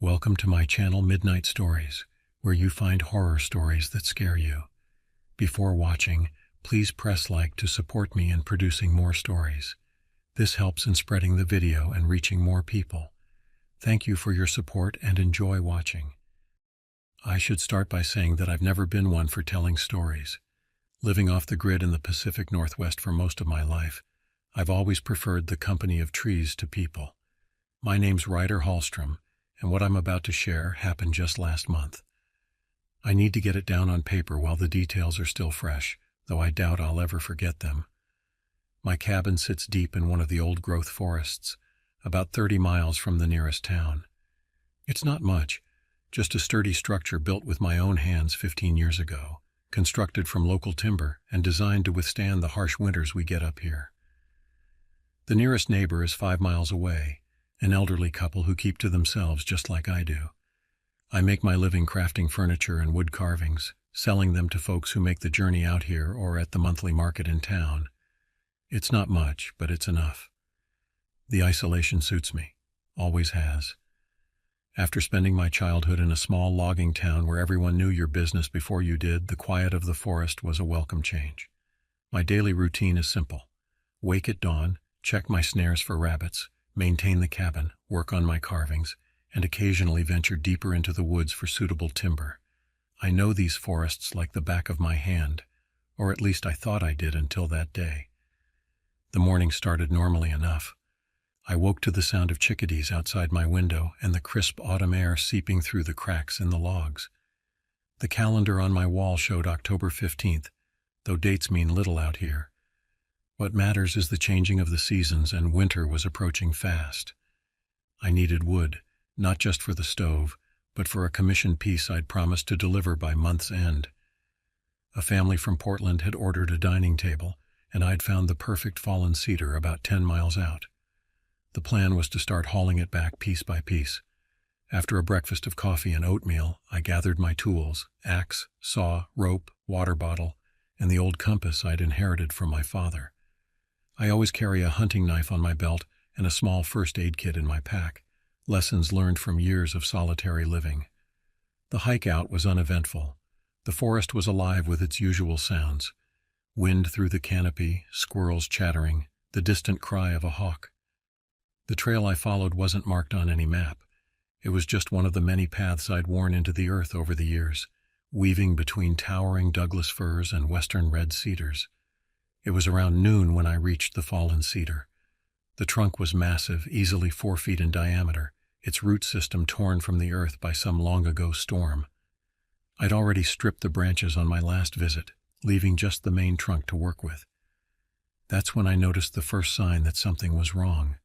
Welcome to my channel Midnight Stories, where you find horror stories that scare you. Before watching, please press like to support me in producing more stories. This helps in spreading the video and reaching more people. Thank you for your support and enjoy watching. I should start by saying that I've never been one for telling stories. Living off the grid in the Pacific Northwest for most of my life, I've always preferred the company of trees to people. My name's Ryder Hallstrom, and what I'm about to share happened just last month. I need to get it down on paper while the details are still fresh, though I doubt I'll ever forget them. My cabin sits deep in one of the old-growth forests, about 30 miles from the nearest town. It's not much, just a sturdy structure built with my own hands 15 years ago, constructed from local timber and designed to withstand the harsh winters we get up here. The nearest neighbor is 5 miles away, an elderly couple who keep to themselves just like I do. I make my living crafting furniture and wood carvings, selling them to folks who make the journey out here or at the monthly market in town. It's not much, but it's enough. The isolation suits me, always has. After spending my childhood in a small logging town where everyone knew your business before you did, the quiet of the forest was a welcome change. My daily routine is simple. Wake at dawn, check my snares for rabbits, maintain the cabin, work on my carvings, and occasionally venture deeper into the woods for suitable timber. I know these forests like the back of my hand, or at least I thought I did until that day. The morning started normally enough. I woke to the sound of chickadees outside my window and the crisp autumn air seeping through the cracks in the logs. The calendar on my wall showed October 15th, though dates mean little out here. What matters is the changing of the seasons, and winter was approaching fast. I needed wood, not just for the stove, but for a commissioned piece I'd promised to deliver by month's end. A family from Portland had ordered a dining table, and I'd found the perfect fallen cedar about 10 miles out. The plan was to start hauling it back piece by piece. After a breakfast of coffee and oatmeal, I gathered my tools, axe, saw, rope, water bottle, and the old compass I'd inherited from my father. I always carry a hunting knife on my belt and a small first aid kit in my pack, lessons learned from years of solitary living. The hike out was uneventful. The forest was alive with its usual sounds. Wind through the canopy, squirrels chattering, the distant cry of a hawk. The trail I followed wasn't marked on any map. It was just one of the many paths I'd worn into the earth over the years, weaving between towering Douglas firs and western red cedars. It was around noon when I reached the fallen cedar. The trunk was massive, easily 4 feet in diameter, its root system torn from the earth by some long-ago storm. I'd already stripped the branches on my last visit, leaving just the main trunk to work with. That's when I noticed the first sign that something was wrong.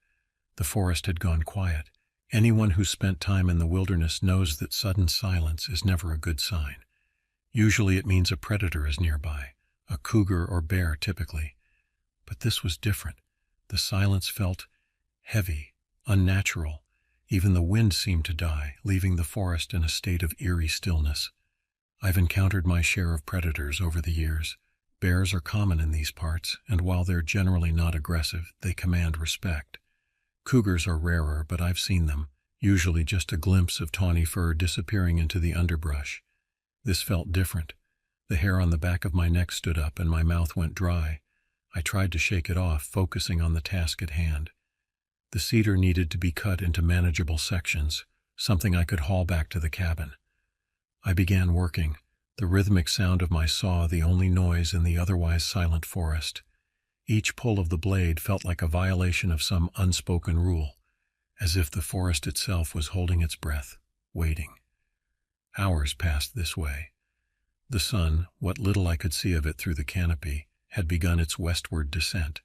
The forest had gone quiet. Anyone who's spent time in the wilderness knows that sudden silence is never a good sign. Usually it means a predator is nearby. A cougar or bear, typically. But this was different. The silence felt heavy, unnatural. Even the wind seemed to die, leaving the forest in a state of eerie stillness. I've encountered my share of predators over the years. Bears are common in these parts, and while they're generally not aggressive, they command respect. Cougars are rarer, but I've seen them, usually just a glimpse of tawny fur disappearing into the underbrush. This felt different. The hair on the back of my neck stood up and my mouth went dry. I tried to shake it off, focusing on the task at hand. The cedar needed to be cut into manageable sections, something I could haul back to the cabin. I began working, the rhythmic sound of my saw the only noise in the otherwise silent forest. Each pull of the blade felt like a violation of some unspoken rule, as if the forest itself was holding its breath, waiting. Hours passed this way. The sun, what little I could see of it through the canopy, had begun its westward descent.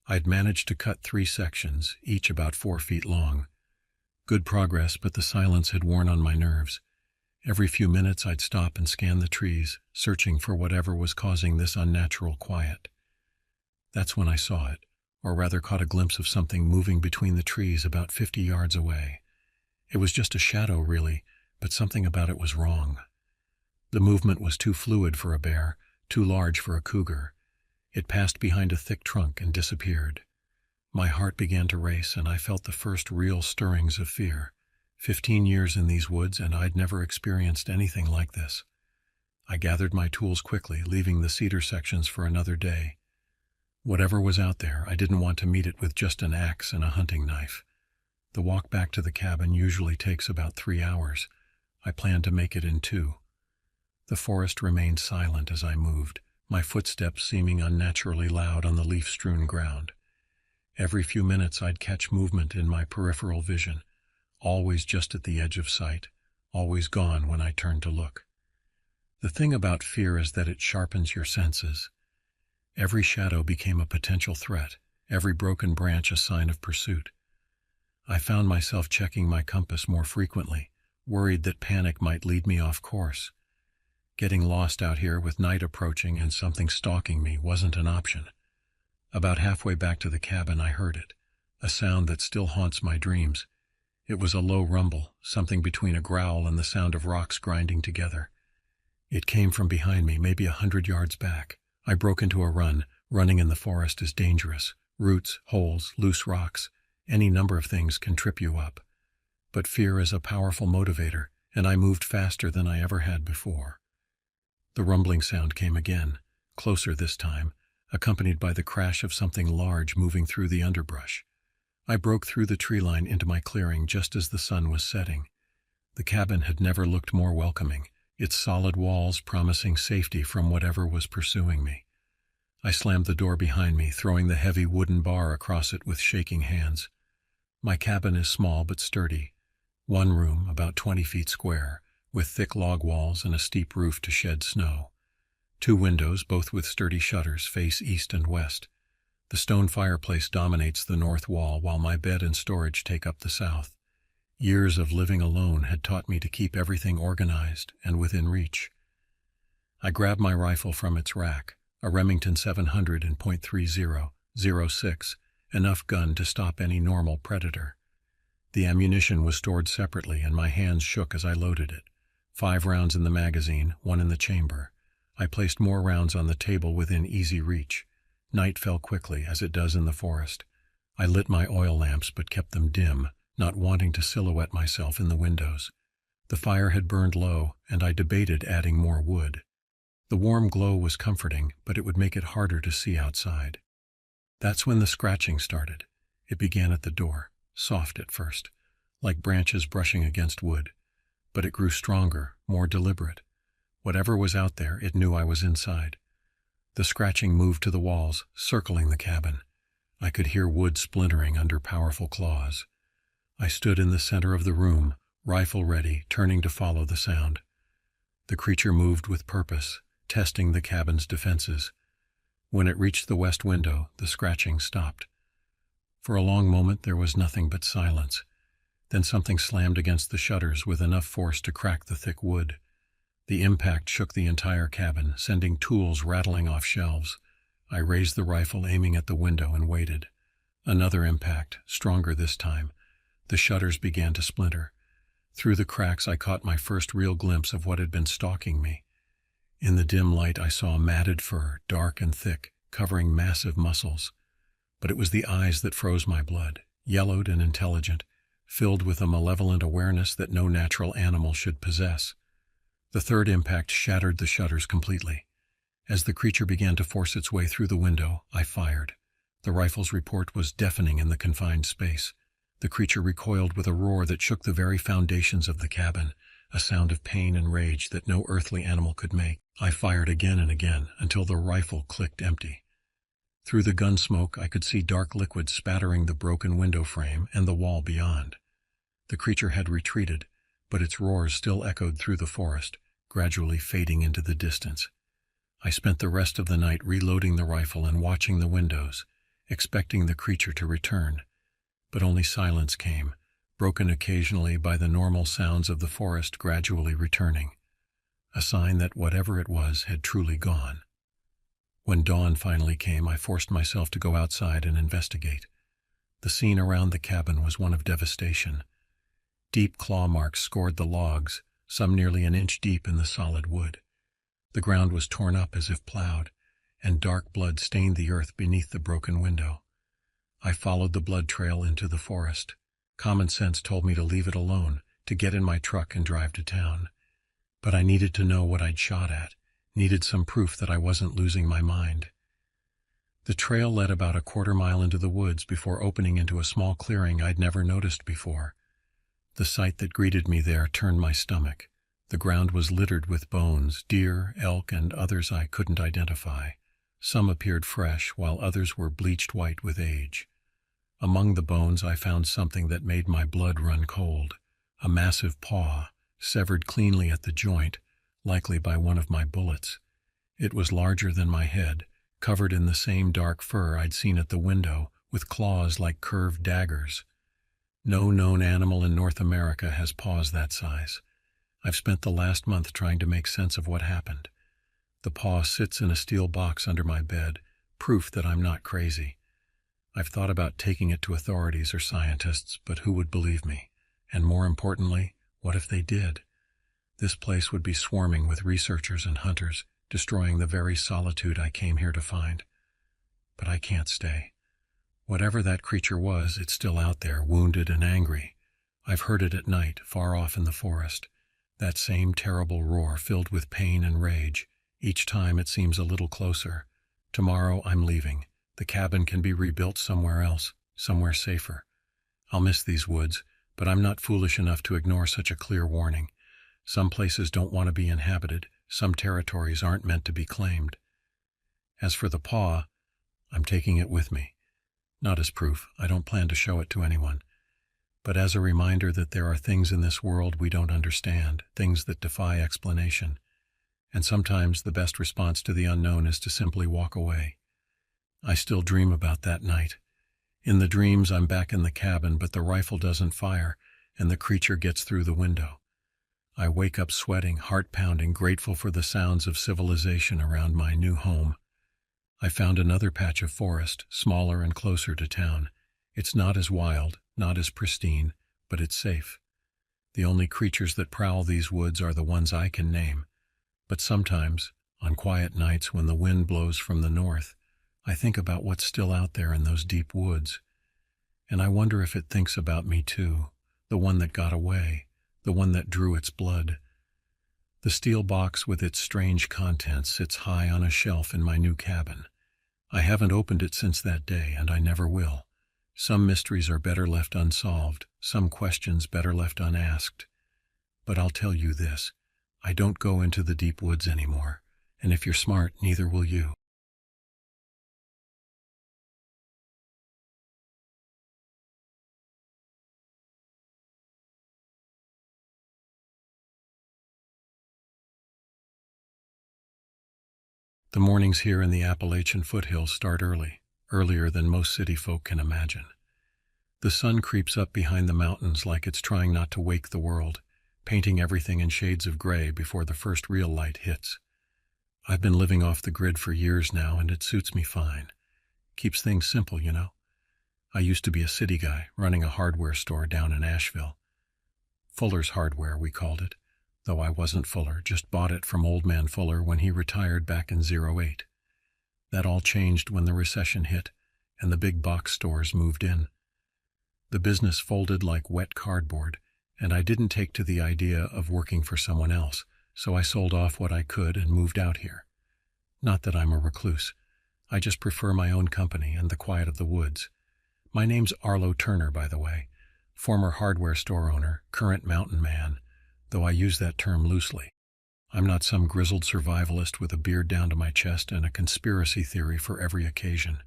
I'd managed to cut 3 sections, each about 4 feet long. Good progress, but the silence had worn on my nerves. Every few minutes I'd stop and scan the trees, searching for whatever was causing this unnatural quiet. That's when I saw it, or rather caught a glimpse of something moving between the trees about 50 yards away. It was just a shadow, really, but something about it was wrong. The movement was too fluid for a bear, too large for a cougar. It passed behind a thick trunk and disappeared. My heart began to race, and I felt the first real stirrings of fear. 15 years in these woods, and I'd never experienced anything like this. I gathered my tools quickly, leaving the cedar sections for another day. Whatever was out there, I didn't want to meet it with just an axe and a hunting knife. The walk back to the cabin usually takes about 3 hours. I planned to make it in 2. The forest remained silent as I moved, my footsteps seeming unnaturally loud on the leaf-strewn ground. Every few minutes I'd catch movement in my peripheral vision, always just at the edge of sight, always gone when I turned to look. The thing about fear is that it sharpens your senses. Every shadow became a potential threat, every broken branch a sign of pursuit. I found myself checking my compass more frequently, worried that panic might lead me off course. Getting lost out here with night approaching and something stalking me wasn't an option. About halfway back to the cabin I heard it, a sound that still haunts my dreams. It was a low rumble, something between a growl and the sound of rocks grinding together. It came from behind me, maybe 100 yards back. I broke into a run. Running in the forest is dangerous. Roots, holes, loose rocks, any number of things can trip you up. But fear is a powerful motivator, and I moved faster than I ever had before. The rumbling sound came again, closer this time, accompanied by the crash of something large moving through the underbrush. I broke through the tree line into my clearing just as the sun was setting. The cabin had never looked more welcoming, its solid walls promising safety from whatever was pursuing me. I slammed the door behind me, throwing the heavy wooden bar across it with shaking hands. My cabin is small but sturdy. One room, about 20 feet square, with thick log walls and a steep roof to shed snow. 2 windows, both with sturdy shutters, face east and west. The stone fireplace dominates the north wall, while my bed and storage take up the south. Years of living alone had taught me to keep everything organized and within reach. I grabbed my rifle from its rack, a Remington 700 in .30-06, enough gun to stop any normal predator. The ammunition was stored separately, and my hands shook as I loaded it. 5 rounds in the magazine, 1 in the chamber. I placed more rounds on the table within easy reach. Night fell quickly, as it does in the forest. I lit my oil lamps but kept them dim, not wanting to silhouette myself in the windows. The fire had burned low, and I debated adding more wood. The warm glow was comforting, but it would make it harder to see outside. That's when the scratching started. It began at the door, soft at first, like branches brushing against wood. But it grew stronger, more deliberate. Whatever was out there, it knew I was inside. The scratching moved to the walls, circling the cabin. I could hear wood splintering under powerful claws. I stood in the center of the room, rifle ready, turning to follow the sound. The creature moved with purpose, testing the cabin's defenses. When it reached the west window, the scratching stopped. For a long moment there was nothing but silence. Then something slammed against the shutters with enough force to crack the thick wood. The impact shook the entire cabin, sending tools rattling off shelves. I raised the rifle, aiming at the window, and waited. Another impact, stronger this time. The shutters began to splinter. Through the cracks I caught my first real glimpse of what had been stalking me. In the dim light I saw matted fur, dark and thick, covering massive muscles. But it was the eyes that froze my blood, yellowed and intelligent, filled with a malevolent awareness that no natural animal should possess. The third impact shattered the shutters completely. As the creature began to force its way through the window, I fired. The rifle's report was deafening in the confined space. The creature recoiled with a roar that shook the very foundations of the cabin, a sound of pain and rage that no earthly animal could make. I fired again and again until the rifle clicked empty. Through the gun smoke I could see dark liquid spattering the broken window frame and the wall beyond. The creature had retreated, but its roars still echoed through the forest, gradually fading into the distance. I spent the rest of the night reloading the rifle and watching the windows, expecting the creature to return. But only silence came, broken occasionally by the normal sounds of the forest gradually returning, a sign that whatever it was had truly gone. When dawn finally came, I forced myself to go outside and investigate. The scene around the cabin was one of devastation. Deep claw marks scored the logs, some nearly an inch deep in the solid wood. The ground was torn up as if plowed, and dark blood stained the earth beneath the broken window. I followed the blood trail into the forest. Common sense told me to leave it alone, to get in my truck and drive to town. But I needed to know what I'd shot at, needed some proof that I wasn't losing my mind. The trail led about a quarter-mile into the woods before opening into a small clearing I'd never noticed before. The sight that greeted me there turned my stomach. The ground was littered with bones, deer, elk, and others I couldn't identify. Some appeared fresh, while others were bleached white with age. Among the bones I found something that made my blood run cold. A massive paw, severed cleanly at the joint, likely by one of my bullets. It was larger than my head, covered in the same dark fur I'd seen at the window, with claws like curved daggers. No known animal in North America has paws that size. I've spent the last month trying to make sense of what happened. The paw sits in a steel box under my bed, proof that I'm not crazy. I've thought about taking it to authorities or scientists, but who would believe me? And more importantly, what if they did? This place would be swarming with researchers and hunters, destroying the very solitude I came here to find. But I can't stay. Whatever that creature was, it's still out there, wounded and angry. I've heard it at night, far off in the forest. That same terrible roar filled with pain and rage. Each time it seems a little closer. Tomorrow I'm leaving. The cabin can be rebuilt somewhere else, somewhere safer. I'll miss these woods, but I'm not foolish enough to ignore such a clear warning. Some places don't want to be inhabited. Some territories aren't meant to be claimed. As for the paw, I'm taking it with me. Not as proof, I don't plan to show it to anyone. But as a reminder that there are things in this world we don't understand, things that defy explanation. And sometimes the best response to the unknown is to simply walk away. I still dream about that night. In the dreams, I'm back in the cabin, but the rifle doesn't fire, and the creature gets through the window. I wake up sweating, heart pounding, grateful for the sounds of civilization around my new home. I found another patch of forest, smaller and closer to town. It's not as wild, not as pristine, but it's safe. The only creatures that prowl these woods are the ones I can name. But sometimes, on quiet nights when the wind blows from the north, I think about what's still out there in those deep woods. And I wonder if it thinks about me too, the one that got away, the one that drew its blood. The steel box with its strange contents sits high on a shelf in my new cabin. I haven't opened it since that day, and I never will. Some mysteries are better left unsolved, some questions better left unasked. But I'll tell you this, I don't go into the deep woods anymore, and if you're smart, neither will you. The mornings here in the Appalachian foothills start early, earlier than most city folk can imagine. The sun creeps up behind the mountains like it's trying not to wake the world, painting everything in shades of gray before the first real light hits. I've been living off the grid for years now, and it suits me fine. Keeps things simple, you know. I used to be a city guy, running a hardware store down in Asheville. Fuller's Hardware, we called it. Though I wasn't Fuller, just bought it from Old Man Fuller when he retired back in '08. That all changed when the recession hit, and the big box stores moved in. The business folded like wet cardboard, and I didn't take to the idea of working for someone else, so I sold off what I could and moved out here. Not that I'm a recluse. I just prefer my own company and the quiet of the woods. My name's Arlo Turner, by the way. Former hardware store owner, current mountain man, though I use that term loosely. I'm not some grizzled survivalist with a beard down to my chest and a conspiracy theory for every occasion.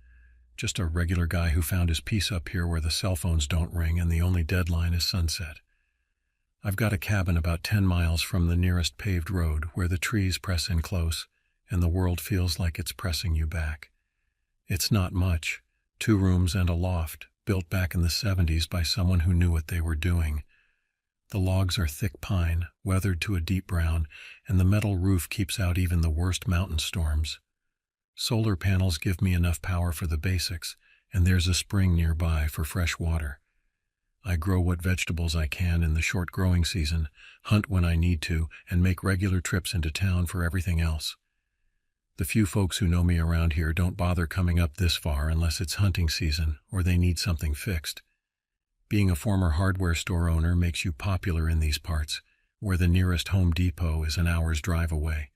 Just a regular guy who found his peace up here where the cell phones don't ring and the only deadline is sunset. I've got a cabin about 10 miles from the nearest paved road where the trees press in close and the world feels like it's pressing you back. It's not much, 2 rooms and a loft, built back in the '70s by someone who knew what they were doing. The logs are thick pine, weathered to a deep brown, and the metal roof keeps out even the worst mountain storms. Solar panels give me enough power for the basics, and there's a spring nearby for fresh water. I grow what vegetables I can in the short growing season, hunt when I need to, and make regular trips into town for everything else. The few folks who know me around here don't bother coming up this far unless it's hunting season or they need something fixed. Being a former hardware store owner makes you popular in these parts, where the nearest Home Depot is an hour's drive away.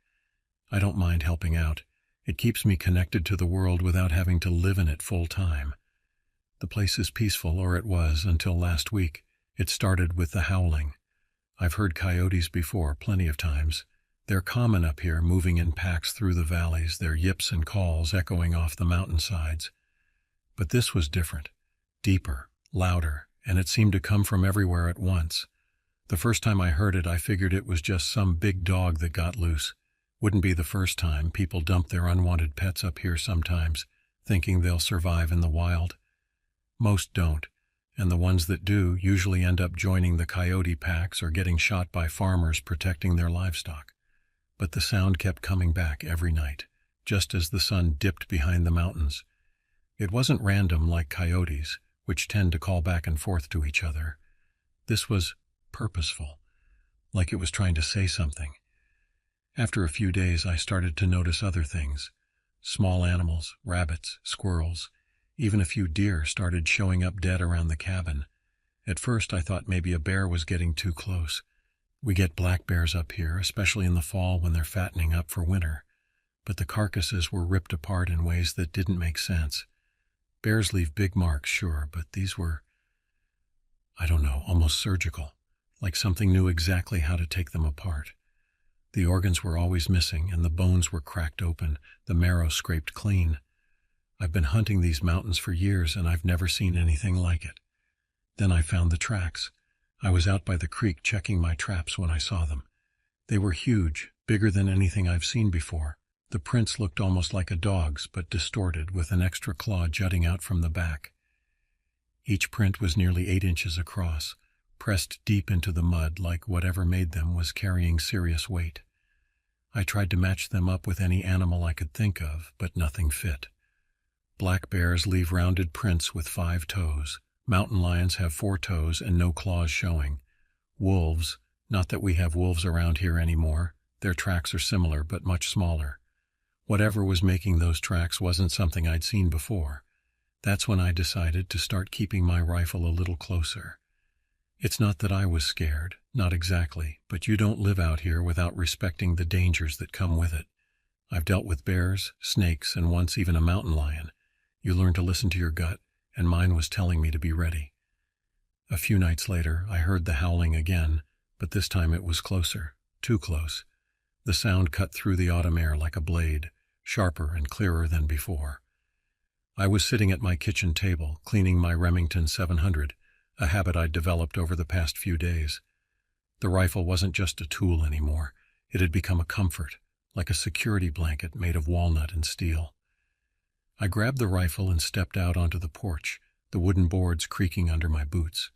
I don't mind helping out. It keeps me connected to the world without having to live in it full time. The place is peaceful, or it was until last week. It started with the howling. I've heard coyotes before, plenty of times. They're common up here, moving in packs through the valleys, their yips and calls echoing off the mountainsides. But this was different, deeper, louder, and it seemed to come from everywhere at once. The first time I heard it, I figured it was just some big dog that got loose. Wouldn't be the first time. People dump their unwanted pets up here sometimes, thinking they'll survive in the wild. Most don't, and the ones that do usually end up joining the coyote packs or getting shot by farmers protecting their livestock. But the sound kept coming back every night, just as the sun dipped behind the mountains. It wasn't random like coyotes, which tend to call back and forth to each other. This was purposeful, like it was trying to say something. After a few days, I started to notice other things. Small animals, rabbits, squirrels, even a few deer started showing up dead around the cabin. At first, I thought maybe a bear was getting too close. We get black bears up here, especially in the fall when they're fattening up for winter. But the carcasses were ripped apart in ways that didn't make sense. Bears leave big marks, sure, but these were, I don't know, almost surgical, like something knew exactly how to take them apart. The organs were always missing, and the bones were cracked open, the marrow scraped clean. I've been hunting these mountains for years, and I've never seen anything like it. Then I found the tracks. I was out by the creek checking my traps when I saw them. They were huge, bigger than anything I've seen before. The prints looked almost like a dog's, but distorted, with an extra claw jutting out from the back. Each print was nearly 8 inches across, pressed deep into the mud like whatever made them was carrying serious weight. I tried to match them up with any animal I could think of, but nothing fit. Black bears leave rounded prints with 5 toes. Mountain lions have 4 toes and no claws showing. Wolves, not that we have wolves around here anymore. Their tracks are similar, but much smaller. Whatever was making those tracks wasn't something I'd seen before. That's when I decided to start keeping my rifle a little closer. It's not that I was scared, not exactly, but you don't live out here without respecting the dangers that come with it. I've dealt with bears, snakes, and once even a mountain lion. You learn to listen to your gut, and mine was telling me to be ready. A few nights later, I heard the howling again, but this time it was closer, too close. The sound cut through the autumn air like a blade, sharper and clearer than before. I was sitting at my kitchen table, cleaning my Remington 700, a habit I'd developed over the past few days. The rifle wasn't just a tool anymore. It had become a comfort, like a security blanket made of walnut and steel. I grabbed the rifle and stepped out onto the porch, the wooden boards creaking under my boots.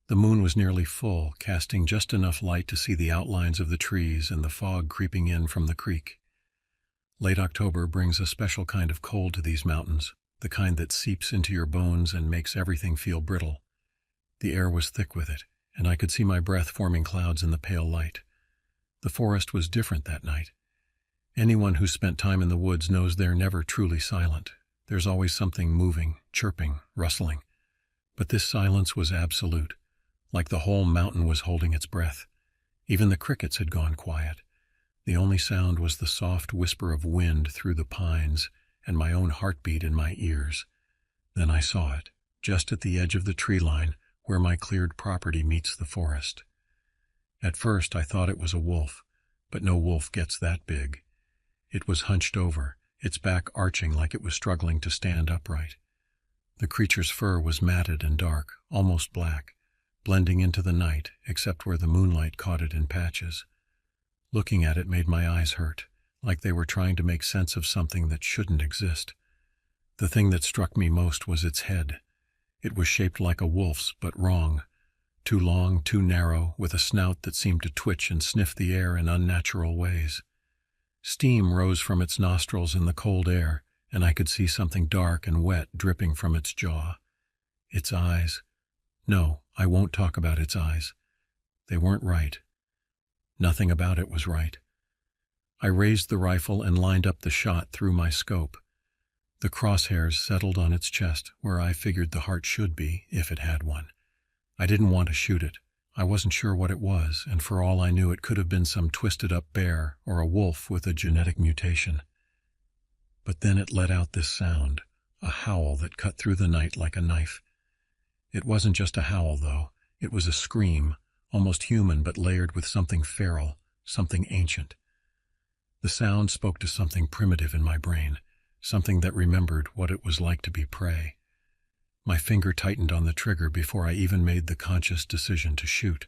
The moon was nearly full, casting just enough light to see the outlines of the trees and the fog creeping in from the creek. Late October brings a special kind of cold to these mountains, the kind that seeps into your bones and makes everything feel brittle. The air was thick with it, and I could see my breath forming clouds in the pale light. The forest was different that night. Anyone who's spent time in the woods knows they're never truly silent. There's always something moving, chirping, rustling. But this silence was absolute, like the whole mountain was holding its breath. Even the crickets had gone quiet. The only sound was the soft whisper of wind through the pines and my own heartbeat in my ears. Then I saw it, just at the edge of the tree line where my cleared property meets the forest. At first I thought it was a wolf, but no wolf gets that big. It was hunched over, its back arching like it was struggling to stand upright. The creature's fur was matted and dark, almost black, blending into the night except where the moonlight caught it in patches. Looking at it made my eyes hurt, like they were trying to make sense of something that shouldn't exist. The thing that struck me most was its head. It was shaped like a wolf's, but wrong. Too long, too narrow, with a snout that seemed to twitch and sniff the air in unnatural ways. Steam rose from its nostrils in the cold air, and I could see something dark and wet dripping from its jaw. Its eyes. No, I won't talk about its eyes. They weren't right. Nothing about it was right. I raised the rifle and lined up the shot through my scope. The crosshairs settled on its chest, where I figured the heart should be, if it had one. I didn't want to shoot it. I wasn't sure what it was, and for all I knew it could have been some twisted-up bear or a wolf with a genetic mutation. But then it let out this sound, a howl that cut through the night like a knife. It wasn't just a howl, though. It was a scream, almost human but layered with something feral, something ancient. The sound spoke to something primitive in my brain, something that remembered what it was like to be prey. My finger tightened on the trigger before I even made the conscious decision to shoot.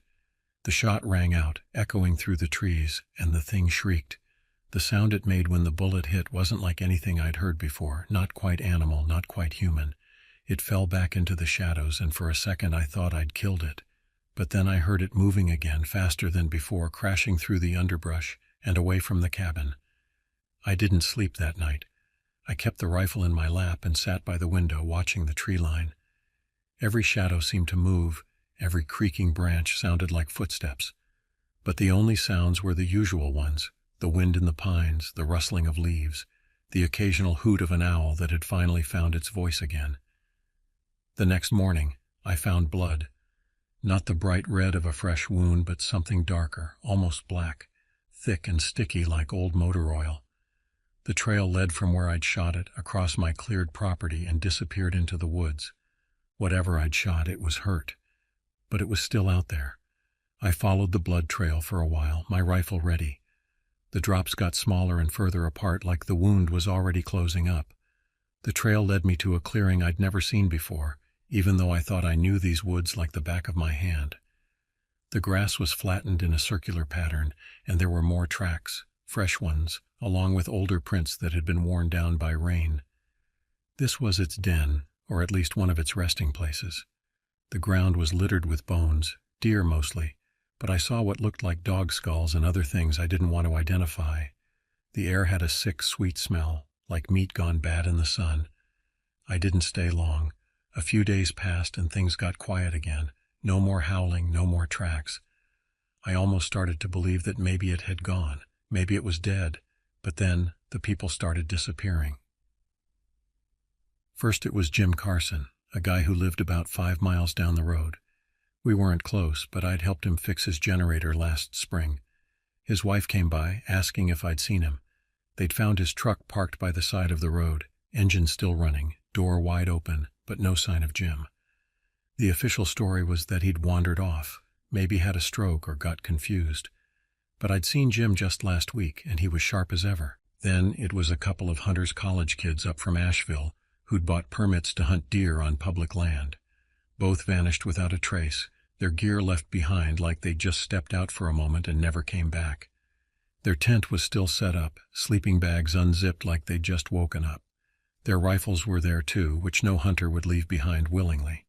The shot rang out, echoing through the trees, and the thing shrieked. The sound it made when the bullet hit wasn't like anything I'd heard before, not quite animal, not quite human. It fell back into the shadows, and for a second I thought I'd killed it. But then I heard it moving again, faster than before, crashing through the underbrush and away from the cabin. I didn't sleep that night. I kept the rifle in my lap and sat by the window watching the tree line. Every shadow seemed to move, every creaking branch sounded like footsteps. But the only sounds were the usual ones, the wind in the pines, the rustling of leaves, the occasional hoot of an owl that had finally found its voice again. The next morning, I found blood. Not the bright red of a fresh wound, but something darker, almost black, thick and sticky like old motor oil. The trail led from where I'd shot it, across my cleared property, and disappeared into the woods. Whatever I'd shot, it was hurt. But it was still out there. I followed the blood trail for a while, my rifle ready. The drops got smaller and further apart, like the wound was already closing up. The trail led me to a clearing I'd never seen before, even though I thought I knew these woods like the back of my hand. The grass was flattened in a circular pattern, and there were more tracks, fresh ones, along with older prints that had been worn down by rain. This was its den, or at least one of its resting places. The ground was littered with bones, deer mostly, but I saw what looked like dog skulls and other things I didn't want to identify. The air had a sick, sweet smell, like meat gone bad in the sun. I didn't stay long. A few days passed and things got quiet again. No more howling, no more tracks. I almost started to believe that maybe it had gone. Maybe it was dead. But then the people started disappearing. First it was Jim Carson, a guy who lived about 5 miles down the road. We weren't close, but I'd helped him fix his generator last spring. His wife came by, asking if I'd seen him. They'd found his truck parked by the side of the road, engine still running, door wide open, but no sign of Jim. The official story was that he'd wandered off, maybe had a stroke or got confused. But I'd seen Jim just last week, and he was sharp as ever. Then it was a couple of hunters' college kids up from Asheville who'd bought permits to hunt deer on public land. Both vanished without a trace, their gear left behind like they'd just stepped out for a moment and never came back. Their tent was still set up, sleeping bags unzipped like they'd just woken up. Their rifles were there too, which no hunter would leave behind willingly.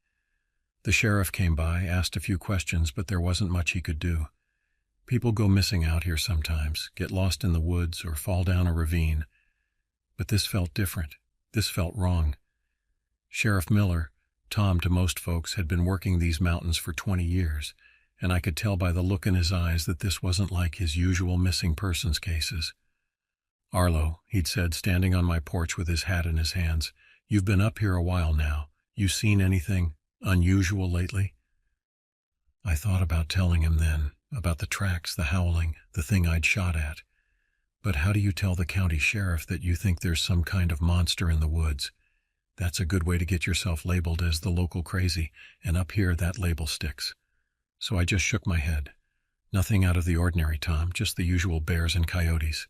The sheriff came by, asked a few questions, but there wasn't much he could do. People go missing out here sometimes, get lost in the woods or fall down a ravine. But this felt different. This felt wrong. Sheriff Miller, Tom to most folks, had been working these mountains for 20 years, and I could tell by the look in his eyes that this wasn't like his usual missing persons cases. "Arlo," he'd said, standing on my porch with his hat in his hands, "you've been up here a while now. You seen anything unusual lately?" I thought about telling him then, about the tracks, the howling, the thing I'd shot at. But how do you tell the county sheriff that you think there's some kind of monster in the woods? That's a good way to get yourself labeled as the local crazy, and up here that label sticks. So I just shook my head. "Nothing out of the ordinary, Tom, just the usual bears and coyotes."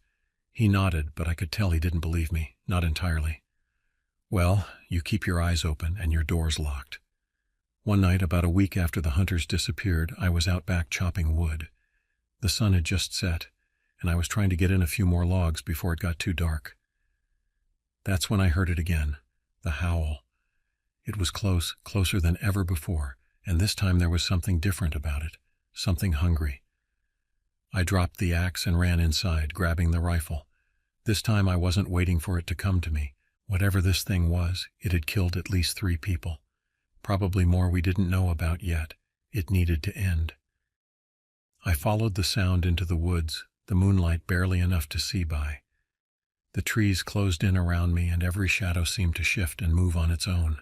He nodded, but I could tell he didn't believe me, not entirely. "Well, you keep your eyes open and your doors locked." One night, about a week after the hunters disappeared, I was out back chopping wood. The sun had just set, and I was trying to get in a few more logs before it got too dark. That's when I heard it again, the howl. It was close, closer than ever before, and this time there was something different about it, something hungry. I dropped the axe and ran inside, grabbing the rifle. This time I wasn't waiting for it to come to me. Whatever this thing was, it had killed at least 3 people. Probably more we didn't know about yet. It needed to end. I followed the sound into the woods, the moonlight barely enough to see by. The trees closed in around me, and every shadow seemed to shift and move on its own.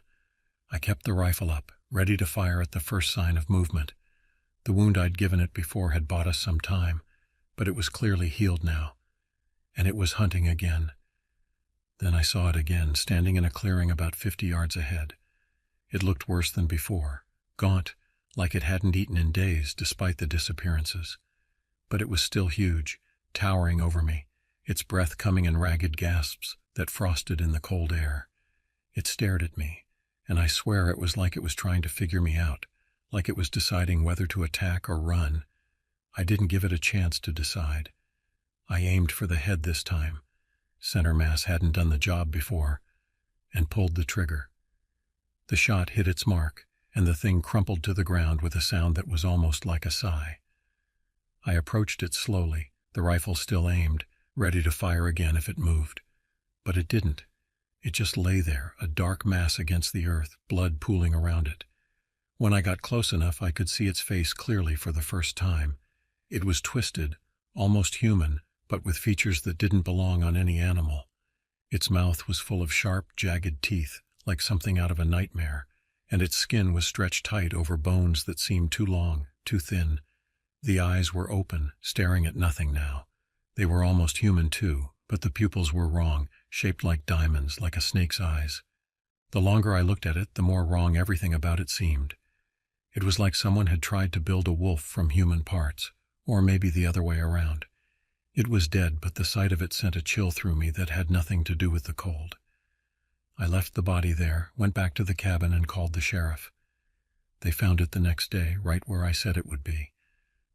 I kept the rifle up, ready to fire at the first sign of movement. The wound I'd given it before had bought us some time, but it was clearly healed now, and it was hunting again. Then I saw it again, standing in a clearing about 50 yards ahead. It looked worse than before, gaunt, like it hadn't eaten in days despite the disappearances. But it was still huge, towering over me, its breath coming in ragged gasps that frosted in the cold air. It stared at me, and I swear it was like it was trying to figure me out, like it was deciding whether to attack or run. I didn't give it a chance to decide. I aimed for the head this time. Center mass hadn't done the job before, and pulled the trigger. The shot hit its mark, and the thing crumpled to the ground with a sound that was almost like a sigh. I approached it slowly, the rifle still aimed, ready to fire again if it moved. But it didn't. It just lay there, a dark mass against the earth, blood pooling around it. When I got close enough, I could see its face clearly for the first time. It was twisted, almost human, but with features that didn't belong on any animal. Its mouth was full of sharp, jagged teeth, like something out of a nightmare, and its skin was stretched tight over bones that seemed too long, too thin. The eyes were open, staring at nothing now. They were almost human too, but the pupils were wrong, shaped like diamonds, like a snake's eyes. The longer I looked at it, the more wrong everything about it seemed. It was like someone had tried to build a wolf from human parts, or maybe the other way around. It was dead, but the sight of it sent a chill through me that had nothing to do with the cold. I left the body there, went back to the cabin, and called the sheriff. They found it the next day, right where I said it would be.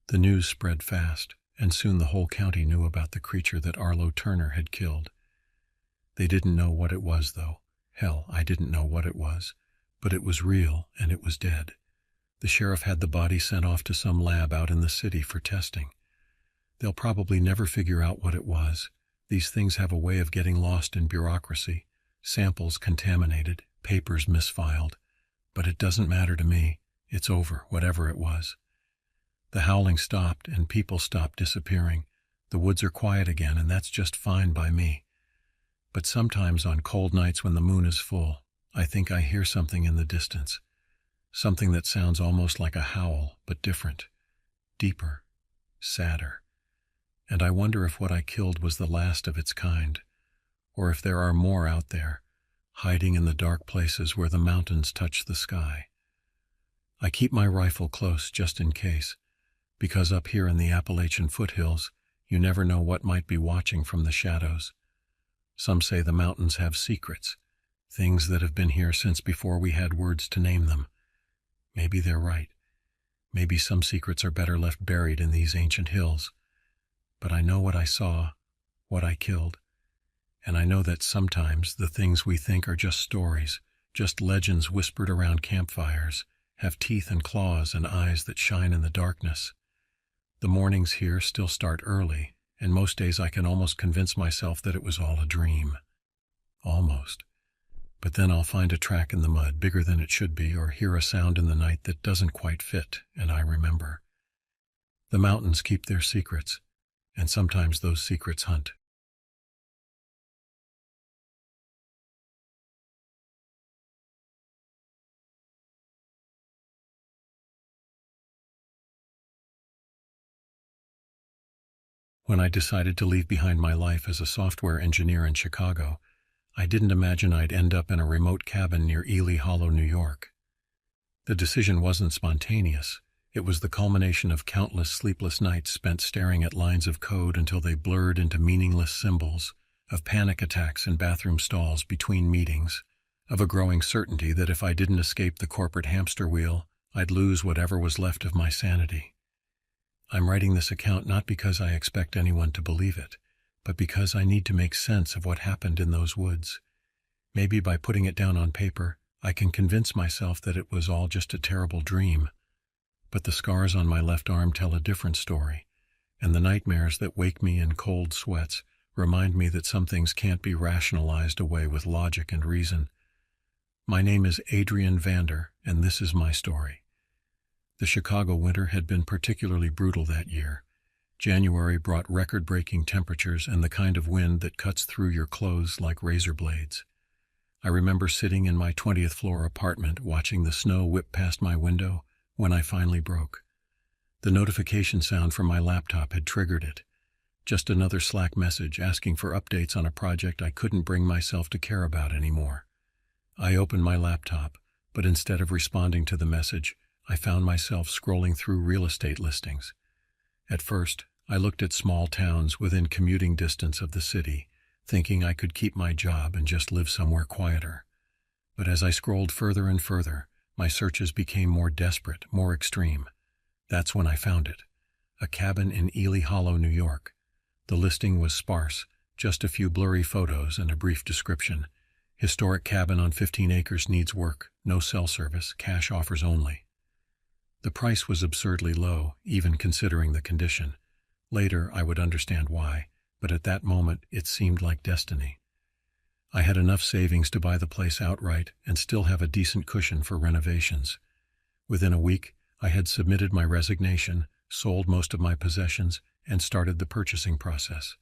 The news spread fast, and soon the whole county knew about the creature that Arlo Turner had killed. They didn't know what it was, though. Hell, I didn't know what it was. But it was real, and it was dead. The sheriff had the body sent off to some lab out in the city for testing. They'll probably never figure out what it was. These things have a way of getting lost in bureaucracy. Samples contaminated, papers misfiled. But it doesn't matter to me. It's over, whatever it was. The howling stopped, and people stopped disappearing. The woods are quiet again, and that's just fine by me. But sometimes on cold nights when the moon is full, I think I hear something in the distance. Something that sounds almost like a howl, but different, deeper, sadder. And I wonder if what I killed was the last of its kind, or if there are more out there, hiding in the dark places where the mountains touch the sky. I keep my rifle close just in case, because up here in the Appalachian foothills, you never know what might be watching from the shadows. Some say the mountains have secrets, things that have been here since before we had words to name them. Maybe they're right. Maybe some secrets are better left buried in these ancient hills. But I know what I saw, what I killed, and I know that sometimes the things we think are just stories, just legends whispered around campfires, have teeth and claws and eyes that shine in the darkness. The mornings here still start early, and most days I can almost convince myself that it was all a dream. Almost. But then I'll find a track in the mud bigger than it should be, or hear a sound in the night that doesn't quite fit, and I remember. The mountains keep their secrets, and sometimes those secrets hunt. When I decided to leave behind my life as a software engineer in Chicago, I didn't imagine I'd end up in a remote cabin near Ely Hollow, New York. The decision wasn't spontaneous. It was the culmination of countless sleepless nights spent staring at lines of code until they blurred into meaningless symbols, of panic attacks in bathroom stalls between meetings, of a growing certainty that if I didn't escape the corporate hamster wheel, I'd lose whatever was left of my sanity. I'm writing this account not because I expect anyone to believe it, but because I need to make sense of what happened in those woods. Maybe by putting it down on paper, I can convince myself that it was all just a terrible dream. But the scars on my left arm tell a different story, and the nightmares that wake me in cold sweats remind me that some things can't be rationalized away with logic and reason. My name is Adrian Vander, and this is my story. The Chicago winter had been particularly brutal that year. January brought record-breaking temperatures and the kind of wind that cuts through your clothes like razor blades. I remember sitting in my 20th floor apartment watching the snow whip past my window when I finally broke. The notification sound from my laptop had triggered it. Just another Slack message asking for updates on a project I couldn't bring myself to care about anymore. I opened my laptop, but instead of responding to the message, I found myself scrolling through real estate listings. At first, I looked at small towns within commuting distance of the city, thinking I could keep my job and just live somewhere quieter. But as I scrolled further and further, my searches became more desperate, more extreme. That's when I found it. A cabin in Ely Hollow, New York. The listing was sparse, just a few blurry photos and a brief description. Historic cabin on 15 acres needs work, no cell service, cash offers only. The price was absurdly low, even considering the condition. Later, I would understand why, but at that moment, it seemed like destiny. I had enough savings to buy the place outright and still have a decent cushion for renovations. Within a week, I had submitted my resignation, sold most of my possessions, and started the purchasing process.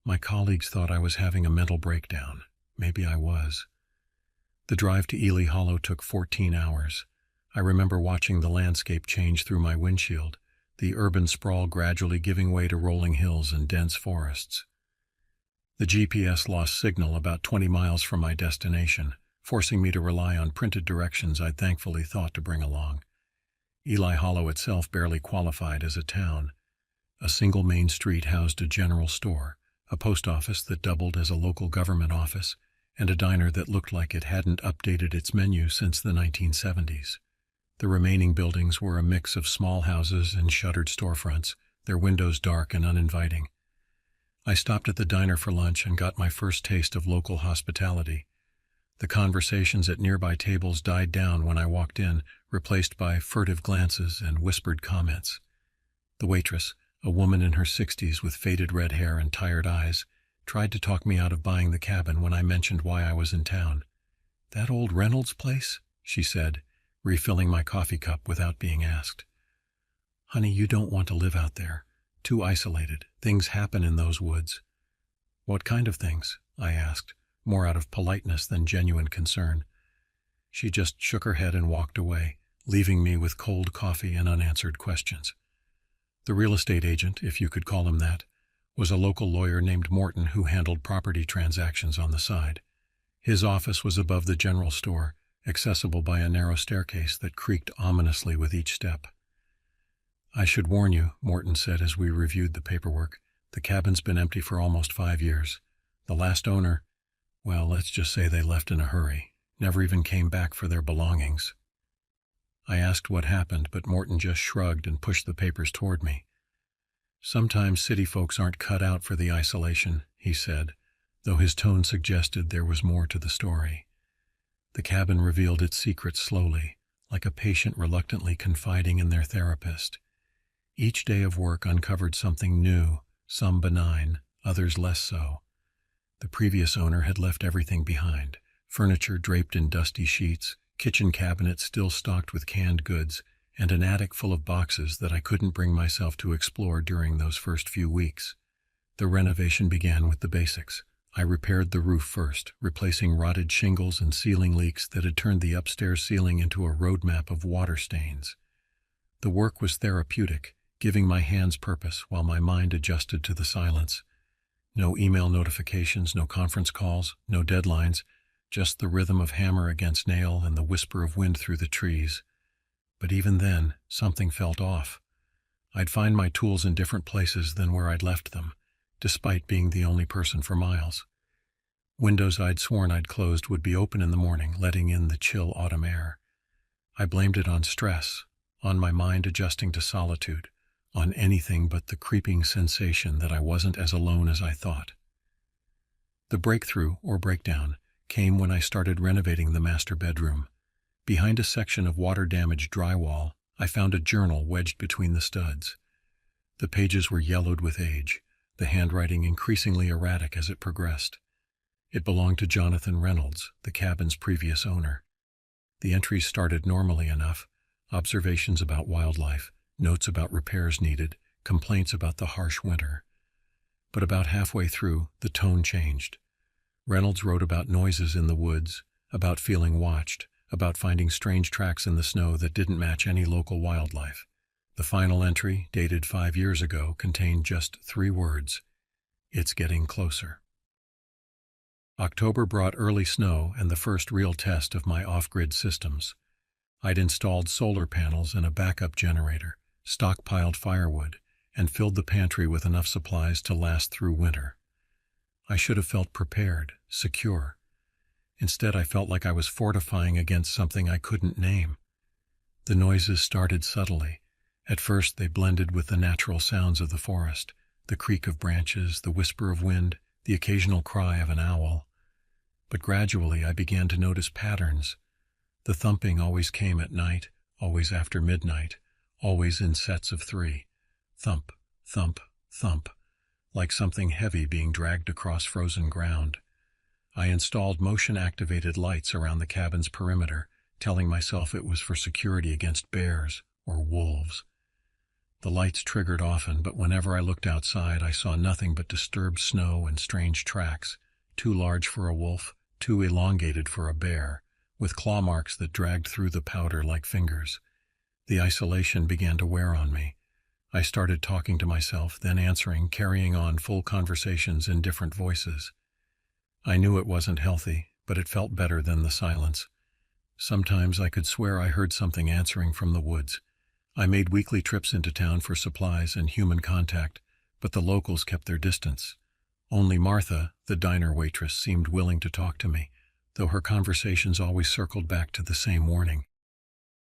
My colleagues thought I was having a mental breakdown. Maybe I was. The drive to Ely Hollow took 14 hours. I remember watching the landscape change through my windshield, the urban sprawl gradually giving way to rolling hills and dense forests. The GPS lost signal about 20 miles from my destination, forcing me to rely on printed directions I'd thankfully thought to bring along. Ely Hollow itself barely qualified as a town. A single main street housed a general store, a post office that doubled as a local government office, and a diner that looked like it hadn't updated its menu since the 1970s. The remaining buildings were a mix of small houses and shuttered storefronts, their windows dark and uninviting. I stopped at the diner for lunch and got my first taste of local hospitality. The conversations at nearby tables died down when I walked in, replaced by furtive glances and whispered comments. The waitress, a woman in her 60s with faded red hair and tired eyes, tried to talk me out of buying the cabin when I mentioned why I was in town. "That old Reynolds place?" she said, refilling my coffee cup without being asked. "Honey, you don't want to live out there. Too isolated. Things happen in those woods." "What kind of things?" I asked, more out of politeness than genuine concern. She just shook her head and walked away, leaving me with cold coffee and unanswered questions. The real estate agent, if you could call him that, was a local lawyer named Morton who handled property transactions on the side. His office was above the general store, accessible by a narrow staircase that creaked ominously with each step. "I should warn you," Morton said as we reviewed the paperwork, "the cabin's been empty for almost 5 years. The last owner, well, let's just say they left in a hurry, never even came back for their belongings." I asked what happened, but Morton just shrugged and pushed the papers toward me. "Sometimes city folks aren't cut out for the isolation," he said, though his tone suggested there was more to the story. The cabin revealed its secrets slowly, like a patient reluctantly confiding in their therapist. Each day of work uncovered something new, some benign, others less so. The previous owner had left everything behind: furniture draped in dusty sheets, kitchen cabinets still stocked with canned goods, and an attic full of boxes that I couldn't bring myself to explore during those first few weeks. The renovation began with the basics. I repaired the roof first, replacing rotted shingles and ceiling leaks that had turned the upstairs ceiling into a roadmap of water stains. The work was therapeutic, giving my hands purpose while my mind adjusted to the silence. No email notifications, no conference calls, no deadlines, just the rhythm of hammer against nail and the whisper of wind through the trees. But even then, something felt off. I'd find my tools in different places than where I'd left them, despite being the only person for miles. Windows I'd sworn I'd closed would be open in the morning, letting in the chill autumn air. I blamed it on stress, on my mind adjusting to solitude, on anything but the creeping sensation that I wasn't as alone as I thought. The breakthrough, or breakdown, came when I started renovating the master bedroom. Behind a section of water-damaged drywall, I found a journal wedged between the studs. The pages were yellowed with age, the handwriting increasingly erratic as it progressed. It belonged to Jonathan Reynolds, the cabin's previous owner. The entries started normally enough: observations about wildlife, notes about repairs needed, complaints about the harsh winter. But about halfway through, the tone changed. Reynolds wrote about noises in the woods, about feeling watched, about finding strange tracks in the snow that didn't match any local wildlife. The final entry, dated 5 years ago, contained just 3 words: "It's getting closer." October brought early snow and the first real test of my off-grid systems. I'd installed solar panels and a backup generator, stockpiled firewood, and filled the pantry with enough supplies to last through winter. I should have felt prepared, secure. Instead, I felt like I was fortifying against something I couldn't name. The noises started subtly. At first, they blended with the natural sounds of the forest, the creak of branches, the whisper of wind, the occasional cry of an owl. But gradually, I began to notice patterns. The thumping always came at night, always after midnight, always in sets of 3. Thump, thump, thump, like something heavy being dragged across frozen ground. I installed motion-activated lights around the cabin's perimeter, telling myself it was for security against bears or wolves. The lights triggered often, but whenever I looked outside, I saw nothing but disturbed snow and strange tracks, too large for a wolf, too elongated for a bear, with claw marks that dragged through the powder like fingers. The isolation began to wear on me. I started talking to myself, then answering, carrying on full conversations in different voices. I knew it wasn't healthy, but it felt better than the silence. Sometimes I could swear I heard something answering from the woods. I made weekly trips into town for supplies and human contact, but the locals kept their distance. Only Martha, the diner waitress, seemed willing to talk to me, though her conversations always circled back to the same warning.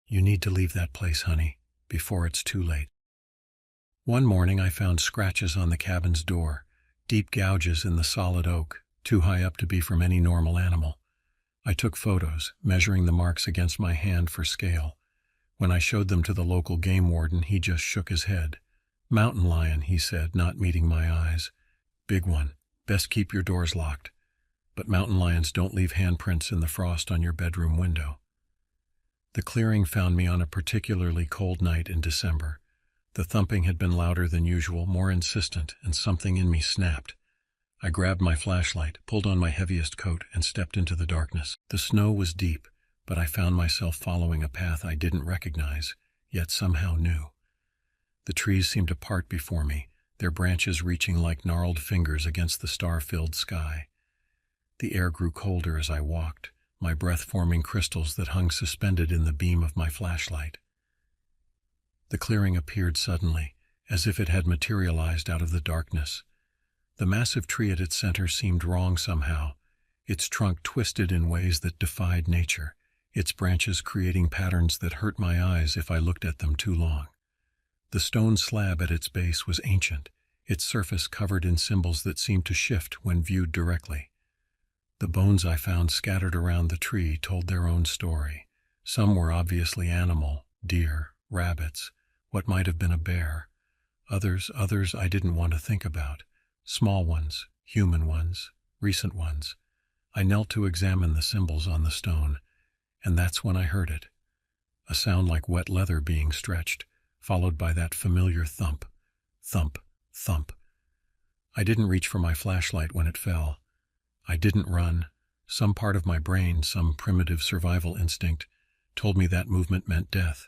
"You need to leave that place, honey, before it's too late." One morning I found scratches on the cabin's door, deep gouges in the solid oak, too high up to be from any normal animal. I took photos, measuring the marks against my hand for scale. When I showed them to the local game warden, he just shook his head. "Mountain lion," he said, not meeting my eyes. "Big one. Best keep your doors locked. But mountain lions don't leave handprints in the frost on your bedroom window." The clearing found me on a particularly cold night in December. The thumping had been louder than usual, more insistent, and something in me snapped. I grabbed my flashlight, pulled on my heaviest coat, and stepped into the darkness. The snow was deep, but I found myself following a path I didn't recognize, yet somehow knew. The trees seemed to part before me, their branches reaching like gnarled fingers against the star-filled sky. The air grew colder as I walked, my breath forming crystals that hung suspended in the beam of my flashlight. The clearing appeared suddenly, as if it had materialized out of the darkness. The massive tree at its center seemed wrong somehow, its trunk twisted in ways that defied nature, its branches creating patterns that hurt my eyes if I looked at them too long. The stone slab at its base was ancient, its surface covered in symbols that seemed to shift when viewed directly. The bones I found scattered around the tree told their own story. Some were obviously animal, deer, rabbits, what might have been a bear. Others I didn't want to think about. Small ones, human ones, recent ones. I knelt to examine the symbols on the stone, and that's when I heard it. A sound like wet leather being stretched, followed by that familiar thump, thump, thump. I didn't reach for my flashlight when it fell. I didn't run. Some part of my brain, some primitive survival instinct, told me that movement meant death.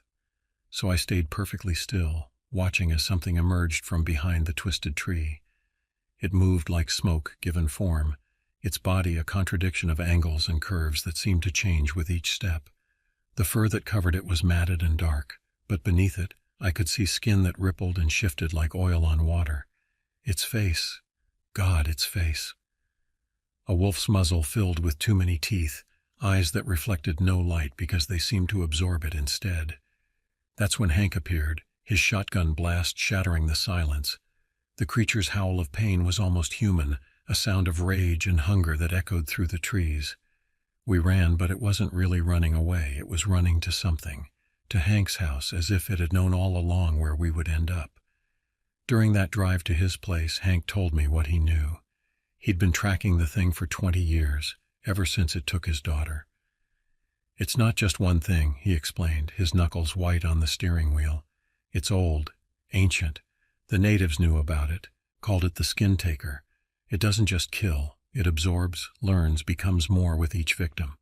So I stayed perfectly still, watching as something emerged from behind the twisted tree. It moved like smoke given form, its body a contradiction of angles and curves that seemed to change with each step. The fur that covered it was matted and dark, but beneath it, I could see skin that rippled and shifted like oil on water. Its face, God, its face. A wolf's muzzle filled with too many teeth, eyes that reflected no light because they seemed to absorb it instead. That's when Hank appeared, his shotgun blast shattering the silence. The creature's howl of pain was almost human, a sound of rage and hunger that echoed through the trees. We ran, but it wasn't really running away, it was running to something, to Hank's house, as if it had known all along where we would end up. During that drive to his place, Hank told me what he knew. He'd been tracking the thing for 20 years, ever since it took his daughter. "It's not just one thing," he explained, his knuckles white on the steering wheel. "It's old, ancient. The natives knew about it, called it the skin taker. It doesn't just kill, It absorbs, learns, becomes more with each victim.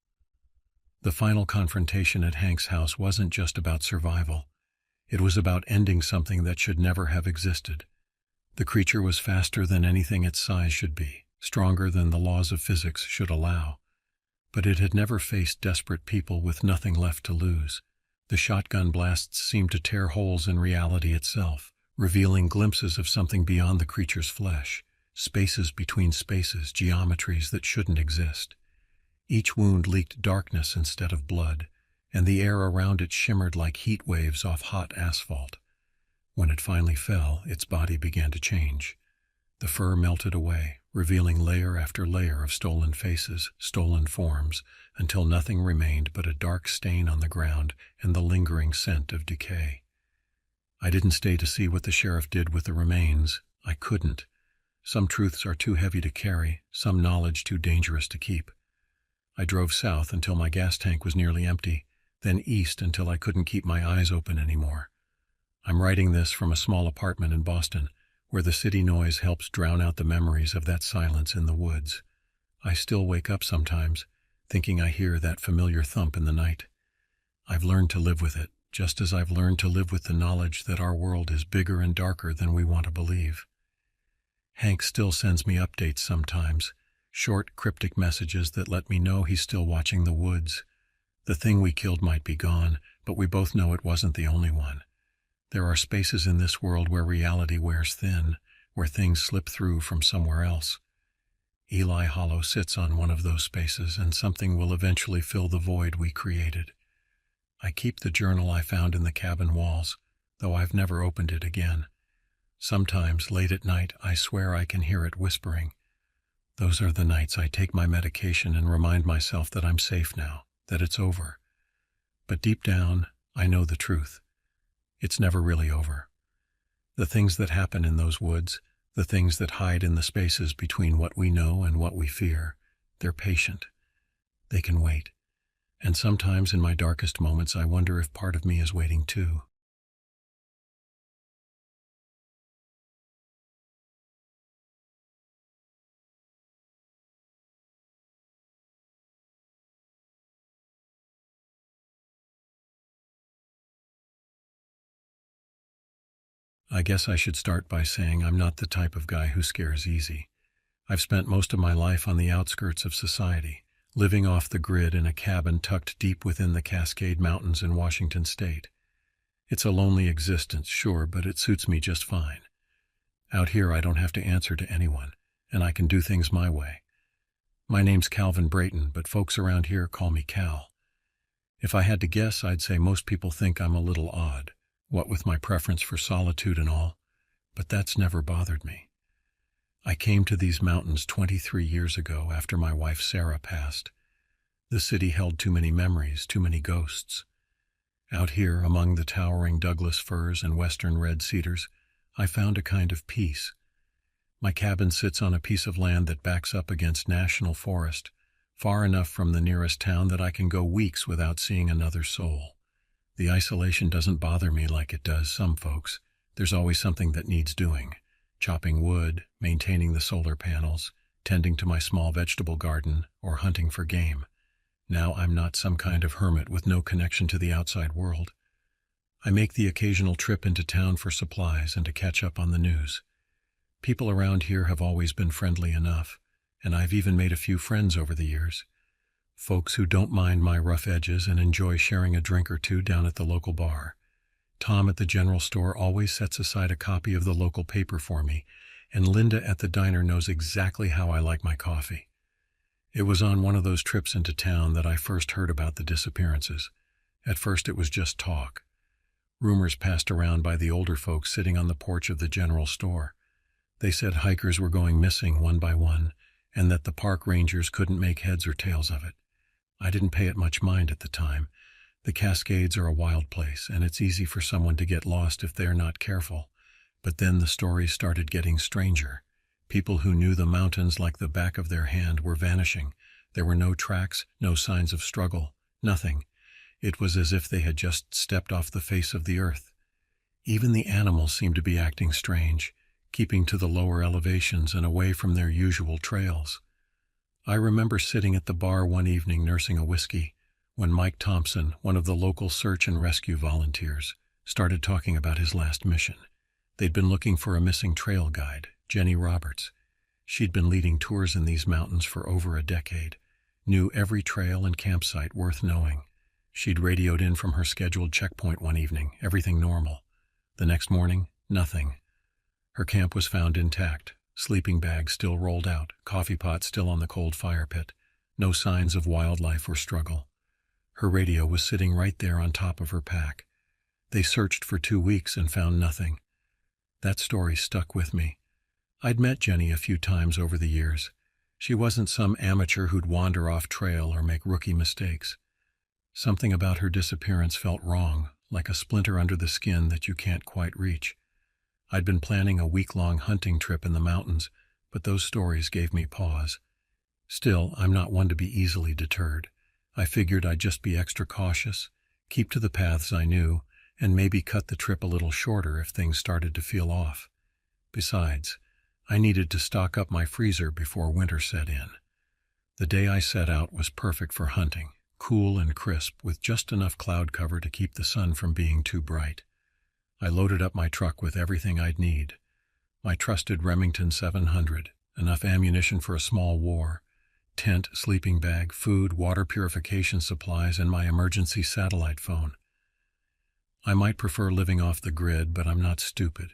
The final confrontation at Hank's house wasn't just about survival. It was about ending something that should never have existed. The creature was faster than anything its size should be, stronger than the laws of physics should allow. But it had never faced desperate people with nothing left to lose. The shotgun blasts seemed to tear holes in reality itself, revealing glimpses of something beyond the creature's flesh, spaces between spaces, geometries that shouldn't exist. Each wound leaked darkness instead of blood, and the air around it shimmered like heat waves off hot asphalt. When it finally fell, its body began to change. The fur melted away, revealing layer after layer of stolen faces, stolen forms, until nothing remained but a dark stain on the ground and the lingering scent of decay. I didn't stay to see what the sheriff did with the remains. I couldn't. Some truths are too heavy to carry, some knowledge too dangerous to keep. I drove south until my gas tank was nearly empty, then east until I couldn't keep my eyes open anymore. I'm writing this from a small apartment in Boston, where the city noise helps drown out the memories of that silence in the woods. I still wake up sometimes, thinking I hear that familiar thump in the night. I've learned to live with it, just as I've learned to live with the knowledge that our world is bigger and darker than we want to believe. Hank still sends me updates sometimes, short, cryptic messages that let me know he's still watching the woods. The thing we killed might be gone, but we both know it wasn't the only one. There are spaces in this world where reality wears thin, where things slip through from somewhere else. Eli Hollow sits on one of those spaces, and something will eventually fill the void we created. I keep the journal I found in the cabin walls, though I've never opened it again. Sometimes, late at night, I swear I can hear it whispering. Those are the nights I take my medication and remind myself that I'm safe now, that it's over. But deep down, I know the truth. It's never really over. The things that happen in those woods, the things that hide in the spaces between what we know and what we fear, they're patient. They can wait. And sometimes in my darkest moments I wonder if part of me is waiting too. I guess I should start by saying I'm not the type of guy who scares easy. I've spent most of my life on the outskirts of society, living off the grid in a cabin tucked deep within the Cascade Mountains in Washington state. It's a lonely existence, sure, but it suits me just fine. Out here I don't have to answer to anyone, and I can do things my way. My name's Calvin Brayton, but folks around here call me Cal. If I had to guess, I'd say most people think I'm a little odd, what with my preference for solitude and all, but that's never bothered me. I came to these mountains 23 years ago after my wife Sarah passed. The city held too many memories, too many ghosts. Out here, among the towering Douglas firs and western red cedars, I found a kind of peace. My cabin sits on a piece of land that backs up against national forest, far enough from the nearest town that I can go weeks without seeing another soul. The isolation doesn't bother me like it does some folks. There's always something that needs doing. Chopping wood, maintaining the solar panels, tending to my small vegetable garden, or hunting for game. Now I'm not some kind of hermit with no connection to the outside world. I make the occasional trip into town for supplies and to catch up on the news. People around here have always been friendly enough, and I've even made a few friends over the years. Folks who don't mind my rough edges and enjoy sharing a drink or two down at the local bar. Tom at the general store always sets aside a copy of the local paper for me, and Linda at the diner knows exactly how I like my coffee. It was on one of those trips into town that I first heard about the disappearances. At first it was just talk. Rumors passed around by the older folks sitting on the porch of the general store. They said hikers were going missing one by one, and that the park rangers couldn't make heads or tails of it. I didn't pay it much mind at the time. The Cascades are a wild place, and it's easy for someone to get lost if they're not careful. But then the stories started getting stranger. People who knew the mountains like the back of their hand were vanishing. There were no tracks, no signs of struggle, nothing. It was as if they had just stepped off the face of the earth. Even the animals seemed to be acting strange, keeping to the lower elevations and away from their usual trails. I remember sitting at the bar one evening nursing a whiskey when Mike Thompson, one of the local search and rescue volunteers, started talking about his last mission. They'd been looking for a missing trail guide, Jenny Roberts. She'd been leading tours in these mountains for over a decade, knew every trail and campsite worth knowing. She'd radioed in from her scheduled checkpoint one evening, everything normal. The next morning, nothing. Her camp was found intact, sleeping bag still rolled out, coffee pot still on the cold fire pit, no signs of wildlife or struggle. Her radio was sitting right there on top of her pack. They searched for 2 weeks and found nothing. That story stuck with me. I'd met Jenny a few times over the years. She wasn't some amateur who'd wander off trail or make rookie mistakes. Something about her disappearance felt wrong, like a splinter under the skin that you can't quite reach. I'd been planning a week-long hunting trip in the mountains, but those stories gave me pause. Still, I'm not one to be easily deterred. I figured I'd just be extra cautious, keep to the paths I knew, and maybe cut the trip a little shorter if things started to feel off. Besides, I needed to stock up my freezer before winter set in. The day I set out was perfect for hunting, cool and crisp with just enough cloud cover to keep the sun from being too bright. I loaded up my truck with everything I'd need. My trusted Remington 700, enough ammunition for a small war, tent, sleeping bag, food, water purification supplies, and my emergency satellite phone. I might prefer living off the grid, but I'm not stupid.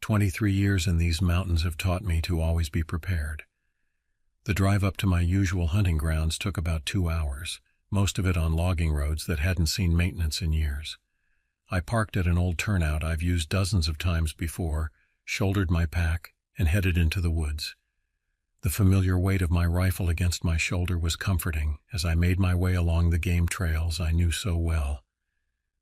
23 years in these mountains have taught me to always be prepared. The drive up to my usual hunting grounds took about 2 hours, most of it on logging roads that hadn't seen maintenance in years. I parked at an old turnout I've used dozens of times before, shouldered my pack, and headed into the woods. The familiar weight of my rifle against my shoulder was comforting as I made my way along the game trails I knew so well.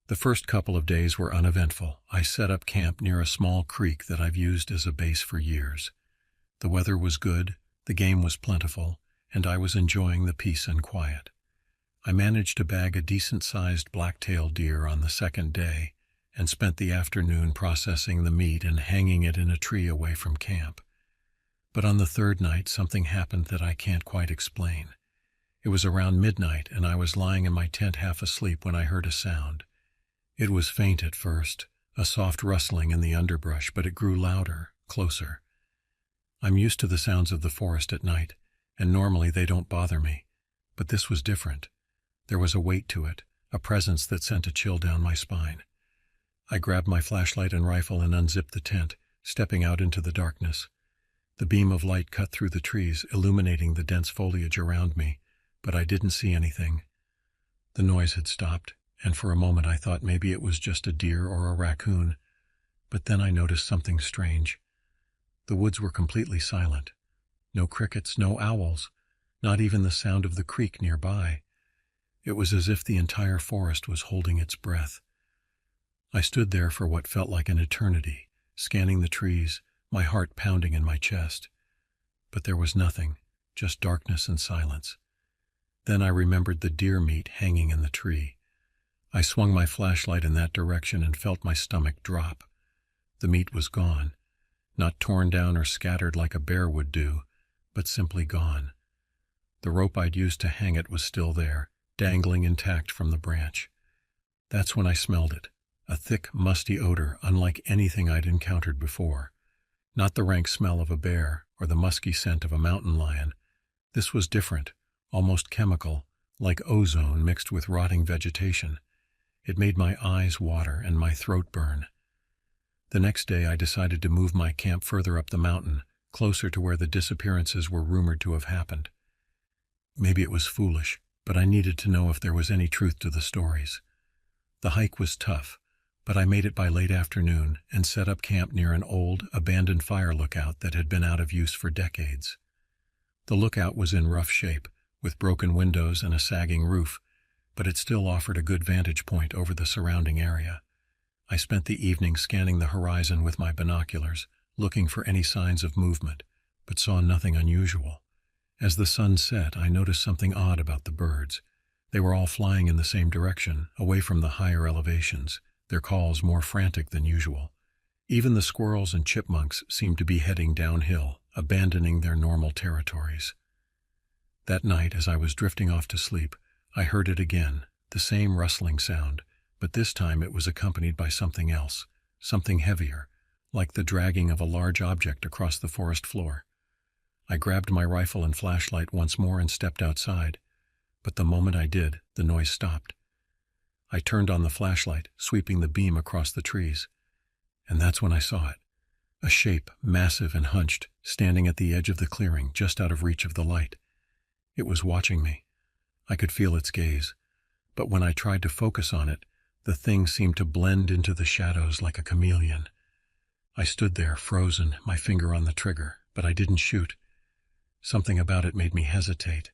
The first couple of days were uneventful. I set up camp near a small creek that I've used as a base for years. The weather was good, the game was plentiful, and I was enjoying the peace and quiet. I managed to bag a decent-sized black-tailed deer on the second day and spent the afternoon processing the meat and hanging it in a tree away from camp. But on the third night, something happened that I can't quite explain. It was around midnight, and I was lying in my tent half asleep when I heard a sound. It was faint at first, a soft rustling in the underbrush, but it grew louder, closer. I'm used to the sounds of the forest at night, and normally they don't bother me. But this was different. There was a weight to it, a presence that sent a chill down my spine. I grabbed my flashlight and rifle and unzipped the tent, stepping out into the darkness. The beam of light cut through the trees, illuminating the dense foliage around me, but I didn't see anything. The noise had stopped, and for a moment I thought maybe it was just a deer or a raccoon. But then I noticed something strange. The woods were completely silent. No crickets, no owls, not even the sound of the creek nearby. It was as if the entire forest was holding its breath. I stood there for what felt like an eternity, scanning the trees, my heart pounding in my chest. But there was nothing, just darkness and silence. Then I remembered the deer meat hanging in the tree. I swung my flashlight in that direction and felt my stomach drop. The meat was gone, not torn down or scattered like a bear would do, but simply gone. The rope I'd used to hang it was still there, dangling intact from the branch. That's when I smelled it, a thick, musty odor unlike anything I'd encountered before. Not the rank smell of a bear or the musky scent of a mountain lion. This was different, almost chemical, like ozone mixed with rotting vegetation. It made my eyes water and my throat burn. The next day I decided to move my camp further up the mountain, closer to where the disappearances were rumored to have happened. Maybe it was foolish, but I needed to know if there was any truth to the stories. The hike was tough, but I made it by late afternoon and set up camp near an old, abandoned fire lookout that had been out of use for decades. The lookout was in rough shape, with broken windows and a sagging roof, but it still offered a good vantage point over the surrounding area. I spent the evening scanning the horizon with my binoculars, looking for any signs of movement, but saw nothing unusual. As the sun set, I noticed something odd about the birds. They were all flying in the same direction, away from the higher elevations, their calls more frantic than usual. Even the squirrels and chipmunks seemed to be heading downhill, abandoning their normal territories. That night, as I was drifting off to sleep, I heard it again, the same rustling sound, but this time it was accompanied by something else, something heavier, like the dragging of a large object across the forest floor. I grabbed my rifle and flashlight once more and stepped outside, but the moment I did, the noise stopped. I turned on the flashlight, sweeping the beam across the trees, and that's when I saw it. A shape, massive and hunched, standing at the edge of the clearing, just out of reach of the light. It was watching me. I could feel its gaze, but when I tried to focus on it, the thing seemed to blend into the shadows like a chameleon. I stood there, frozen, my finger on the trigger, but I didn't shoot. Something about it made me hesitate.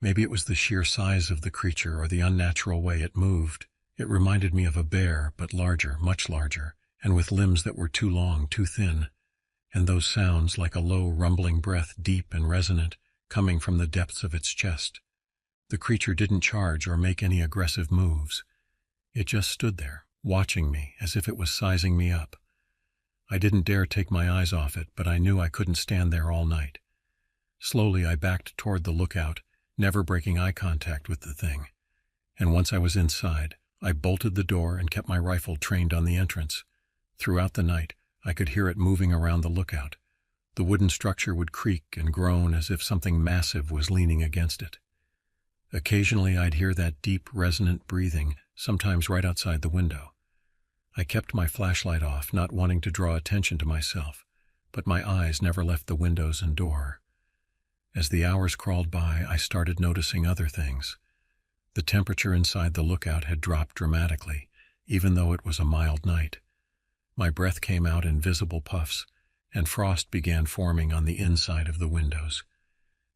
Maybe it was the sheer size of the creature or the unnatural way it moved. It reminded me of a bear, but larger, much larger, and with limbs that were too long, too thin, and those sounds like a low, rumbling breath, deep and resonant, coming from the depths of its chest. The creature didn't charge or make any aggressive moves. It just stood there, watching me as if it was sizing me up. I didn't dare take my eyes off it, but I knew I couldn't stand there all night. Slowly I backed toward the lookout, never breaking eye contact with the thing. And once I was inside, I bolted the door and kept my rifle trained on the entrance. Throughout the night, I could hear it moving around the lookout. The wooden structure would creak and groan as if something massive was leaning against it. Occasionally I'd hear that deep, resonant breathing, sometimes right outside the window. I kept my flashlight off, not wanting to draw attention to myself, but my eyes never left the windows and door. As the hours crawled by, I started noticing other things. The temperature inside the lookout had dropped dramatically, even though it was a mild night. My breath came out in visible puffs, and frost began forming on the inside of the windows.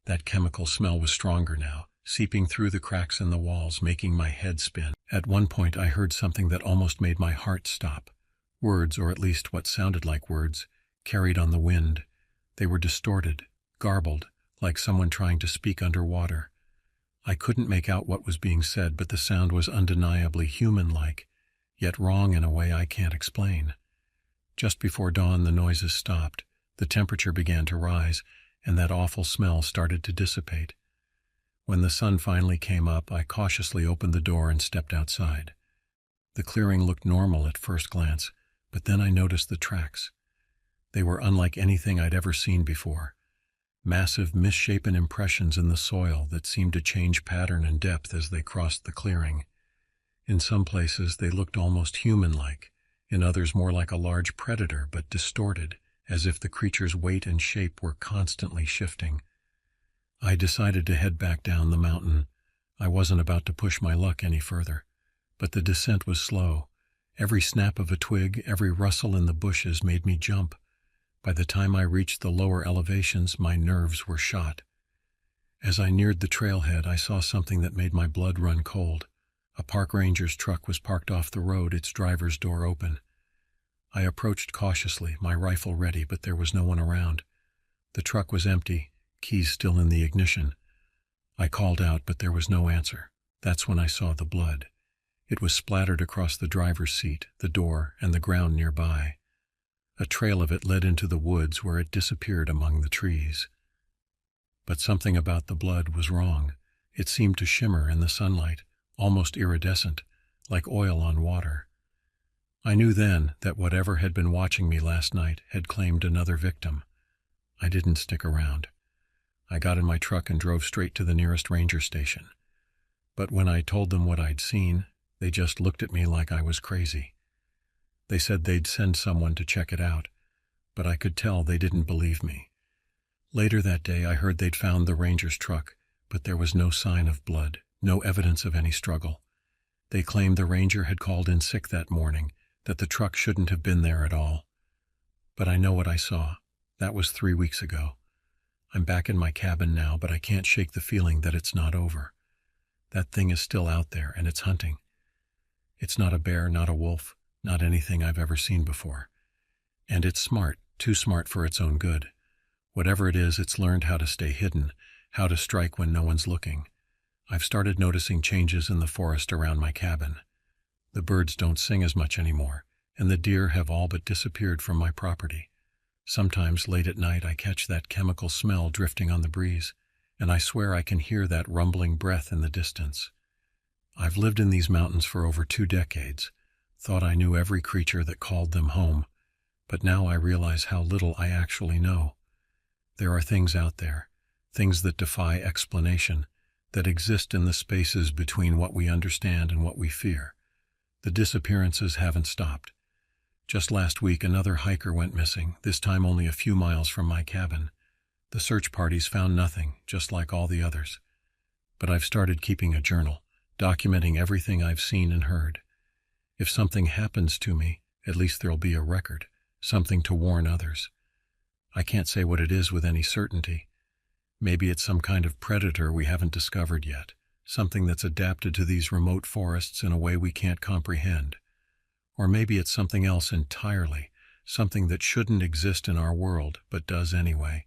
That chemical smell was stronger now, seeping through the cracks in the walls, making my head spin. At one point I heard something that almost made my heart stop. Words, or at least what sounded like words, carried on the wind. They were distorted, garbled, like someone trying to speak underwater. I couldn't make out what was being said, but the sound was undeniably human-like, yet wrong in a way I can't explain. Just before dawn the noises stopped, the temperature began to rise, and that awful smell started to dissipate. When the sun finally came up, I cautiously opened the door and stepped outside. The clearing looked normal at first glance, but then I noticed the tracks. They were unlike anything I'd ever seen before. Massive, misshapen impressions in the soil that seemed to change pattern and depth as they crossed the clearing. In some places they looked almost human-like, in others more like a large predator, but distorted, as if the creature's weight and shape were constantly shifting. I decided to head back down the mountain. I wasn't about to push my luck any further, but the descent was slow. Every snap of a twig, every rustle in the bushes made me jump. By the time I reached the lower elevations, my nerves were shot. As I neared the trailhead, I saw something that made my blood run cold. A park ranger's truck was parked off the road, its driver's door open. I approached cautiously, my rifle ready, but there was no one around. The truck was empty, keys still in the ignition. I called out, but there was no answer. That's when I saw the blood. It was splattered across the driver's seat, the door, and the ground nearby. A trail of it led into the woods where it disappeared among the trees. But something about the blood was wrong. It seemed to shimmer in the sunlight, almost iridescent, like oil on water. I knew then that whatever had been watching me last night had claimed another victim. I didn't stick around. I got in my truck and drove straight to the nearest ranger station. But when I told them what I'd seen, they just looked at me like I was crazy. They said they'd send someone to check it out, but I could tell they didn't believe me. Later that day I heard they'd found the ranger's truck, but there was no sign of blood, no evidence of any struggle. They claimed the ranger had called in sick that morning, that the truck shouldn't have been there at all. But I know what I saw. That was 3 weeks ago. I'm back in my cabin now, but I can't shake the feeling that it's not over. That thing is still out there, and it's hunting. It's not a bear, not a wolf, not anything I've ever seen before. And it's smart, too smart for its own good. Whatever it is, it's learned how to stay hidden, how to strike when no one's looking. I've started noticing changes in the forest around my cabin. The birds don't sing as much anymore, and the deer have all but disappeared from my property. Sometimes late at night I catch that chemical smell drifting on the breeze, and I swear I can hear that rumbling breath in the distance. I've lived in these mountains for over 2 decades, thought I knew every creature that called them home, but now I realize how little I actually know. There are things out there, things that defy explanation, that exist in the spaces between what we understand and what we fear. The disappearances haven't stopped. Just last week, another hiker went missing, this time only a few miles from my cabin. The search parties found nothing, just like all the others. But I've started keeping a journal, documenting everything I've seen and heard. If something happens to me, at least there'll be a record, something to warn others. I can't say what it is with any certainty. Maybe it's some kind of predator we haven't discovered yet, something that's adapted to these remote forests in a way we can't comprehend. Or maybe it's something else entirely, something that shouldn't exist in our world, but does anyway.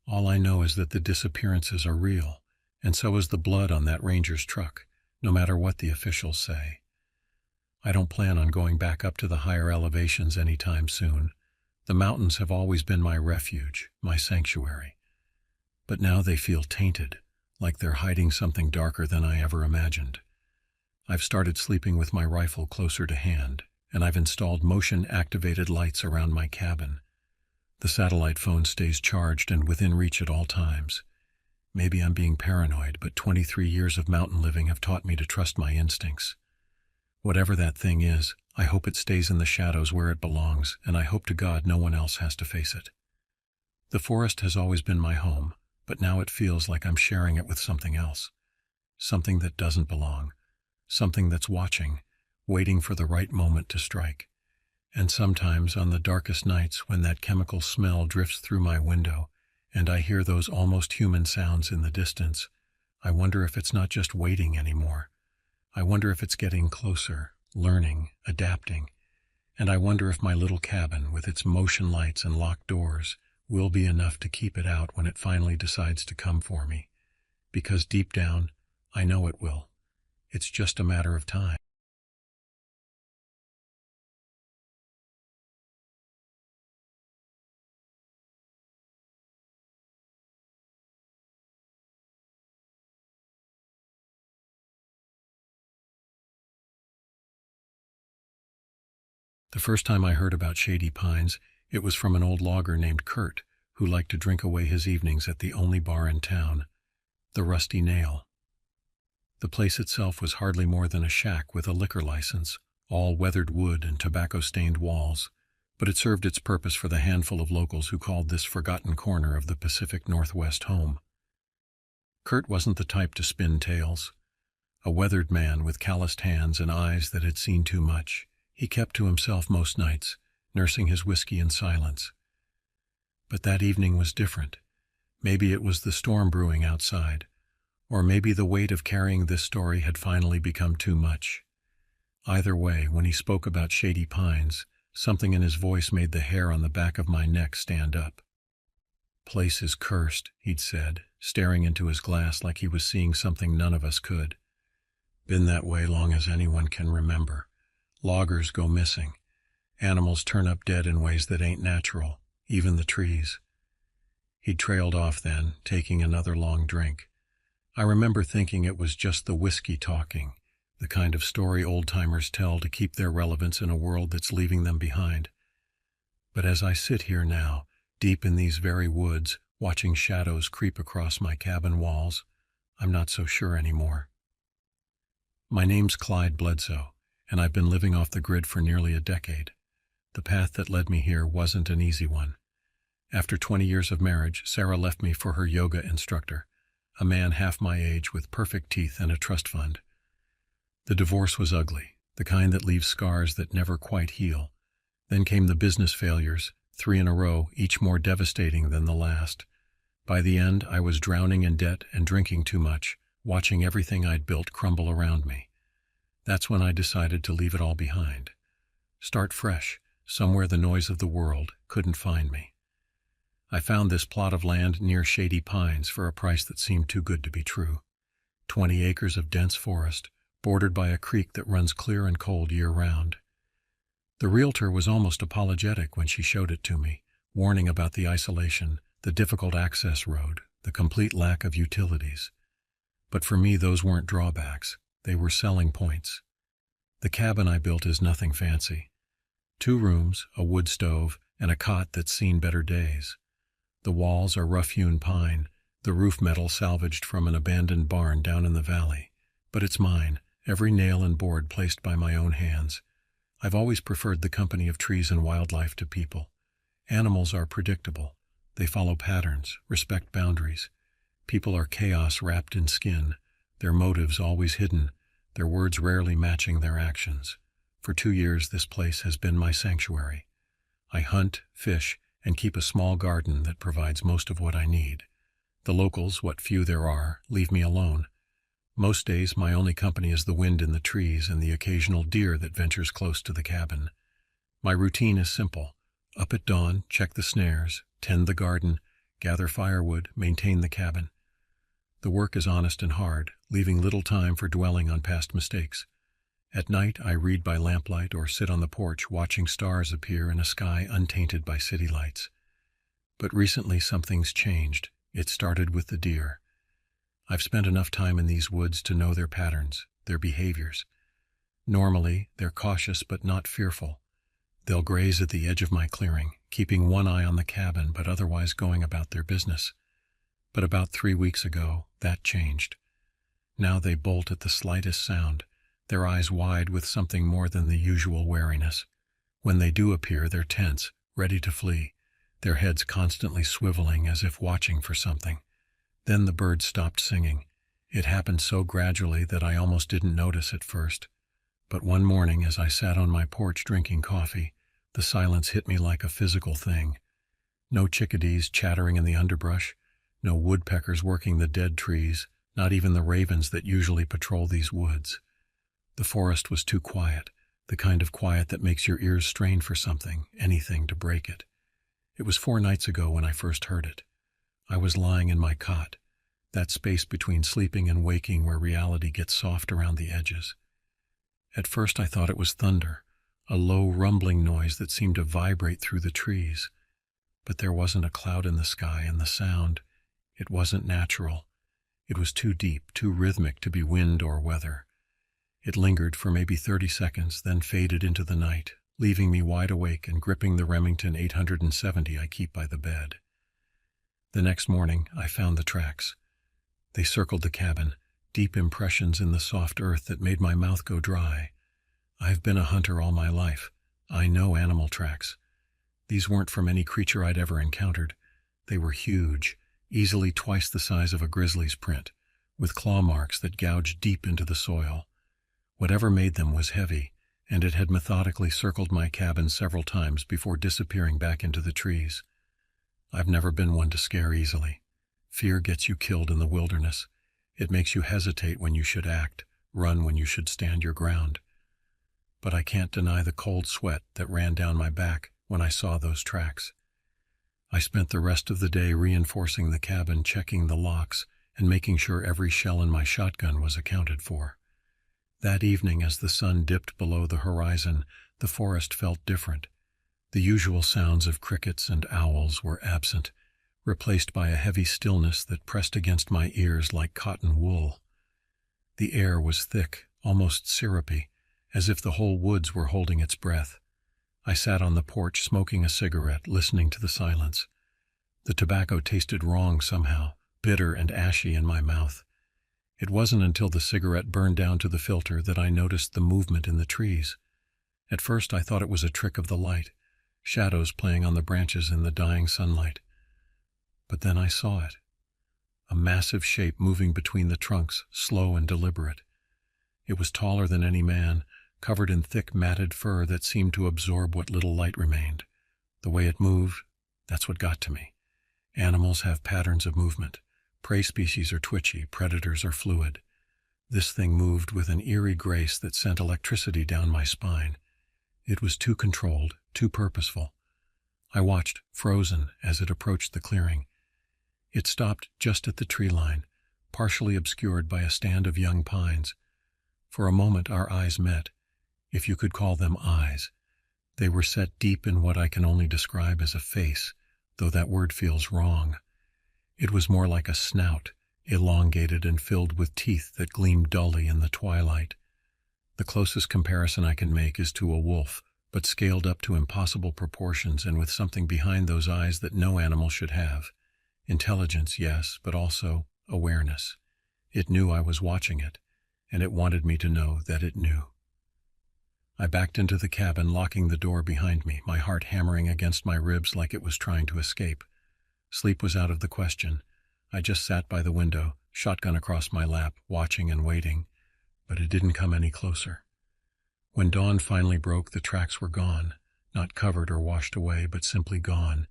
All I know is that the disappearances are real, and so is the blood on that ranger's truck, no matter what the officials say. I don't plan on going back up to the higher elevations anytime soon. The mountains have always been my refuge, my sanctuary. But now they feel tainted, like they're hiding something darker than I ever imagined. I've started sleeping with my rifle closer to hand, and I've installed motion-activated lights around my cabin. The satellite phone stays charged and within reach at all times. Maybe I'm being paranoid, but 23 years of mountain living have taught me to trust my instincts. Whatever that thing is, I hope it stays in the shadows where it belongs, and I hope to God no one else has to face it. The forest has always been my home, but now it feels like I'm sharing it with something else. Something that doesn't belong. Something that's watching, waiting for the right moment to strike. And sometimes on the darkest nights when that chemical smell drifts through my window and I hear those almost human sounds in the distance, I wonder if it's not just waiting anymore. I wonder if it's getting closer, learning, adapting. And I wonder if my little cabin with its motion lights and locked doors will be enough to keep it out when it finally decides to come for me. Because deep down, I know it will. It's just a matter of time. The first time I heard about Shady Pines, it was from an old logger named Kurt, who liked to drink away his evenings at the only bar in town, the Rusty Nail. The place itself was hardly more than a shack with a liquor license, all weathered wood and tobacco-stained walls, but it served its purpose for the handful of locals who called this forgotten corner of the Pacific Northwest home. Kurt wasn't the type to spin tales. A weathered man with calloused hands and eyes that had seen too much, he kept to himself most nights, nursing his whiskey in silence. But that evening was different. Maybe it was the storm brewing outside, or maybe the weight of carrying this story had finally become too much. Either way, when he spoke about Shady Pines, something in his voice made the hair on the back of my neck stand up. "Place is cursed," he'd said, staring into his glass like he was seeing something none of us could. "Been that way long as anyone can remember. Loggers go missing. Animals turn up dead in ways that ain't natural, even the trees." He'd trailed off then, taking another long drink. I remember thinking it was just the whiskey talking, the kind of story old-timers tell to keep their relevance in a world that's leaving them behind. But as I sit here now, deep in these very woods, watching shadows creep across my cabin walls, I'm not so sure anymore. My name's Clyde Bledsoe, and I've been living off the grid for nearly a decade. The path that led me here wasn't an easy one. After 20 years of marriage, Sarah left me for her yoga instructor, a man half my age with perfect teeth and a trust fund. The divorce was ugly, the kind that leaves scars that never quite heal. Then came the business failures, 3 in a row, each more devastating than the last. By the end, I was drowning in debt and drinking too much, watching everything I'd built crumble around me. That's when I decided to leave it all behind. Start fresh, somewhere the noise of the world couldn't find me. I found this plot of land near Shady Pines for a price that seemed too good to be true. 20 acres of dense forest, bordered by a creek that runs clear and cold year-round. The realtor was almost apologetic when she showed it to me, warning about the isolation, the difficult access road, the complete lack of utilities. But for me, those weren't drawbacks. They were selling points. The cabin I built is nothing fancy. 2 rooms, a wood stove, and a cot that's seen better days. The walls are rough-hewn pine, the roof metal salvaged from an abandoned barn down in the valley. But it's mine, every nail and board placed by my own hands. I've always preferred the company of trees and wildlife to people. Animals are predictable. They follow patterns, respect boundaries. People are chaos wrapped in skin, their motives always hidden, their words rarely matching their actions. For 2 years this place has been my sanctuary. I hunt, fish, and keep a small garden that provides most of what I need. The locals, what few there are, leave me alone. Most days my only company is the wind in the trees and the occasional deer that ventures close to the cabin. My routine is simple. Up at dawn, check the snares, tend the garden, gather firewood, maintain the cabin. The work is honest and hard, leaving little time for dwelling on past mistakes. At night I read by lamplight or sit on the porch watching stars appear in a sky untainted by city lights. But recently something's changed. It started with the deer. I've spent enough time in these woods to know their patterns, their behaviors. Normally, they're cautious but not fearful. They'll graze at the edge of my clearing, keeping one eye on the cabin but otherwise going about their business. But about 3 weeks ago, that changed. Now they bolt at the slightest sound, their eyes wide with something more than the usual wariness. When they do appear, they're tense, ready to flee, their heads constantly swiveling as if watching for something. Then the birds stopped singing. It happened so gradually that I almost didn't notice at first. But one morning, as I sat on my porch drinking coffee, the silence hit me like a physical thing. No chickadees chattering in the underbrush, no woodpeckers working the dead trees, not even the ravens that usually patrol these woods. The forest was too quiet, the kind of quiet that makes your ears strain for something, anything to break it. It was 4 nights ago when I first heard it. I was lying in my cot, that space between sleeping and waking where reality gets soft around the edges. At first I thought it was thunder, a low rumbling noise that seemed to vibrate through the trees. But there wasn't a cloud in the sky, and the sound, it wasn't natural. It was too deep, too rhythmic to be wind or weather. It lingered for maybe 30 seconds, then faded into the night, leaving me wide awake and gripping the Remington 870 I keep by the bed. The next morning, I found the tracks. They circled the cabin, deep impressions in the soft earth that made my mouth go dry. I've been a hunter all my life. I know animal tracks. These weren't from any creature I'd ever encountered. They were huge, easily twice the size of a grizzly's print, with claw marks that gouged deep into the soil. Whatever made them was heavy, and it had methodically circled my cabin several times before disappearing back into the trees. I've never been one to scare easily. Fear gets you killed in the wilderness. It makes you hesitate when you should act, run when you should stand your ground. But I can't deny the cold sweat that ran down my back when I saw those tracks. I spent the rest of the day reinforcing the cabin, checking the locks, and making sure every shell in my shotgun was accounted for. That evening, as the sun dipped below the horizon, the forest felt different. The usual sounds of crickets and owls were absent, replaced by a heavy stillness that pressed against my ears like cotton wool. The air was thick, almost syrupy, as if the whole woods were holding its breath. I sat on the porch smoking a cigarette, listening to the silence. The tobacco tasted wrong somehow, bitter and ashy in my mouth. It wasn't until the cigarette burned down to the filter that I noticed the movement in the trees. At first I thought it was a trick of the light, shadows playing on the branches in the dying sunlight. But then I saw it. A massive shape moving between the trunks, slow and deliberate. It was taller than any man, covered in thick matted fur that seemed to absorb what little light remained. The way it moved, that's what got to me. Animals have patterns of movement. Prey species are twitchy, predators are fluid. This thing moved with an eerie grace that sent electricity down my spine. It was too controlled, too purposeful. I watched, frozen, as it approached the clearing. It stopped just at the tree line, partially obscured by a stand of young pines. For a moment our eyes met, if you could call them eyes. They were set deep in what I can only describe as a face, though that word feels wrong. It was more like a snout, elongated and filled with teeth that gleamed dully in the twilight. The closest comparison I can make is to a wolf, but scaled up to impossible proportions and with something behind those eyes that no animal should have. Intelligence, yes, but also awareness. It knew I was watching it, and it wanted me to know that it knew. I backed into the cabin, locking the door behind me, my heart hammering against my ribs like it was trying to escape. Sleep was out of the question. I just sat by the window, shotgun across my lap, watching and waiting, but it didn't come any closer. When dawn finally broke, the tracks were gone, not covered or washed away, but simply gone,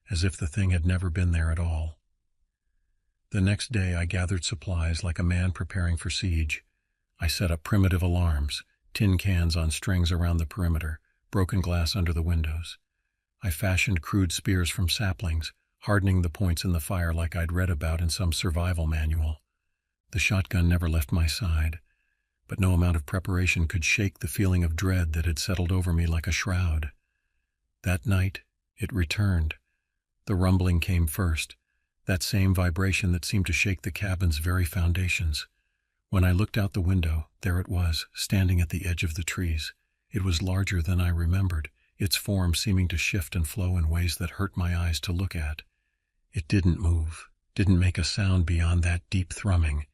as if the thing had never been there at all. The next day I gathered supplies like a man preparing for siege. I set up primitive alarms, tin cans on strings around the perimeter, broken glass under the windows. I fashioned crude spears from saplings, hardening the points in the fire like I'd read about in some survival manual. The shotgun never left my side, but no amount of preparation could shake the feeling of dread that had settled over me like a shroud. That night, it returned. The rumbling came first, that same vibration that seemed to shake the cabin's very foundations. When I looked out the window, there it was, standing at the edge of the trees. It was larger than I remembered, its form seeming to shift and flow in ways that hurt my eyes to look at. It didn't move, didn't make a sound beyond that deep thrumming.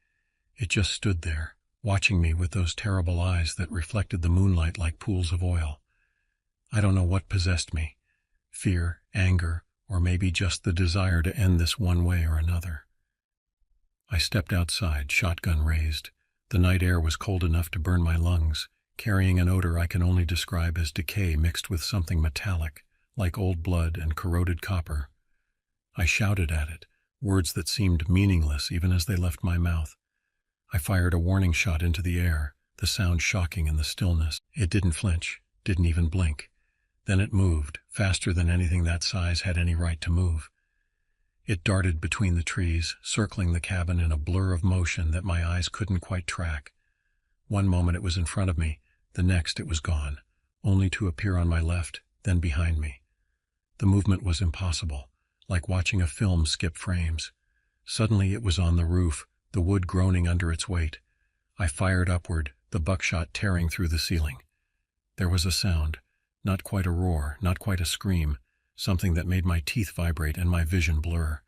It just stood there, watching me with those terrible eyes that reflected the moonlight like pools of oil. I don't know what possessed me, fear, anger, or maybe just the desire to end this one way or another. I stepped outside, shotgun raised. The night air was cold enough to burn my lungs, carrying an odor I can only describe as decay mixed with something metallic, like old blood and corroded copper. I shouted at it, words that seemed meaningless even as they left my mouth. I fired a warning shot into the air, the sound shocking in the stillness. It didn't flinch, didn't even blink. Then it moved, faster than anything that size had any right to move. It darted between the trees, circling the cabin in a blur of motion that my eyes couldn't quite track. One moment it was in front of me, the next it was gone, only to appear on my left, then behind me. The movement was impossible, like watching a film skip frames. Suddenly it was on the roof, the wood groaning under its weight. I fired upward, the buckshot tearing through the ceiling. There was a sound, not quite a roar, not quite a scream, something that made my teeth vibrate and my vision blur.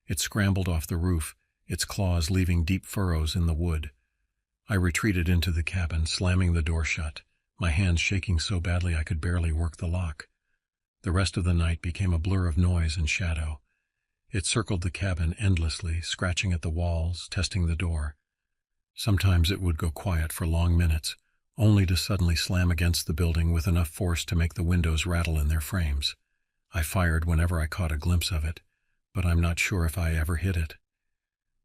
It scrambled off the roof, its claws leaving deep furrows in the wood. I retreated into the cabin, slamming the door shut, my hands shaking so badly I could barely work the lock. The rest of the night became a blur of noise and shadow. It circled the cabin endlessly, scratching at the walls, testing the door. Sometimes it would go quiet for long minutes, only to suddenly slam against the building with enough force to make the windows rattle in their frames. I fired whenever I caught a glimpse of it, but I'm not sure if I ever hit it.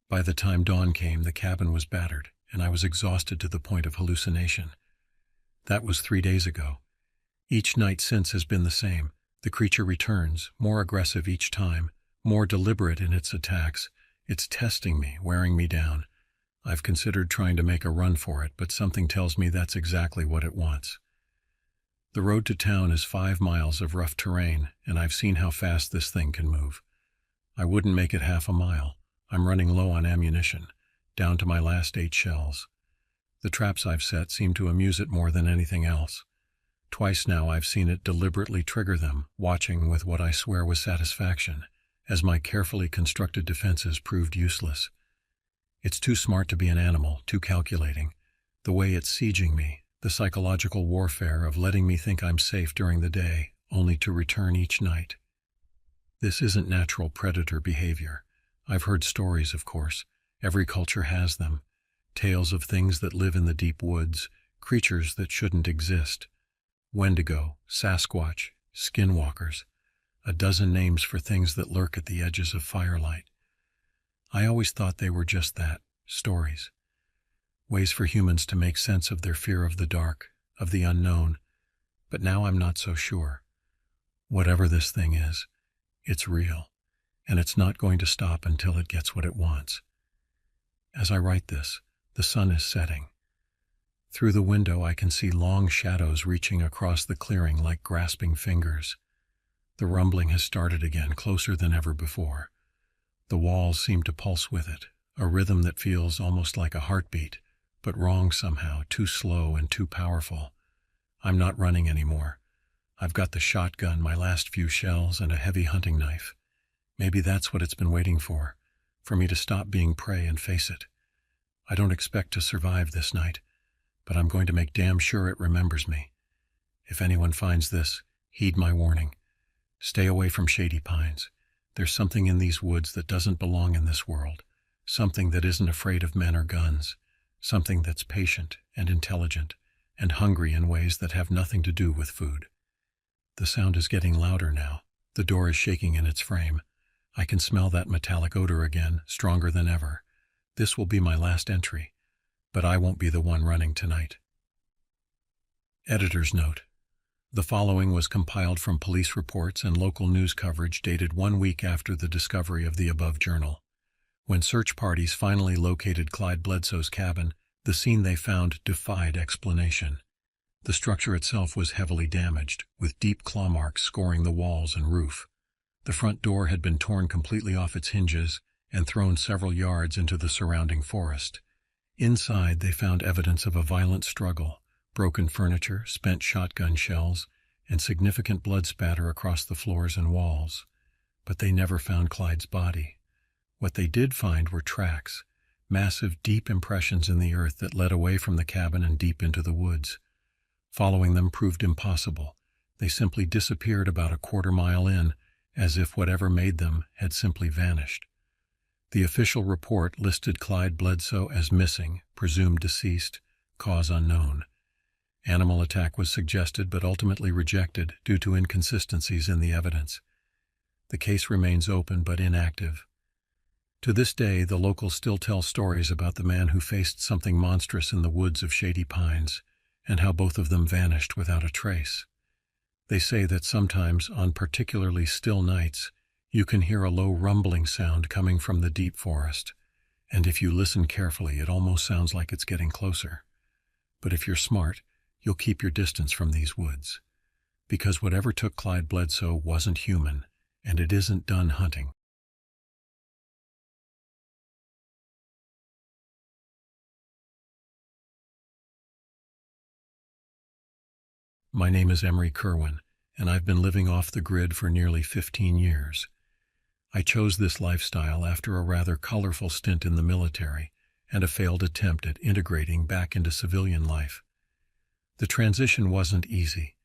By the time dawn came, the cabin was battered, and I was exhausted to the point of hallucination. That was 3 days ago. Each night since has been the same. The creature returns, more aggressive each time, more deliberate in its attacks. It's testing me, wearing me down. I've considered trying to make a run for it, but something tells me that's exactly what it wants. The road to town is 5 miles of rough terrain, and I've seen how fast this thing can move. I wouldn't make it half a mile. I'm running low on ammunition, down to my last 8 shells. The traps I've set seem to amuse it more than anything else. Twice now I've seen it deliberately trigger them, watching with what I swear was satisfaction, as my carefully constructed defenses proved useless. It's too smart to be an animal, too calculating. The way it's sieging me, the psychological warfare of letting me think I'm safe during the day, only to return each night. This isn't natural predator behavior. I've heard stories, of course. Every culture has them. Tales of things that live in the deep woods, creatures that shouldn't exist. Wendigo, Sasquatch, skinwalkers. A dozen names for things that lurk at the edges of firelight. I always thought they were just that, stories. Ways for humans to make sense of their fear of the dark, of the unknown. But now I'm not so sure. Whatever this thing is, it's real, and it's not going to stop until it gets what it wants. As I write this, the sun is setting. Through the window I can see long shadows reaching across the clearing like grasping fingers. The rumbling has started again, closer than ever before. The walls seem to pulse with it, a rhythm that feels almost like a heartbeat, but wrong somehow, too slow and too powerful. I'm not running anymore. I've got the shotgun, my last few shells, and a heavy hunting knife. Maybe that's what it's been waiting for me to stop being prey and face it. I don't expect to survive this night, but I'm going to make damn sure it remembers me. If anyone finds this, heed my warning. Stay away from Shady Pines. There's something in these woods that doesn't belong in this world, something that isn't afraid of men or guns, something that's patient and intelligent and hungry in ways that have nothing to do with food. The sound is getting louder now. The door is shaking in its frame. I can smell that metallic odor again, stronger than ever. This will be my last entry, but I won't be the one running tonight. Editor's note. The following was compiled from police reports and local news coverage dated 1 week after the discovery of the above journal. When search parties finally located Clyde Bledsoe's cabin, the scene they found defied explanation. The structure itself was heavily damaged, with deep claw marks scoring the walls and roof. The front door had been torn completely off its hinges and thrown several yards into the surrounding forest. Inside, they found evidence of a violent struggle, broken furniture, spent shotgun shells, and significant blood spatter across the floors and walls. But they never found Clyde's body. What they did find were tracks, massive, deep impressions in the earth that led away from the cabin and deep into the woods. Following them proved impossible. They simply disappeared about a quarter-mile in, as if whatever made them had simply vanished. The official report listed Clyde Bledsoe as missing, presumed deceased, cause unknown. Animal attack was suggested but ultimately rejected due to inconsistencies in the evidence. The case remains open but inactive. To this day, the locals still tell stories about the man who faced something monstrous in the woods of Shady Pines, and how both of them vanished without a trace. They say that sometimes, on particularly still nights, you can hear a low rumbling sound coming from the deep forest, and if you listen carefully, it almost sounds like it's getting closer. But if you're smart, you'll keep your distance from these woods, because whatever took Clyde Bledsoe wasn't human, and it isn't done hunting. My name is Emery Kerwin, and I've been living off the grid for nearly 15 years. I chose this lifestyle after a rather colorful stint in the military and a failed attempt at integrating back into civilian life. The transition wasn't easy.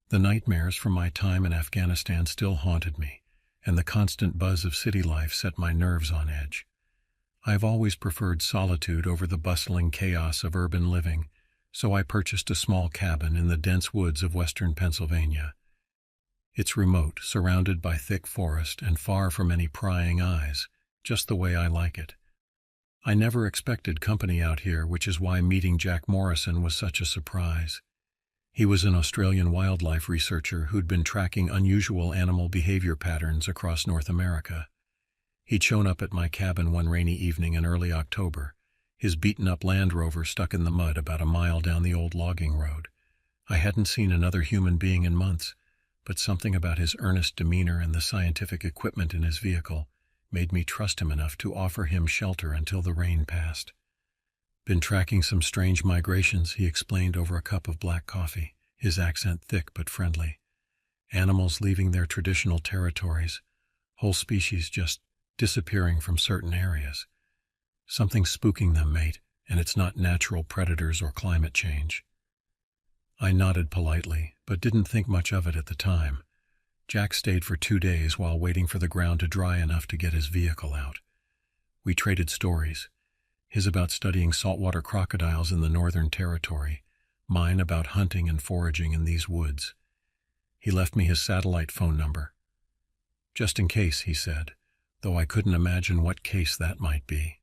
The nightmares from my time in Afghanistan still haunted me, and the constant buzz of city life set my nerves on edge. I've always preferred solitude over the bustling chaos of urban living, so I purchased a small cabin in the dense woods of western Pennsylvania. It's remote, surrounded by thick forest, and far from any prying eyes, just the way I like it. I never expected company out here, which is why meeting Jack Morrison was such a surprise. He was an Australian wildlife researcher who'd been tracking unusual animal behavior patterns across North America. He'd shown up at my cabin one rainy evening in early October, his beaten-up Land Rover stuck in the mud about a mile down the old logging road. I hadn't seen another human being in months, but something about his earnest demeanor and the scientific equipment in his vehicle made me trust him enough to offer him shelter until the rain passed. Been tracking some strange migrations, he explained over a cup of black coffee, his accent thick but friendly. Animals leaving their traditional territories, whole species just disappearing from certain areas. Something's spooking them, mate, and it's not natural predators or climate change. I nodded politely, but didn't think much of it at the time. Jack stayed for 2 days while waiting for the ground to dry enough to get his vehicle out. We traded stories, his about studying saltwater crocodiles in the Northern Territory, mine about hunting and foraging in these woods. He left me his satellite phone number. Just in case, he said, though I couldn't imagine what case that might be.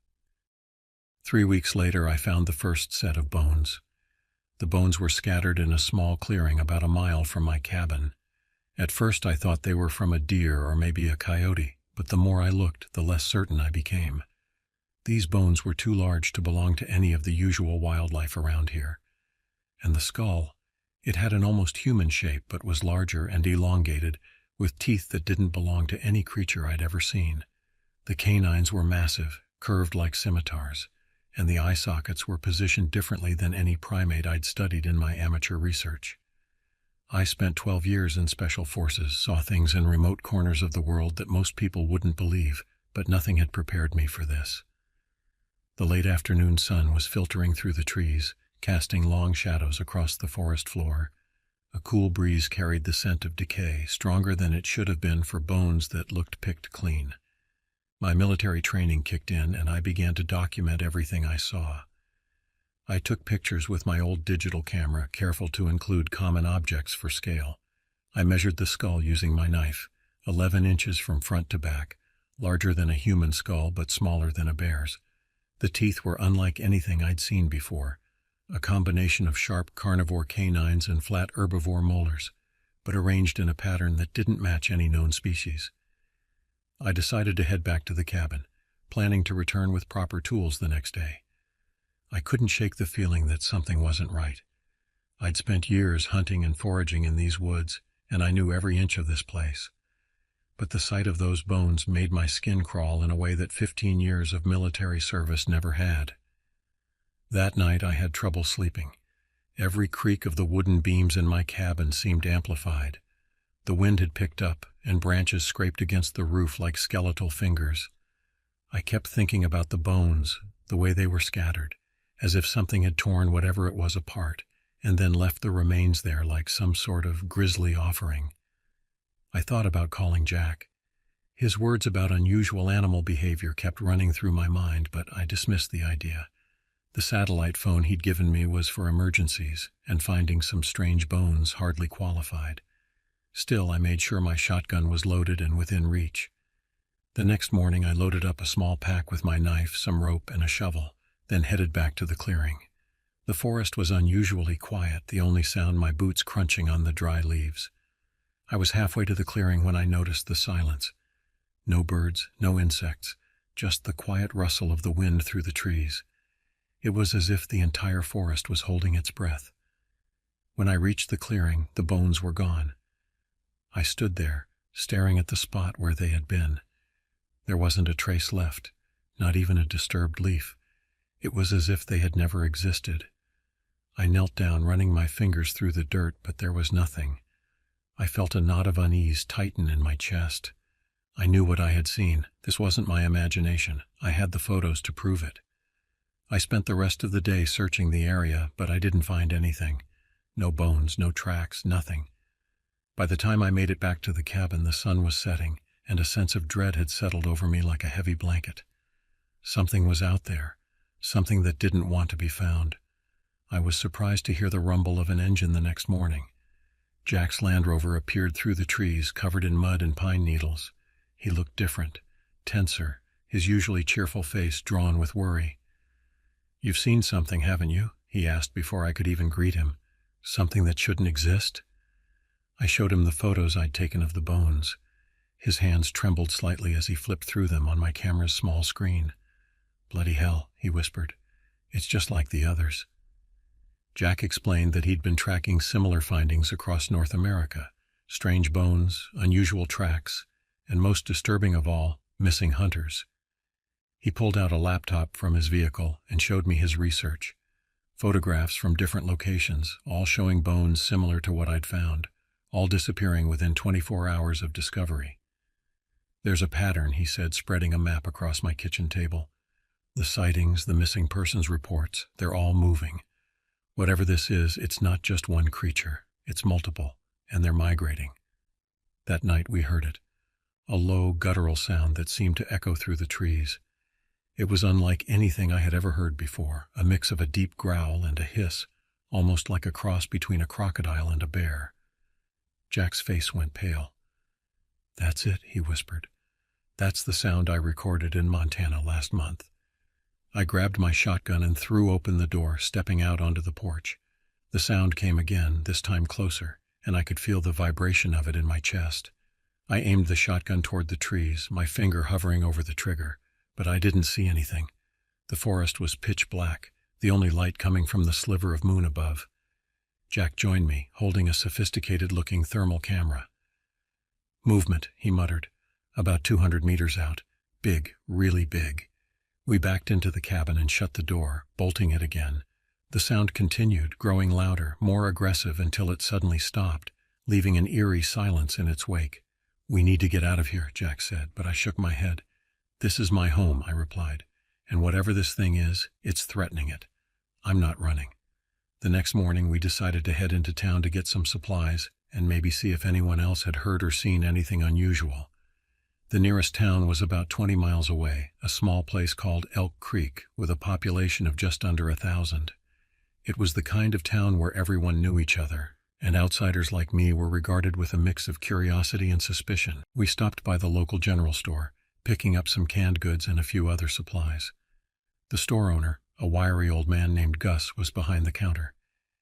3 weeks later, I found the first set of bones. The bones were scattered in a small clearing about a mile from my cabin. At first, I thought they were from a deer or maybe a coyote, but the more I looked, the less certain I became. These bones were too large to belong to any of the usual wildlife around here. And the skull, it had an almost human shape but was larger and elongated, with teeth that didn't belong to any creature I'd ever seen. The canines were massive, curved like scimitars, and the eye sockets were positioned differently than any primate I'd studied in my amateur research. I spent 12 years in special forces, saw things in remote corners of the world that most people wouldn't believe, but nothing had prepared me for this. The late afternoon sun was filtering through the trees, casting long shadows across the forest floor. A cool breeze carried the scent of decay, stronger than it should have been for bones that looked picked clean. My military training kicked in, and I began to document everything I saw. I took pictures with my old digital camera, careful to include common objects for scale. I measured the skull using my knife, 11 inches from front to back, larger than a human skull but smaller than a bear's. The teeth were unlike anything I'd seen before, a combination of sharp carnivore canines and flat herbivore molars, but arranged in a pattern that didn't match any known species. I decided to head back to the cabin, planning to return with proper tools the next day. I couldn't shake the feeling that something wasn't right. I'd spent years hunting and foraging in these woods, and I knew every inch of this place. But the sight of those bones made my skin crawl in a way that 15 years of military service never had. That night I had trouble sleeping. Every creak of the wooden beams in my cabin seemed amplified. The wind had picked up, and branches scraped against the roof like skeletal fingers. I kept thinking about the bones, the way they were scattered, as if something had torn whatever it was apart, and then left the remains there like some sort of grisly offering. I thought about calling Jack. His words about unusual animal behavior kept running through my mind, but I dismissed the idea. The satellite phone he'd given me was for emergencies, and finding some strange bones hardly qualified. Still, I made sure my shotgun was loaded and within reach. The next morning I loaded up a small pack with my knife, some rope, and a shovel, then headed back to the clearing. The forest was unusually quiet, the only sound my boots crunching on the dry leaves. I was halfway to the clearing when I noticed the silence. No birds, no insects, just the quiet rustle of the wind through the trees. It was as if the entire forest was holding its breath. When I reached the clearing, the bones were gone. I stood there, staring at the spot where they had been. There wasn't a trace left, not even a disturbed leaf. It was as if they had never existed. I knelt down, running my fingers through the dirt, but there was nothing. I felt a knot of unease tighten in my chest. I knew what I had seen. This wasn't my imagination. I had the photos to prove it. I spent the rest of the day searching the area, but I didn't find anything. No bones, no tracks, nothing. By the time I made it back to the cabin, the sun was setting, and a sense of dread had settled over me like a heavy blanket. Something was out there, something that didn't want to be found. I was surprised to hear the rumble of an engine the next morning. Jack's Land Rover appeared through the trees, covered in mud and pine needles. He looked different, tenser, his usually cheerful face drawn with worry. "You've seen something, haven't you?" he asked before I could even greet him. "Something that shouldn't exist?" I showed him the photos I'd taken of the bones. His hands trembled slightly as he flipped through them on my camera's small screen. "Bloody hell," he whispered. "It's just like the others." Jack explained that he'd been tracking similar findings across North America. Strange bones, unusual tracks, and most disturbing of all, missing hunters. He pulled out a laptop from his vehicle and showed me his research. Photographs from different locations, all showing bones similar to what I'd found, all disappearing within 24 hours of discovery. "There's a pattern," he said, spreading a map across my kitchen table. "The sightings, the missing persons reports, they're all moving. Whatever this is, it's not just one creature, it's multiple, and they're migrating." That night we heard it, a low, guttural sound that seemed to echo through the trees. It was unlike anything I had ever heard before, a mix of a deep growl and a hiss, almost like a cross between a crocodile and a bear. Jack's face went pale. "That's it," he whispered. "That's the sound I recorded in Montana last month." I grabbed my shotgun and threw open the door, stepping out onto the porch. The sound came again, this time closer, and I could feel the vibration of it in my chest. I aimed the shotgun toward the trees, my finger hovering over the trigger, but I didn't see anything. The forest was pitch black, the only light coming from the sliver of moon above. Jack joined me, holding a sophisticated-looking thermal camera. "Movement," he muttered, "about 200 meters out. Big, really big. We backed into the cabin and shut the door, bolting it again. The sound continued, growing louder, more aggressive until it suddenly stopped, leaving an eerie silence in its wake. "We need to get out of here," Jack said, but I shook my head. "This is my home," I replied, "and whatever this thing is, it's threatening it. I'm not running." The next morning, we decided to head into town to get some supplies and maybe see if anyone else had heard or seen anything unusual. The nearest town was about 20 miles away, a small place called Elk Creek, with a population of just under 1,000. It was the kind of town where everyone knew each other, and outsiders like me were regarded with a mix of curiosity and suspicion. We stopped by the local general store, picking up some canned goods and a few other supplies. The store owner, a wiry old man named Gus, was behind the counter.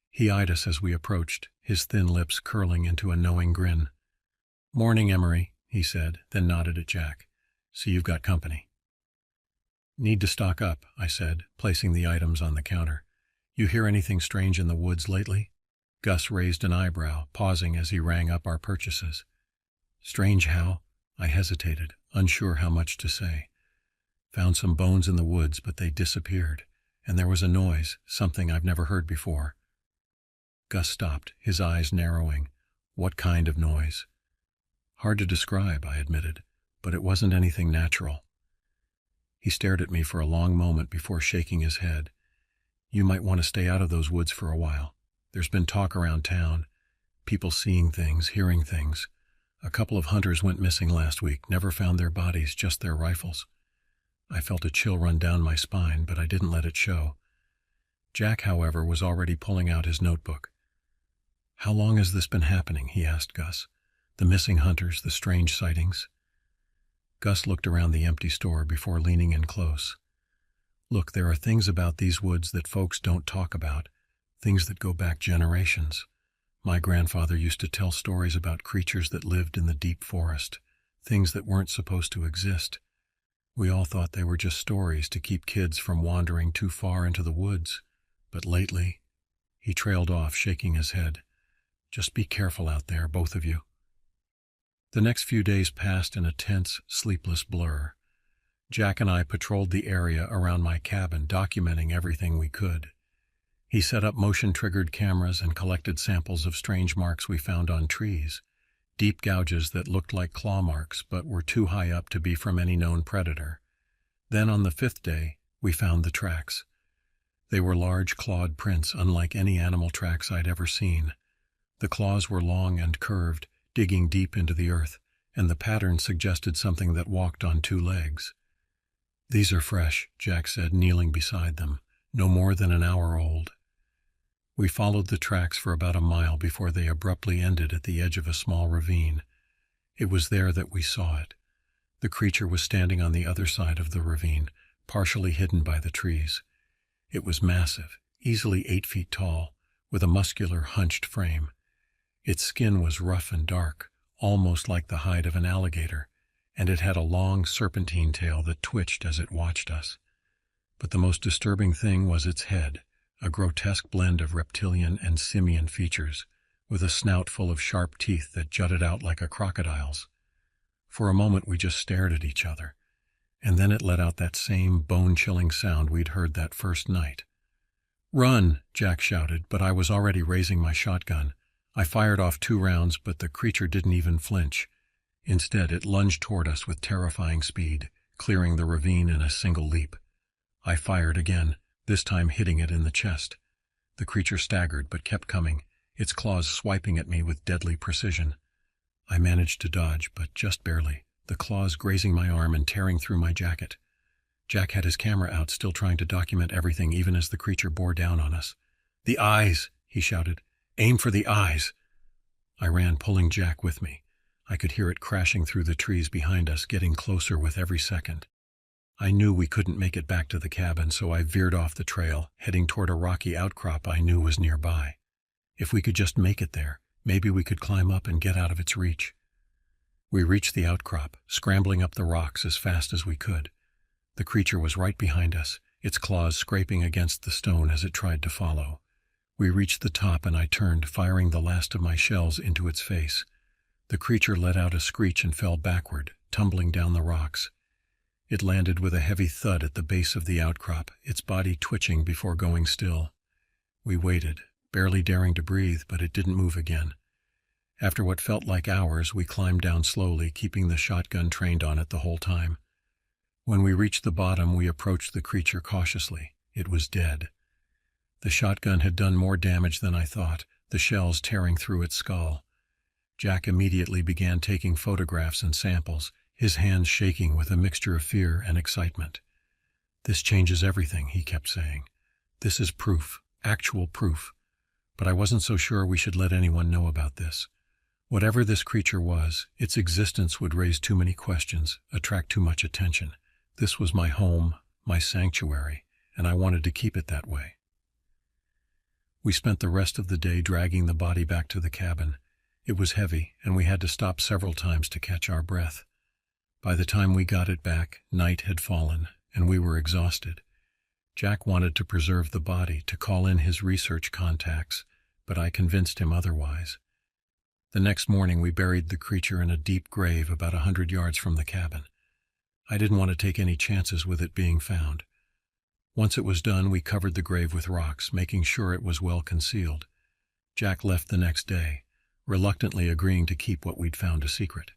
He eyed us as we approached, his thin lips curling into a knowing grin. "Morning, Emery," he said, then nodded at Jack. "So you've got company." "Need to stock up," I said, placing the items on the counter. "You hear anything strange in the woods lately?" Gus raised an eyebrow, pausing as he rang up our purchases. "Strange how?" I hesitated, unsure how much to say. "Found some bones in the woods, but they disappeared, and there was a noise, something I've never heard before." Gus stopped, his eyes narrowing. "What kind of noise?" "Hard to describe," I admitted, "but it wasn't anything natural." He stared at me for a long moment before shaking his head. "You might want to stay out of those woods for a while. There's been talk around town, people seeing things, hearing things. A couple of hunters went missing last week, never found their bodies, just their rifles." I felt a chill run down my spine, but I didn't let it show. Jack, however, was already pulling out his notebook. "How long has this been happening?" he asked Gus. "The missing hunters, the strange sightings?" Gus looked around the empty store before leaning in close. "Look, there are things about these woods that folks don't talk about, things that go back generations. My grandfather used to tell stories about creatures that lived in the deep forest, things that weren't supposed to exist. We all thought they were just stories to keep kids from wandering too far into the woods. But lately," he trailed off, shaking his head, "just be careful out there, both of you." The next few days passed in a tense, sleepless blur. Jack and I patrolled the area around my cabin, documenting everything we could. He set up motion-triggered cameras and collected samples of strange marks we found on trees, deep gouges that looked like claw marks but were too high up to be from any known predator. Then on the 5th day, we found the tracks. They were large clawed prints unlike any animal tracks I'd ever seen. The claws were long and curved, digging deep into the earth, and the pattern suggested something that walked on 2 legs. "These are fresh," Jack said, kneeling beside them, "no more than an hour old." We followed the tracks for about a mile before they abruptly ended at the edge of a small ravine. It was there that we saw it. The creature was standing on the other side of the ravine, partially hidden by the trees. It was massive, easily 8 feet tall, with a muscular, hunched frame. Its skin was rough and dark, almost like the hide of an alligator, and it had a long, serpentine tail that twitched as it watched us. But the most disturbing thing was its head, a grotesque blend of reptilian and simian features, with a snout full of sharp teeth that jutted out like a crocodile's. For a moment we just stared at each other, and then it let out that same bone-chilling sound we'd heard that first night. "Run!" Jack shouted, but I was already raising my shotgun. I fired off 2 rounds, but the creature didn't even flinch. Instead, it lunged toward us with terrifying speed, clearing the ravine in a single leap. I fired again, this time hitting it in the chest. The creature staggered but kept coming, its claws swiping at me with deadly precision. I managed to dodge, but just barely, the claws grazing my arm and tearing through my jacket. Jack had his camera out, still trying to document everything even as the creature bore down on us. "The eyes!" he shouted. "Aim for the eyes!" I ran, pulling Jack with me. I could hear it crashing through the trees behind us, getting closer with every second. I knew we couldn't make it back to the cabin, so I veered off the trail, heading toward a rocky outcrop I knew was nearby. If we could just make it there, maybe we could climb up and get out of its reach. We reached the outcrop, scrambling up the rocks as fast as we could. The creature was right behind us, its claws scraping against the stone as it tried to follow. We reached the top and I turned, firing the last of my shells into its face. The creature let out a screech and fell backward, tumbling down the rocks. It landed with a heavy thud at the base of the outcrop, its body twitching before going still. We waited, barely daring to breathe, but it didn't move again. After what felt like hours, we climbed down slowly, keeping the shotgun trained on it the whole time. When we reached the bottom, we approached the creature cautiously. It was dead. The shotgun had done more damage than I thought, the shells tearing through its skull. Jack immediately began taking photographs and samples, his hands shaking with a mixture of fear and excitement. "This changes everything," he kept saying. "This is proof, actual proof." But I wasn't so sure we should let anyone know about this. Whatever this creature was, its existence would raise too many questions, attract too much attention. This was my home, my sanctuary, and I wanted to keep it that way. We spent the rest of the day dragging the body back to the cabin. It was heavy, and we had to stop several times to catch our breath. By the time we got it back, night had fallen, and we were exhausted. Jack wanted to preserve the body, to call in his research contacts, but I convinced him otherwise. The next morning we buried the creature in a deep grave about 100 yards from the cabin. I didn't want to take any chances with it being found. Once it was done, we covered the grave with rocks, making sure it was well concealed. Jack left the next day, reluctantly agreeing to keep what we'd found a secret.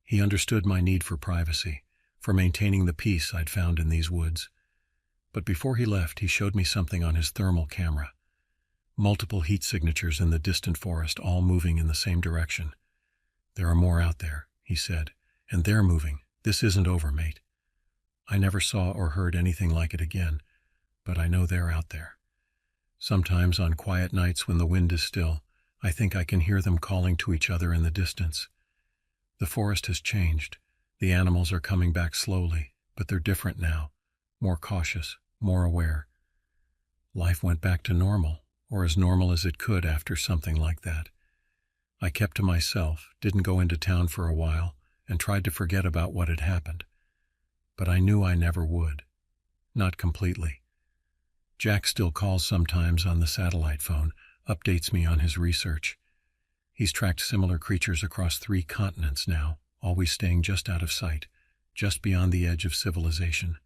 He understood my need for privacy, for maintaining the peace I'd found in these woods. But before he left, he showed me something on his thermal camera. Multiple heat signatures in the distant forest, all moving in the same direction. "There are more out there," he said, "and they're moving. This isn't over, mate." I never saw or heard anything like it again, but I know they're out there. Sometimes on quiet nights when the wind is still, I think I can hear them calling to each other in the distance. The forest has changed. The animals are coming back slowly, but they're different now, more cautious, more aware. Life went back to normal, or as normal as it could after something like that. I kept to myself, didn't go into town for a while, and tried to forget about what had happened. But I knew I never would. Not completely. Jack still calls sometimes on the satellite phone, updates me on his research. He's tracked similar creatures across 3 continents now, always staying just out of sight, just beyond the edge of civilization.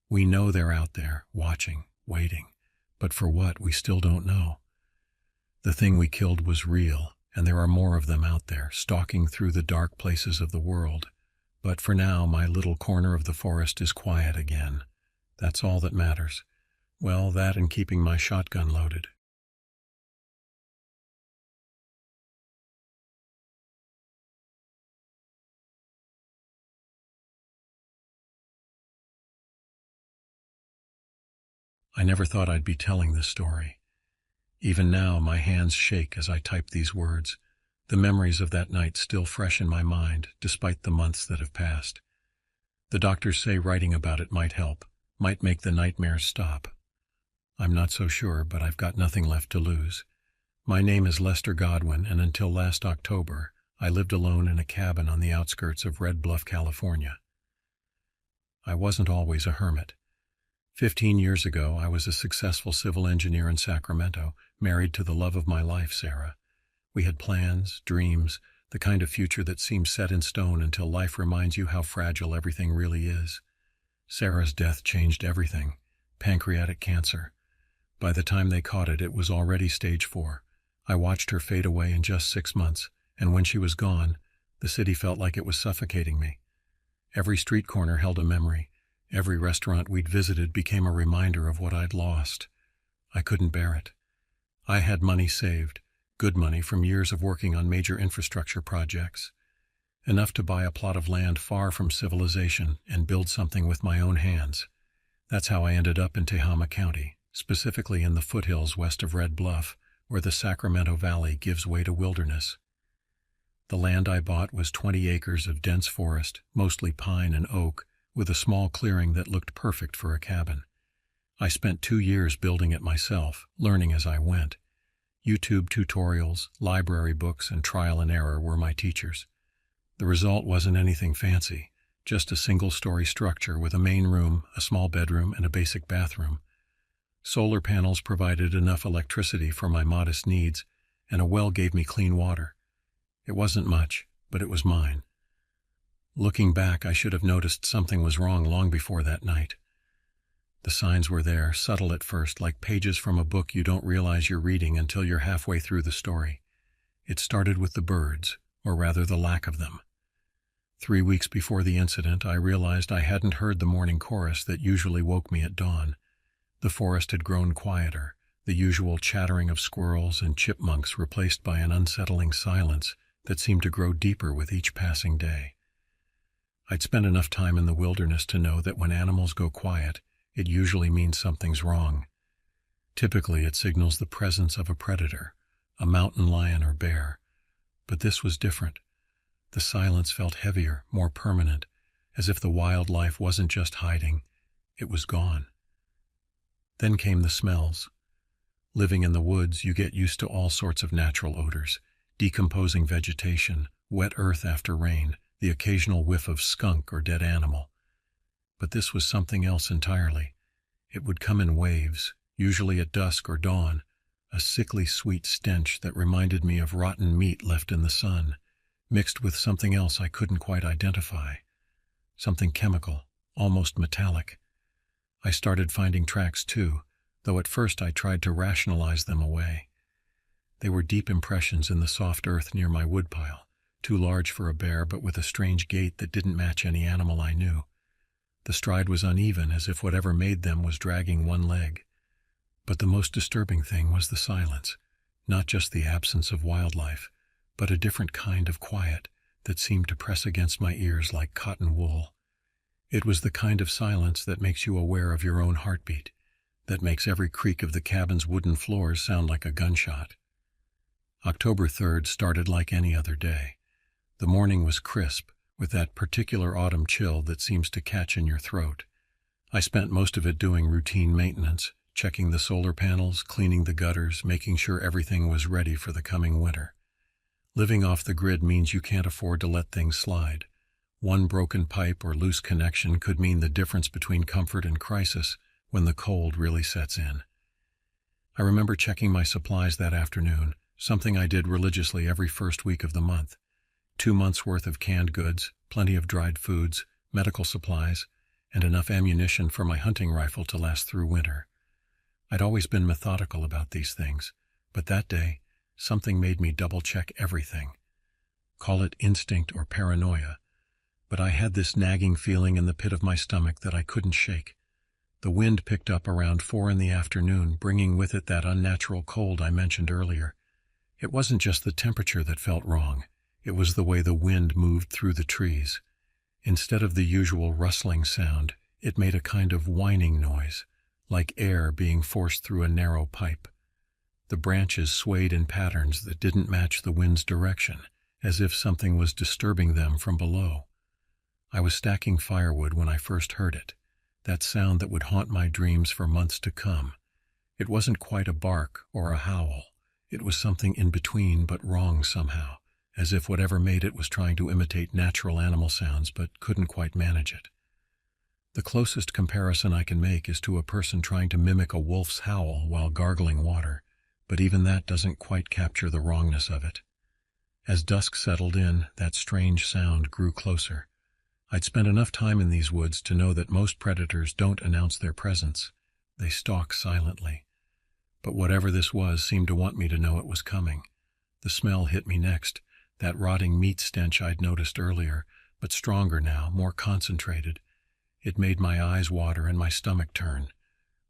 We know they're out there, watching, waiting, but for what, we still don't know. The thing we killed was real, and there are more of them out there, stalking through the dark places of the world. But for now, my little corner of the forest is quiet again. That's all that matters. Well, that and keeping my shotgun loaded. I never thought I'd be telling this story. Even now, my hands shake as I type these words, the memories of that night still fresh in my mind, despite the months that have passed. The doctors say writing about it might help, might make the nightmares stop. I'm not so sure, but I've got nothing left to lose. My name is Lester Godwin, and until last October, I lived alone in a cabin on the outskirts of Red Bluff, California. I wasn't always a hermit. 15 years ago, I was a successful civil engineer in Sacramento, married to the love of my life, Sarah. We had plans, dreams, the kind of future that seems set in stone until life reminds you how fragile everything really is. Sarah's death changed everything. Pancreatic cancer. By the time they caught it, it was already stage 4. I watched her fade away in just 6 months, and when she was gone, the city felt like it was suffocating me. Every street corner held a memory. Every restaurant we'd visited became a reminder of what I'd lost. I couldn't bear it. I had money saved, good money from years of working on major infrastructure projects, enough to buy a plot of land far from civilization and build something with my own hands. That's how I ended up in Tehama County, specifically in the foothills west of Red Bluff, where the Sacramento Valley gives way to wilderness. The land I bought was 20 acres of dense forest, mostly pine and oak, with a small clearing that looked perfect for a cabin. I spent 2 years building it myself, learning as I went. YouTube tutorials, library books, and trial and error were my teachers. The result wasn't anything fancy, just a single-story structure with a main room, a small bedroom, and a basic bathroom. Solar panels provided enough electricity for my modest needs, and a well gave me clean water. It wasn't much, but it was mine. Looking back, I should have noticed something was wrong long before that night. The signs were there, subtle at first, like pages from a book you don't realize you're reading until you're halfway through the story. It started with the birds, or rather the lack of them. 3 weeks before the incident, I realized I hadn't heard the morning chorus that usually woke me at dawn. The forest had grown quieter, the usual chattering of squirrels and chipmunks replaced by an unsettling silence that seemed to grow deeper with each passing day. I'd spent enough time in the wilderness to know that when animals go quiet, it usually means something's wrong. Typically, it signals the presence of a predator, a mountain lion or bear. But this was different. The silence felt heavier, more permanent, as if the wildlife wasn't just hiding, it was gone. Then came the smells. Living in the woods, you get used to all sorts of natural odors, decomposing vegetation, wet earth after rain, the occasional whiff of skunk or dead animal. But this was something else entirely. It would come in waves, usually at dusk or dawn, a sickly sweet stench that reminded me of rotten meat left in the sun, mixed with something else I couldn't quite identify. Something chemical, almost metallic. I started finding tracks too, though at first I tried to rationalize them away. They were deep impressions in the soft earth near my woodpile, too large for a bear but with a strange gait that didn't match any animal I knew. The stride was uneven, as if whatever made them was dragging one leg. But the most disturbing thing was the silence, not just the absence of wildlife, but a different kind of quiet that seemed to press against my ears like cotton wool. It was the kind of silence that makes you aware of your own heartbeat, that makes every creak of the cabin's wooden floors sound like a gunshot. October 3rd started like any other day. The morning was crisp, with that particular autumn chill that seems to catch in your throat. I spent most of it doing routine maintenance, checking the solar panels, cleaning the gutters, making sure everything was ready for the coming winter. Living off the grid means you can't afford to let things slide. One broken pipe or loose connection could mean the difference between comfort and crisis when the cold really sets in. I remember checking my supplies that afternoon, something I did religiously every first week of the month. 2 months' worth of canned goods, plenty of dried foods, medical supplies, and enough ammunition for my hunting rifle to last through winter. I'd always been methodical about these things, but that day, something made me double-check everything. Call it instinct or paranoia, but I had this nagging feeling in the pit of my stomach that I couldn't shake. The wind picked up around 4 in the afternoon, bringing with it that unnatural cold I mentioned earlier. It wasn't just the temperature that felt wrong. It was the way the wind moved through the trees. Instead of the usual rustling sound, it made a kind of whining noise, like air being forced through a narrow pipe. The branches swayed in patterns that didn't match the wind's direction, as if something was disturbing them from below. I was stacking firewood when I first heard it, that sound that would haunt my dreams for months to come. It wasn't quite a bark or a howl. It was something in between but wrong somehow, as if whatever made it was trying to imitate natural animal sounds but couldn't quite manage it. The closest comparison I can make is to a person trying to mimic a wolf's howl while gargling water, but even that doesn't quite capture the wrongness of it. As dusk settled in, that strange sound grew closer. I'd spent enough time in these woods to know that most predators don't announce their presence. They stalk silently. But whatever this was seemed to want me to know it was coming. The smell hit me next, that rotting meat stench I'd noticed earlier, but stronger now, more concentrated. It made my eyes water and my stomach turn.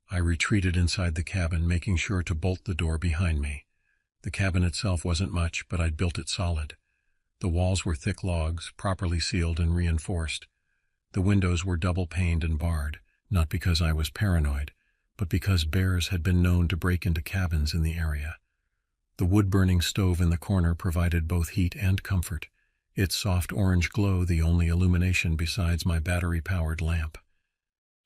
I retreated inside the cabin, making sure to bolt the door behind me. The cabin itself wasn't much, but I'd built it solid. The walls were thick logs, properly sealed and reinforced. The windows were double-paned and barred, not because I was paranoid, but because bears had been known to break into cabins in the area. The wood-burning stove in the corner provided both heat and comfort, its soft orange glow the only illumination besides my battery-powered lamp.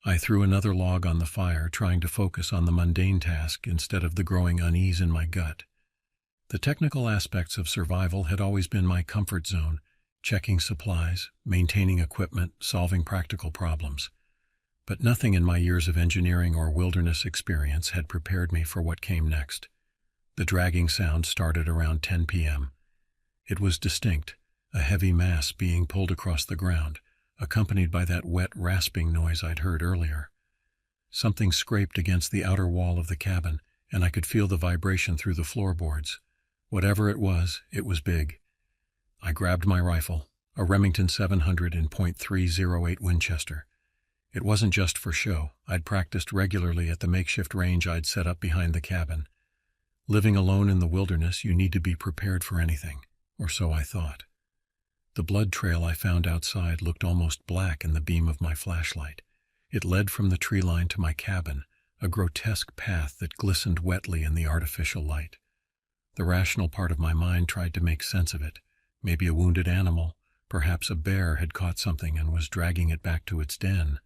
I threw another log on the fire, trying to focus on the mundane task instead of the growing unease in my gut. The technical aspects of survival had always been my comfort zone, checking supplies, maintaining equipment, solving practical problems. But nothing in my years of engineering or wilderness experience had prepared me for what came next. The dragging sound started around 10 p.m. It was distinct, a heavy mass being pulled across the ground, accompanied by that wet, rasping noise I'd heard earlier. Something scraped against the outer wall of the cabin, and I could feel the vibration through the floorboards. Whatever it was big. I grabbed my rifle, a Remington 700 in .308 Winchester. It wasn't just for show. I'd practiced regularly at the makeshift range I'd set up behind the cabin. Living alone in the wilderness, you need to be prepared for anything, or so I thought. The blood trail I found outside looked almost black in the beam of my flashlight. It led from the tree line to my cabin, a grotesque path that glistened wetly in the artificial light. The rational part of my mind tried to make sense of it. Maybe a wounded animal, perhaps a bear, had caught something and was dragging it back to its den.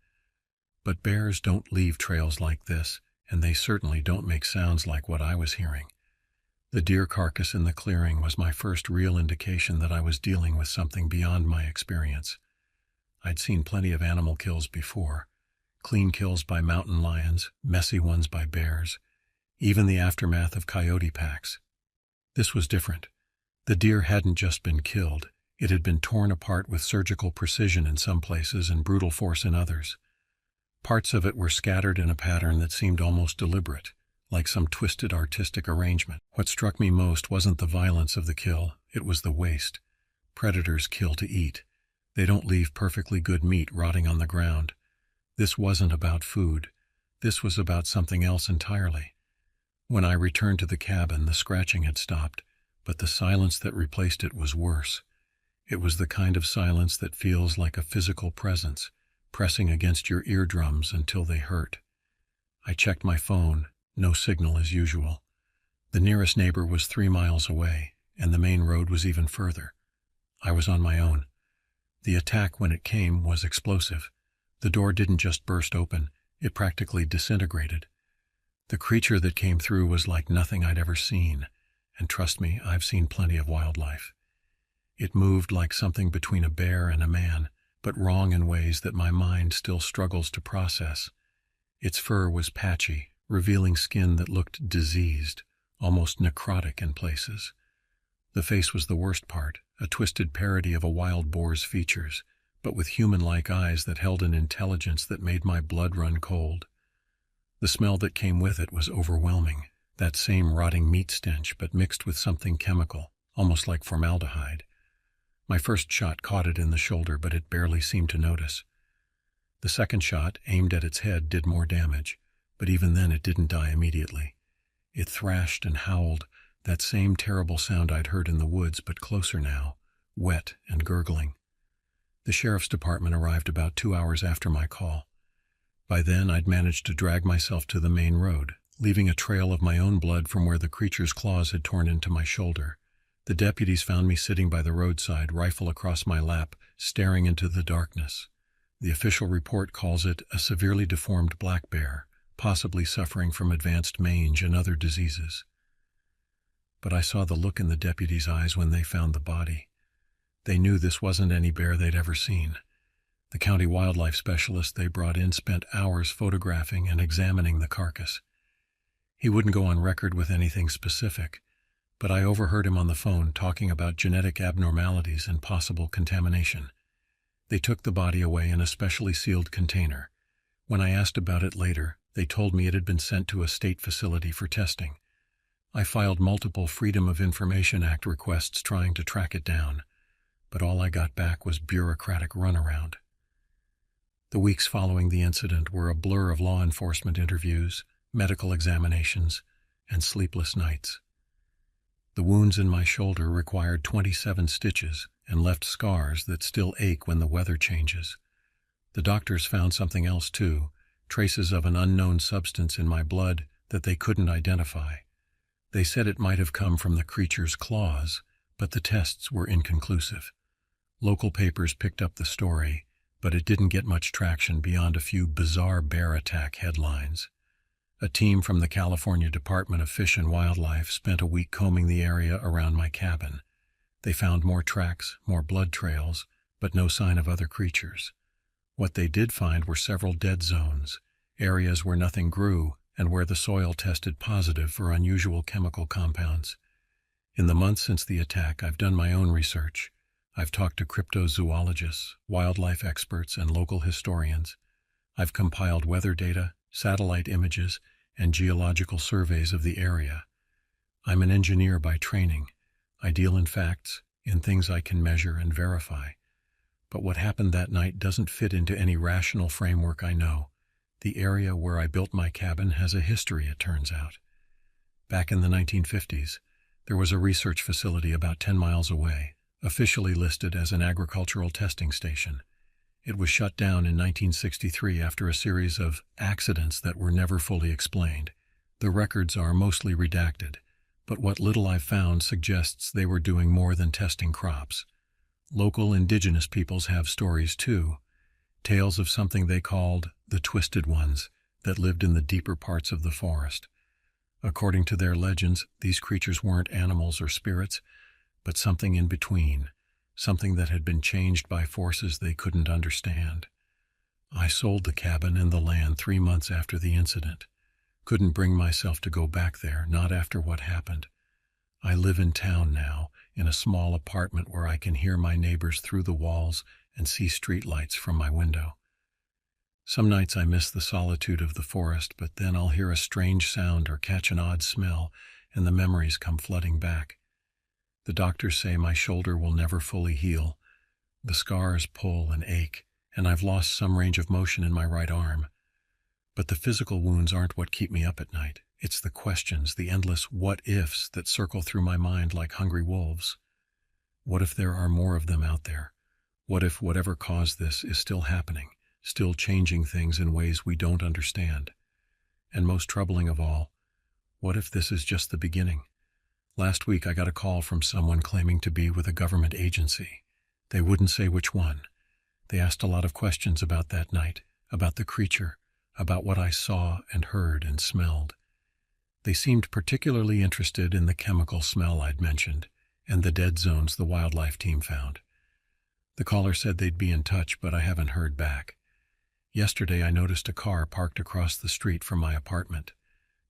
But bears don't leave trails like this, and they certainly don't make sounds like what I was hearing. The deer carcass in the clearing was my first real indication that I was dealing with something beyond my experience. I'd seen plenty of animal kills before. Clean kills by mountain lions, messy ones by bears, even the aftermath of coyote packs. This was different. The deer hadn't just been killed, it had been torn apart with surgical precision in some places and brutal force in others. Parts of it were scattered in a pattern that seemed almost deliberate, like some twisted artistic arrangement. What struck me most wasn't the violence of the kill, it was the waste. Predators kill to eat. They don't leave perfectly good meat rotting on the ground. This wasn't about food. This was about something else entirely. When I returned to the cabin, the scratching had stopped, but the silence that replaced it was worse. It was the kind of silence that feels like a physical presence, pressing against your eardrums until they hurt. I checked my phone. No signal as usual. The nearest neighbor was 3 miles away, and the main road was even further. I was on my own. The attack, when it came, was explosive. The door didn't just burst open, it practically disintegrated. The creature that came through was like nothing I'd ever seen, and trust me, I've seen plenty of wildlife. It moved like something between a bear and a man, but wrong in ways that my mind still struggles to process. Its fur was patchy, revealing skin that looked diseased, almost necrotic in places. The face was the worst part, a twisted parody of a wild boar's features, but with human-like eyes that held an intelligence that made my blood run cold. The smell that came with it was overwhelming, that same rotting meat stench, but mixed with something chemical, almost like formaldehyde. My first shot caught it in the shoulder, but it barely seemed to notice. The second shot, aimed at its head, did more damage, but even then it didn't die immediately. It thrashed and howled, that same terrible sound I'd heard in the woods, but closer now, wet and gurgling. The sheriff's department arrived about 2 hours after my call. By then, I'd managed to drag myself to the main road, leaving a trail of my own blood from where the creature's claws had torn into my shoulder. The deputies found me sitting by the roadside, rifle across my lap, staring into the darkness. The official report calls it a severely deformed black bear, possibly suffering from advanced mange and other diseases. But I saw the look in the deputies' eyes when they found the body. They knew this wasn't any bear they'd ever seen. The county wildlife specialist they brought in spent hours photographing and examining the carcass. He wouldn't go on record with anything specific, but I overheard him on the phone talking about genetic abnormalities and possible contamination. They took the body away in a specially sealed container. When I asked about it later, they told me it had been sent to a state facility for testing. I filed multiple Freedom of Information Act requests trying to track it down, but all I got back was bureaucratic runaround. The weeks following the incident were a blur of law enforcement interviews, medical examinations, and sleepless nights. The wounds in my shoulder required 27 stitches and left scars that still ache when the weather changes. The doctors found something else too, traces of an unknown substance in my blood that they couldn't identify. They said it might have come from the creature's claws, but the tests were inconclusive. Local papers picked up the story, but it didn't get much traction beyond a few bizarre bear attack headlines. A team from the California Department of Fish and Wildlife spent a week combing the area around my cabin. They found more tracks, more blood trails, but no sign of other creatures. What they did find were several dead zones, areas where nothing grew and where the soil tested positive for unusual chemical compounds. In the months since the attack, I've done my own research. I've talked to cryptozoologists, wildlife experts, and local historians. I've compiled weather data, satellite images, and geological surveys of the area. I'm an engineer by training. I deal in facts, in things I can measure and verify. But what happened that night doesn't fit into any rational framework I know. The area where I built my cabin has a history, it turns out. Back in the 1950s, there was a research facility about 10 miles away, officially listed as an agricultural testing station. It was shut down in 1963 after a series of accidents that were never fully explained. The records are mostly redacted, but what little I've found suggests they were doing more than testing crops. Local indigenous peoples have stories too, tales of something they called the Twisted Ones that lived in the deeper parts of the forest. According to their legends, these creatures weren't animals or spirits, but something in between, something that had been changed by forces they couldn't understand. I sold the cabin and the land 3 months after the incident. Couldn't bring myself to go back there, not after what happened. I live in town now, in a small apartment where I can hear my neighbors through the walls and see streetlights from my window. Some nights I miss the solitude of the forest, but then I'll hear a strange sound or catch an odd smell, and the memories come flooding back. The doctors say my shoulder will never fully heal. The scars pull and ache, and I've lost some range of motion in my right arm. But the physical wounds aren't what keep me up at night. It's the questions, the endless what-ifs that circle through my mind like hungry wolves. What if there are more of them out there? What if whatever caused this is still happening, still changing things in ways we don't understand? And most troubling of all, what if this is just the beginning? Last week I got a call from someone claiming to be with a government agency. They wouldn't say which one. They asked a lot of questions about that night, about the creature, about what I saw and heard and smelled. They seemed particularly interested in the chemical smell I'd mentioned and the dead zones the wildlife team found. The caller said they'd be in touch, but I haven't heard back. Yesterday I noticed a car parked across the street from my apartment.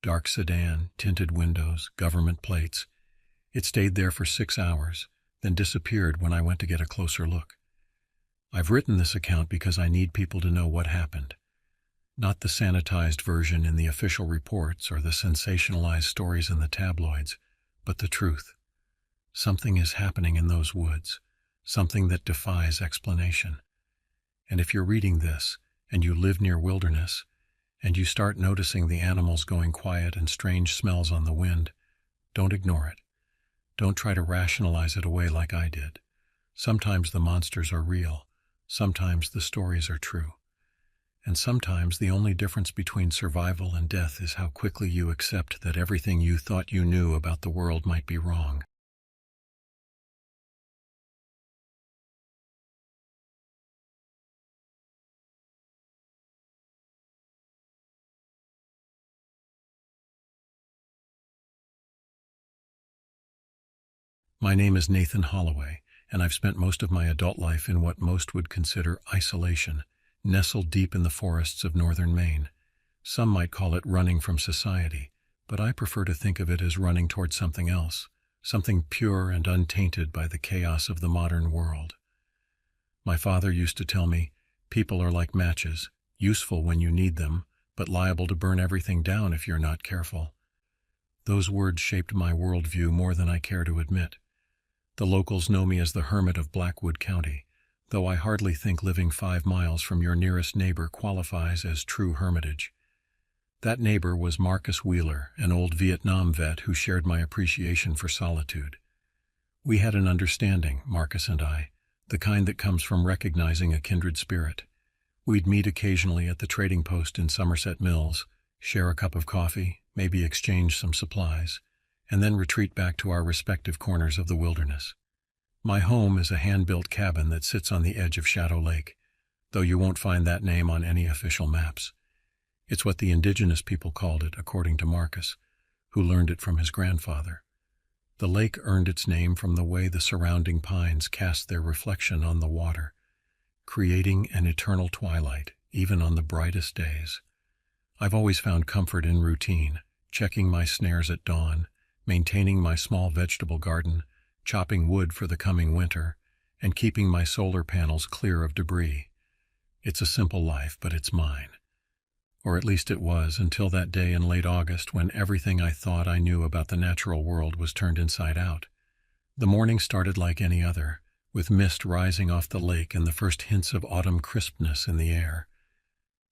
Dark sedan, tinted windows, government plates. It stayed there for 6 hours, then disappeared when I went to get a closer look. I've written this account because I need people to know what happened. Not the sanitized version in the official reports or the sensationalized stories in the tabloids, but the truth. Something is happening in those woods, something that defies explanation. And if you're reading this, and you live near wilderness, and you start noticing the animals going quiet and strange smells on the wind, don't ignore it. Don't try to rationalize it away like I did. Sometimes the monsters are real. Sometimes the stories are true. And sometimes the only difference between survival and death is how quickly you accept that everything you thought you knew about the world might be wrong. My name is Nathan Holloway, and I've spent most of my adult life in what most would consider isolation, nestled deep in the forests of northern Maine. Some might call it running from society, but I prefer to think of it as running toward something else, something pure and untainted by the chaos of the modern world. My father used to tell me, people are like matches, useful when you need them, but liable to burn everything down if you're not careful. Those words shaped my worldview more than I care to admit. The locals know me as the hermit of Blackwood County, though I hardly think living 5 miles from your nearest neighbor qualifies as true hermitage. That neighbor was Marcus Wheeler, an old Vietnam vet who shared my appreciation for solitude. We had an understanding, Marcus and I, the kind that comes from recognizing a kindred spirit. We'd meet occasionally at the trading post in Somerset Mills, share a cup of coffee, maybe exchange some supplies, and then retreat back to our respective corners of the wilderness. My home is a hand-built cabin that sits on the edge of Shadow Lake, though you won't find that name on any official maps. It's what the indigenous people called it, according to Marcus, who learned it from his grandfather. The lake earned its name from the way the surrounding pines cast their reflection on the water, creating an eternal twilight, even on the brightest days. I've always found comfort in routine, checking my snares at dawn, maintaining my small vegetable garden, chopping wood for the coming winter, and keeping my solar panels clear of debris. It's a simple life, but it's mine. Or at least it was until that day in late August when everything I thought I knew about the natural world was turned inside out. The morning started like any other, with mist rising off the lake and the first hints of autumn crispness in the air.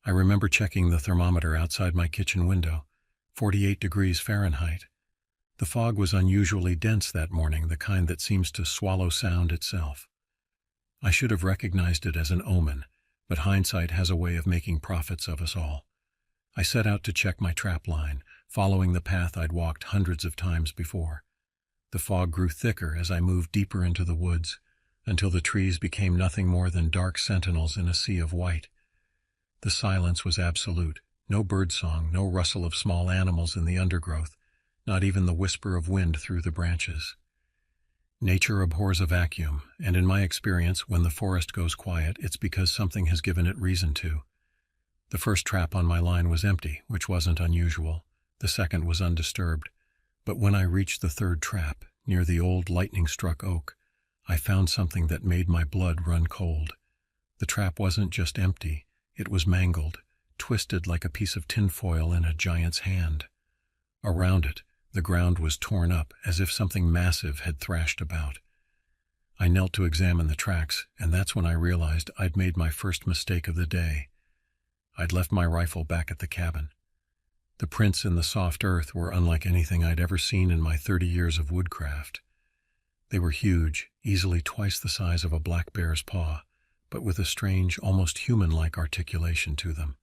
I remember checking the thermometer outside my kitchen window, 48 degrees Fahrenheit. The fog was unusually dense that morning, the kind that seems to swallow sound itself. I should have recognized it as an omen, but hindsight has a way of making prophets of us all. I set out to check my trap line, following the path I'd walked hundreds of times before. The fog grew thicker as I moved deeper into the woods, until the trees became nothing more than dark sentinels in a sea of white. The silence was absolute. No birdsong, no rustle of small animals in the undergrowth, not even the whisper of wind through the branches. Nature abhors a vacuum, and in my experience, when the forest goes quiet, it's because something has given it reason to. The first trap on my line was empty, which wasn't unusual. The second was undisturbed. But when I reached the third trap, near the old lightning-struck oak, I found something that made my blood run cold. The trap wasn't just empty, it was mangled, twisted like a piece of tinfoil in a giant's hand. Around it, the ground was torn up as if something massive had thrashed about. I knelt to examine the tracks, and that's when I realized I'd made my first mistake of the day. I'd left my rifle back at the cabin. The prints in the soft earth were unlike anything I'd ever seen in my 30 years of woodcraft. They were huge, easily twice the size of a black bear's paw, but with a strange, almost human-like articulation to them.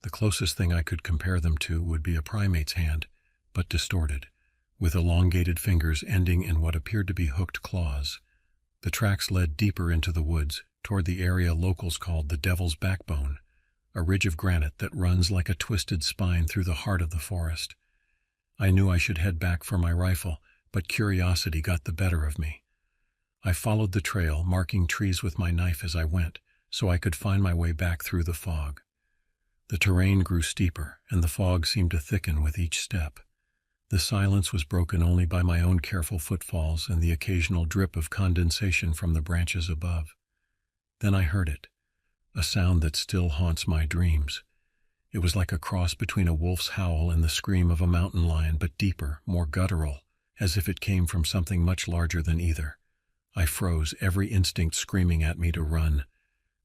The closest thing I could compare them to would be a primate's hand, but distorted, with elongated fingers ending in what appeared to be hooked claws. The tracks led deeper into the woods, toward the area locals called the Devil's Backbone, a ridge of granite that runs like a twisted spine through the heart of the forest. I knew I should head back for my rifle, but curiosity got the better of me. I followed the trail, marking trees with my knife as I went, so I could find my way back through the fog. The terrain grew steeper, and the fog seemed to thicken with each step. The silence was broken only by my own careful footfalls and the occasional drip of condensation from the branches above. Then I heard it, a sound that still haunts my dreams. It was like a cross between a wolf's howl and the scream of a mountain lion, but deeper, more guttural, as if it came from something much larger than either. I froze, every instinct screaming at me to run.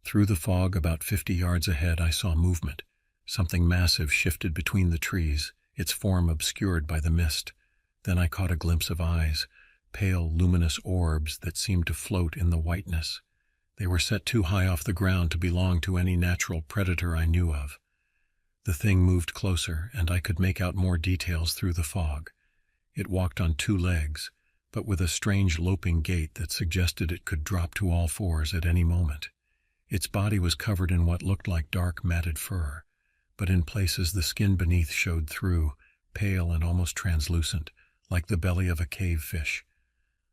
Through the fog, about 50 yards ahead, I saw movement. Something massive shifted between the trees, its form obscured by the mist. Then I caught a glimpse of eyes, pale, luminous orbs that seemed to float in the whiteness. They were set too high off the ground to belong to any natural predator I knew of. The thing moved closer, and I could make out more details through the fog. It walked on 2 legs, but with a strange loping gait that suggested it could drop to all fours at any moment. Its body was covered in what looked like dark, matted fur, but in places the skin beneath showed through, pale and almost translucent, like the belly of a cave fish.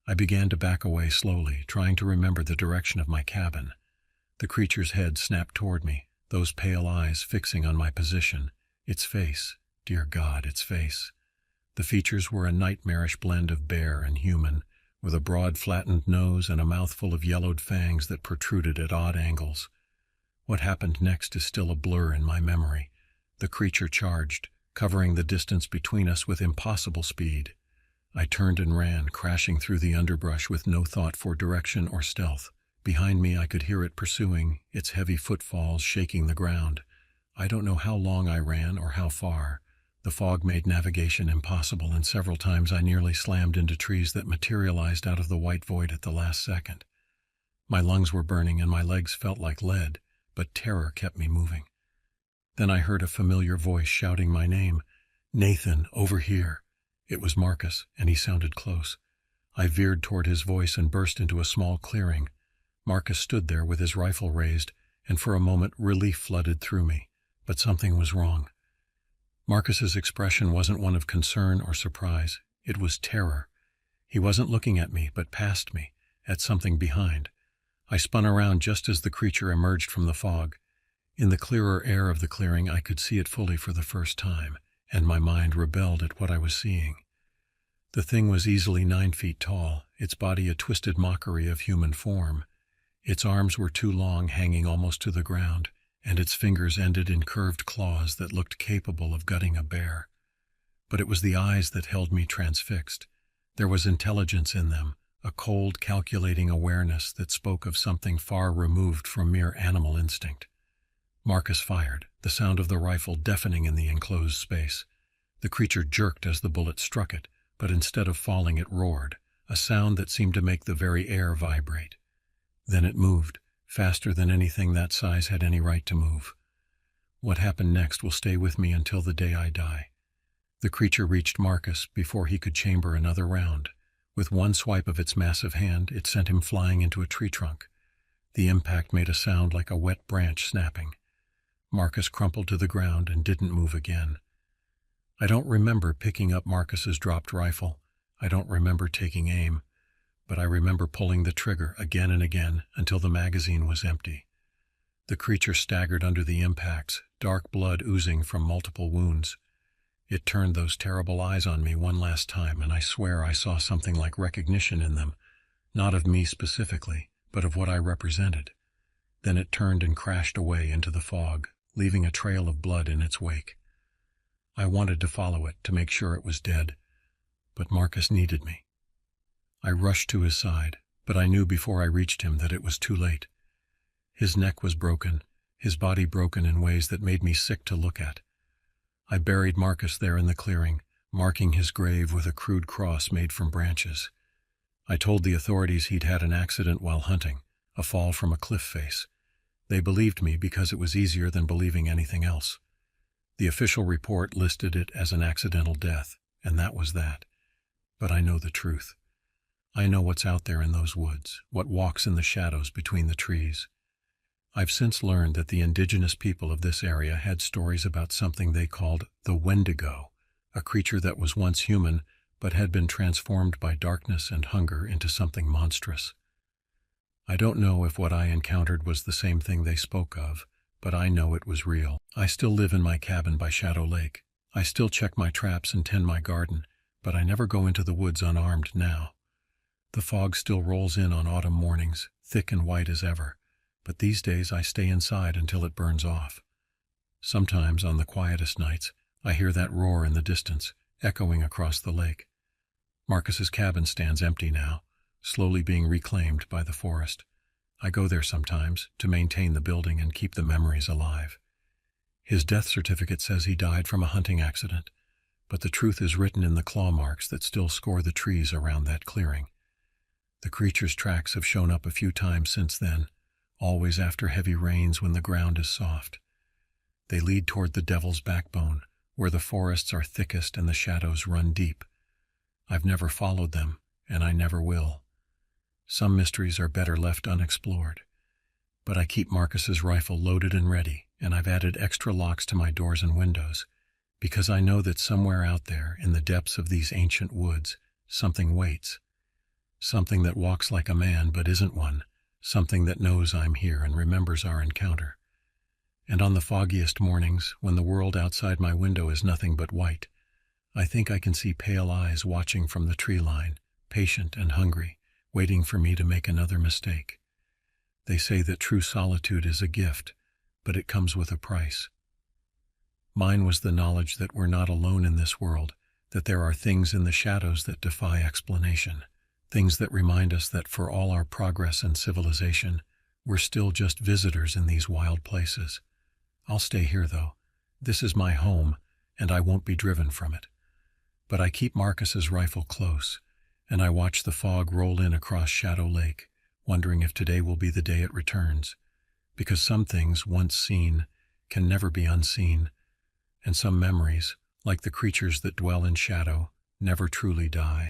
I began to back away slowly, trying to remember the direction of my cabin. The creature's head snapped toward me, those pale eyes fixing on my position. Its face, dear God, its face. The features were a nightmarish blend of bear and human, with a broad flattened nose and a mouthful of yellowed fangs that protruded at odd angles. What happened next is still a blur in my memory. The creature charged, covering the distance between us with impossible speed. I turned and ran, crashing through the underbrush with no thought for direction or stealth. Behind me I could hear it pursuing, its heavy footfalls shaking the ground. I don't know how long I ran or how far. The fog made navigation impossible, and several times I nearly slammed into trees that materialized out of the white void at the last second. My lungs were burning and my legs felt like lead, but terror kept me moving. Then I heard a familiar voice shouting my name. "Nathan, over here." It was Marcus, and he sounded close. I veered toward his voice and burst into a small clearing. Marcus stood there with his rifle raised, and for a moment relief flooded through me. But something was wrong. Marcus's expression wasn't one of concern or surprise. It was terror. He wasn't looking at me, but past me, at something behind. I spun around just as the creature emerged from the fog. In the clearer air of the clearing, I could see it fully for the first time, and my mind rebelled at what I was seeing. The thing was easily 9 feet tall, its body a twisted mockery of human form. Its arms were too long, hanging almost to the ground, and its fingers ended in curved claws that looked capable of gutting a bear. But it was the eyes that held me transfixed. There was intelligence in them, a cold, calculating awareness that spoke of something far removed from mere animal instinct. Marcus fired, the sound of the rifle deafening in the enclosed space. The creature jerked as the bullet struck it, but instead of falling it roared, a sound that seemed to make the very air vibrate. Then it moved, faster than anything that size had any right to move. What happened next will stay with me until the day I die. The creature reached Marcus before he could chamber another round. With one swipe of its massive hand, it sent him flying into a tree trunk. The impact made a sound like a wet branch snapping. Marcus crumpled to the ground and didn't move again. I don't remember picking up Marcus's dropped rifle. I don't remember taking aim, but I remember pulling the trigger again and again until the magazine was empty. The creature staggered under the impacts, dark blood oozing from multiple wounds. It turned those terrible eyes on me one last time, and I swear I saw something like recognition in them, not of me specifically, but of what I represented. Then it turned and crashed away into the fog, leaving a trail of blood in its wake. I wanted to follow it to make sure it was dead, but Marcus needed me. I rushed to his side, but I knew before I reached him that it was too late. His neck was broken, his body broken in ways that made me sick to look at. I buried Marcus there in the clearing, marking his grave with a crude cross made from branches. I told the authorities he'd had an accident while hunting, a fall from a cliff face. They believed me because it was easier than believing anything else. The official report listed it as an accidental death, and that was that. But I know the truth. I know what's out there in those woods, what walks in the shadows between the trees. I've since learned that the indigenous people of this area had stories about something they called the Wendigo, a creature that was once human but had been transformed by darkness and hunger into something monstrous. I don't know if what I encountered was the same thing they spoke of, but I know it was real. I still live in my cabin by Shadow Lake. I still check my traps and tend my garden, but I never go into the woods unarmed now. The fog still rolls in on autumn mornings, thick and white as ever, but these days I stay inside until it burns off. Sometimes, on the quietest nights, I hear that roar in the distance, echoing across the lake. Marcus's cabin stands empty now, slowly being reclaimed by the forest. I go there sometimes to maintain the building and keep the memories alive. His death certificate says he died from a hunting accident, but the truth is written in the claw marks that still score the trees around that clearing. The creature's tracks have shown up a few times since then, always after heavy rains when the ground is soft. They lead toward the Devil's Backbone, where the forests are thickest and the shadows run deep. I've never followed them, and I never will. Some mysteries are better left unexplored. But I keep Marcus's rifle loaded and ready, and I've added extra locks to my doors and windows, because I know that somewhere out there, in the depths of these ancient woods, something waits. Something that walks like a man but isn't one, something that knows I'm here and remembers our encounter. And on the foggiest mornings, when the world outside my window is nothing but white, I think I can see pale eyes watching from the tree line, patient and hungry, waiting for me to make another mistake. They say that true solitude is a gift, but it comes with a price. Mine was the knowledge that we're not alone in this world, that there are things in the shadows that defy explanation, things that remind us that for all our progress and civilization, we're still just visitors in these wild places. I'll stay here, though. This is my home, and I won't be driven from it. But I keep Marcus's rifle close, and I watch the fog roll in across Shadow Lake, wondering if today will be the day it returns, because some things, once seen, can never be unseen, and some memories, like the creatures that dwell in shadow, never truly die.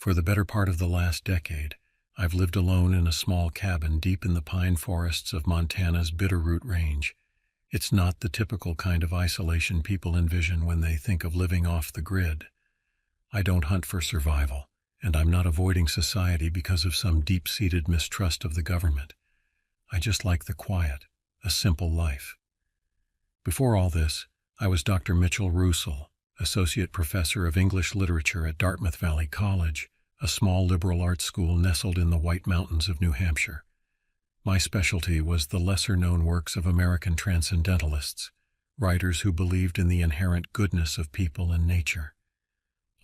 For the better part of the last decade, I've lived alone in a small cabin deep in the pine forests of Montana's Bitterroot Range. It's not the typical kind of isolation people envision when they think of living off the grid. I don't hunt for survival, and I'm not avoiding society because of some deep-seated mistrust of the government. I just like the quiet, a simple life. Before all this, I was Dr. Mitchell Russell, Associate Professor of English Literature at Dartmouth Valley College, a small liberal arts school nestled in the White Mountains of New Hampshire. My specialty was the lesser-known works of American transcendentalists, writers who believed in the inherent goodness of people and nature.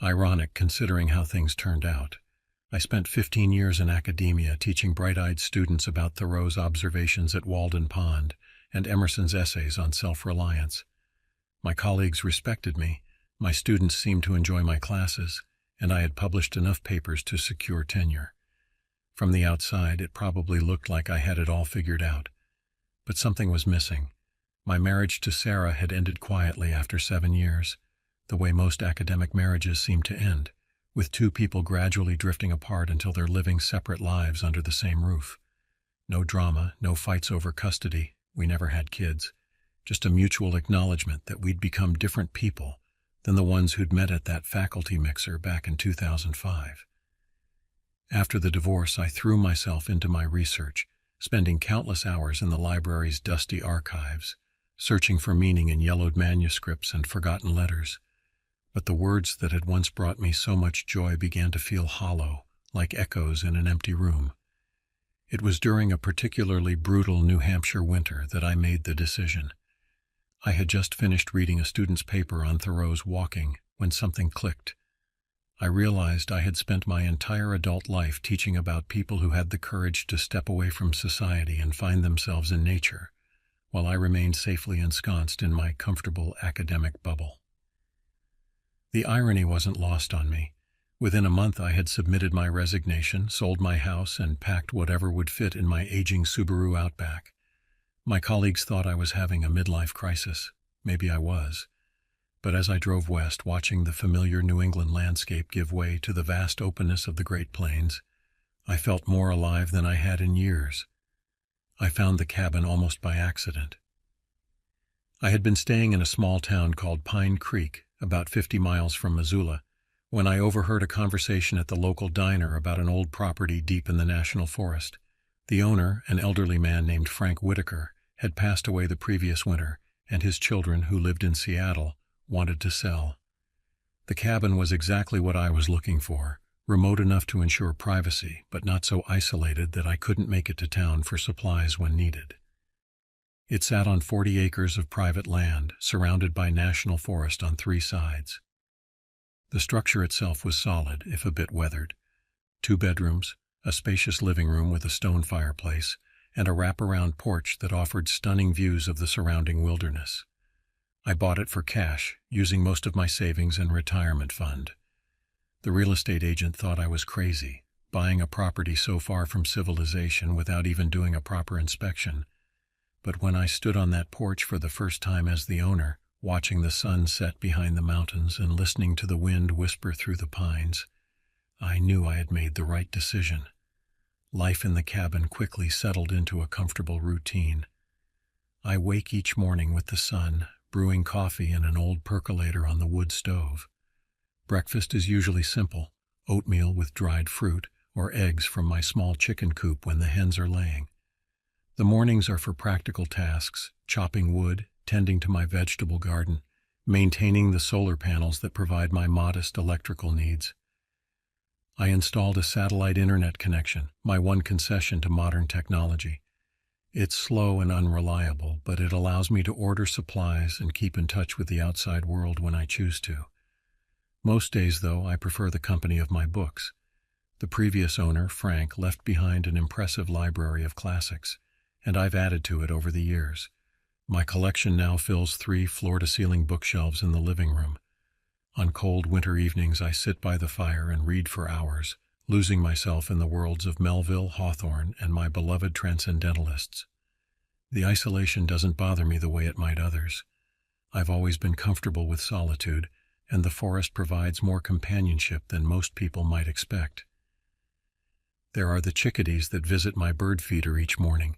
Ironic considering how things turned out. I spent 15 years in academia teaching bright-eyed students about Thoreau's observations at Walden Pond and Emerson's essays on self-reliance. My colleagues respected me, my students seemed to enjoy my classes, and I had published enough papers to secure tenure. From the outside, it probably looked like I had it all figured out. But something was missing. My marriage to Sarah had ended quietly after 7 years, the way most academic marriages seem to end, with two people gradually drifting apart until they're living separate lives under the same roof. No drama, no fights over custody, we never had kids, just a mutual acknowledgement that we'd become different people than the ones who'd met at that faculty mixer back in 2005. After the divorce, I threw myself into my research, spending countless hours in the library's dusty archives, searching for meaning in yellowed manuscripts and forgotten letters. But the words that had once brought me so much joy began to feel hollow, like echoes in an empty room. It was during a particularly brutal New Hampshire winter that I made the decision. I had just finished reading a student's paper on Thoreau's Walking when something clicked. I realized I had spent my entire adult life teaching about people who had the courage to step away from society and find themselves in nature, while I remained safely ensconced in my comfortable academic bubble. The irony wasn't lost on me. Within a month I had submitted my resignation, sold my house, and packed whatever would fit in my aging Subaru Outback. My colleagues thought I was having a midlife crisis. Maybe I was. But as I drove west, watching the familiar New England landscape give way to the vast openness of the Great Plains, I felt more alive than I had in years. I found the cabin almost by accident. I had been staying in a small town called Pine Creek, about 50 miles from Missoula, when I overheard a conversation at the local diner about an old property deep in the national forest. The owner, an elderly man named Frank Whitaker, had passed away the previous winter, and his children, who lived in Seattle, wanted to sell. The cabin was exactly what I was looking for, remote enough to ensure privacy, but not so isolated that I couldn't make it to town for supplies when needed. It sat on 40 acres of private land, surrounded by national forest on 3 sides. The structure itself was solid, if a bit weathered. 2 bedrooms, a spacious living room with a stone fireplace, and a wraparound porch that offered stunning views of the surrounding wilderness. I bought it for cash, using most of my savings and retirement fund. The real estate agent thought I was crazy, buying a property so far from civilization without even doing a proper inspection. But when I stood on that porch for the first time as the owner, watching the sun set behind the mountains and listening to the wind whisper through the pines, I knew I had made the right decision. Life in the cabin quickly settled into a comfortable routine. I wake each morning with the sun, brewing coffee in an old percolator on the wood stove. Breakfast is usually simple, oatmeal with dried fruit or eggs from my small chicken coop when the hens are laying. The mornings are for practical tasks, chopping wood, tending to my vegetable garden, maintaining the solar panels that provide my modest electrical needs. I installed a satellite internet connection, my one concession to modern technology. It's slow and unreliable, but it allows me to order supplies and keep in touch with the outside world when I choose to. Most days, though, I prefer the company of my books. The previous owner, Frank, left behind an impressive library of classics, and I've added to it over the years. My collection now fills 3 floor-to-ceiling bookshelves in the living room. On cold winter evenings, I sit by the fire and read for hours, losing myself in the worlds of Melville, Hawthorne, and my beloved transcendentalists. The isolation doesn't bother me the way it might others. I've always been comfortable with solitude, and the forest provides more companionship than most people might expect. There are the chickadees that visit my bird feeder each morning,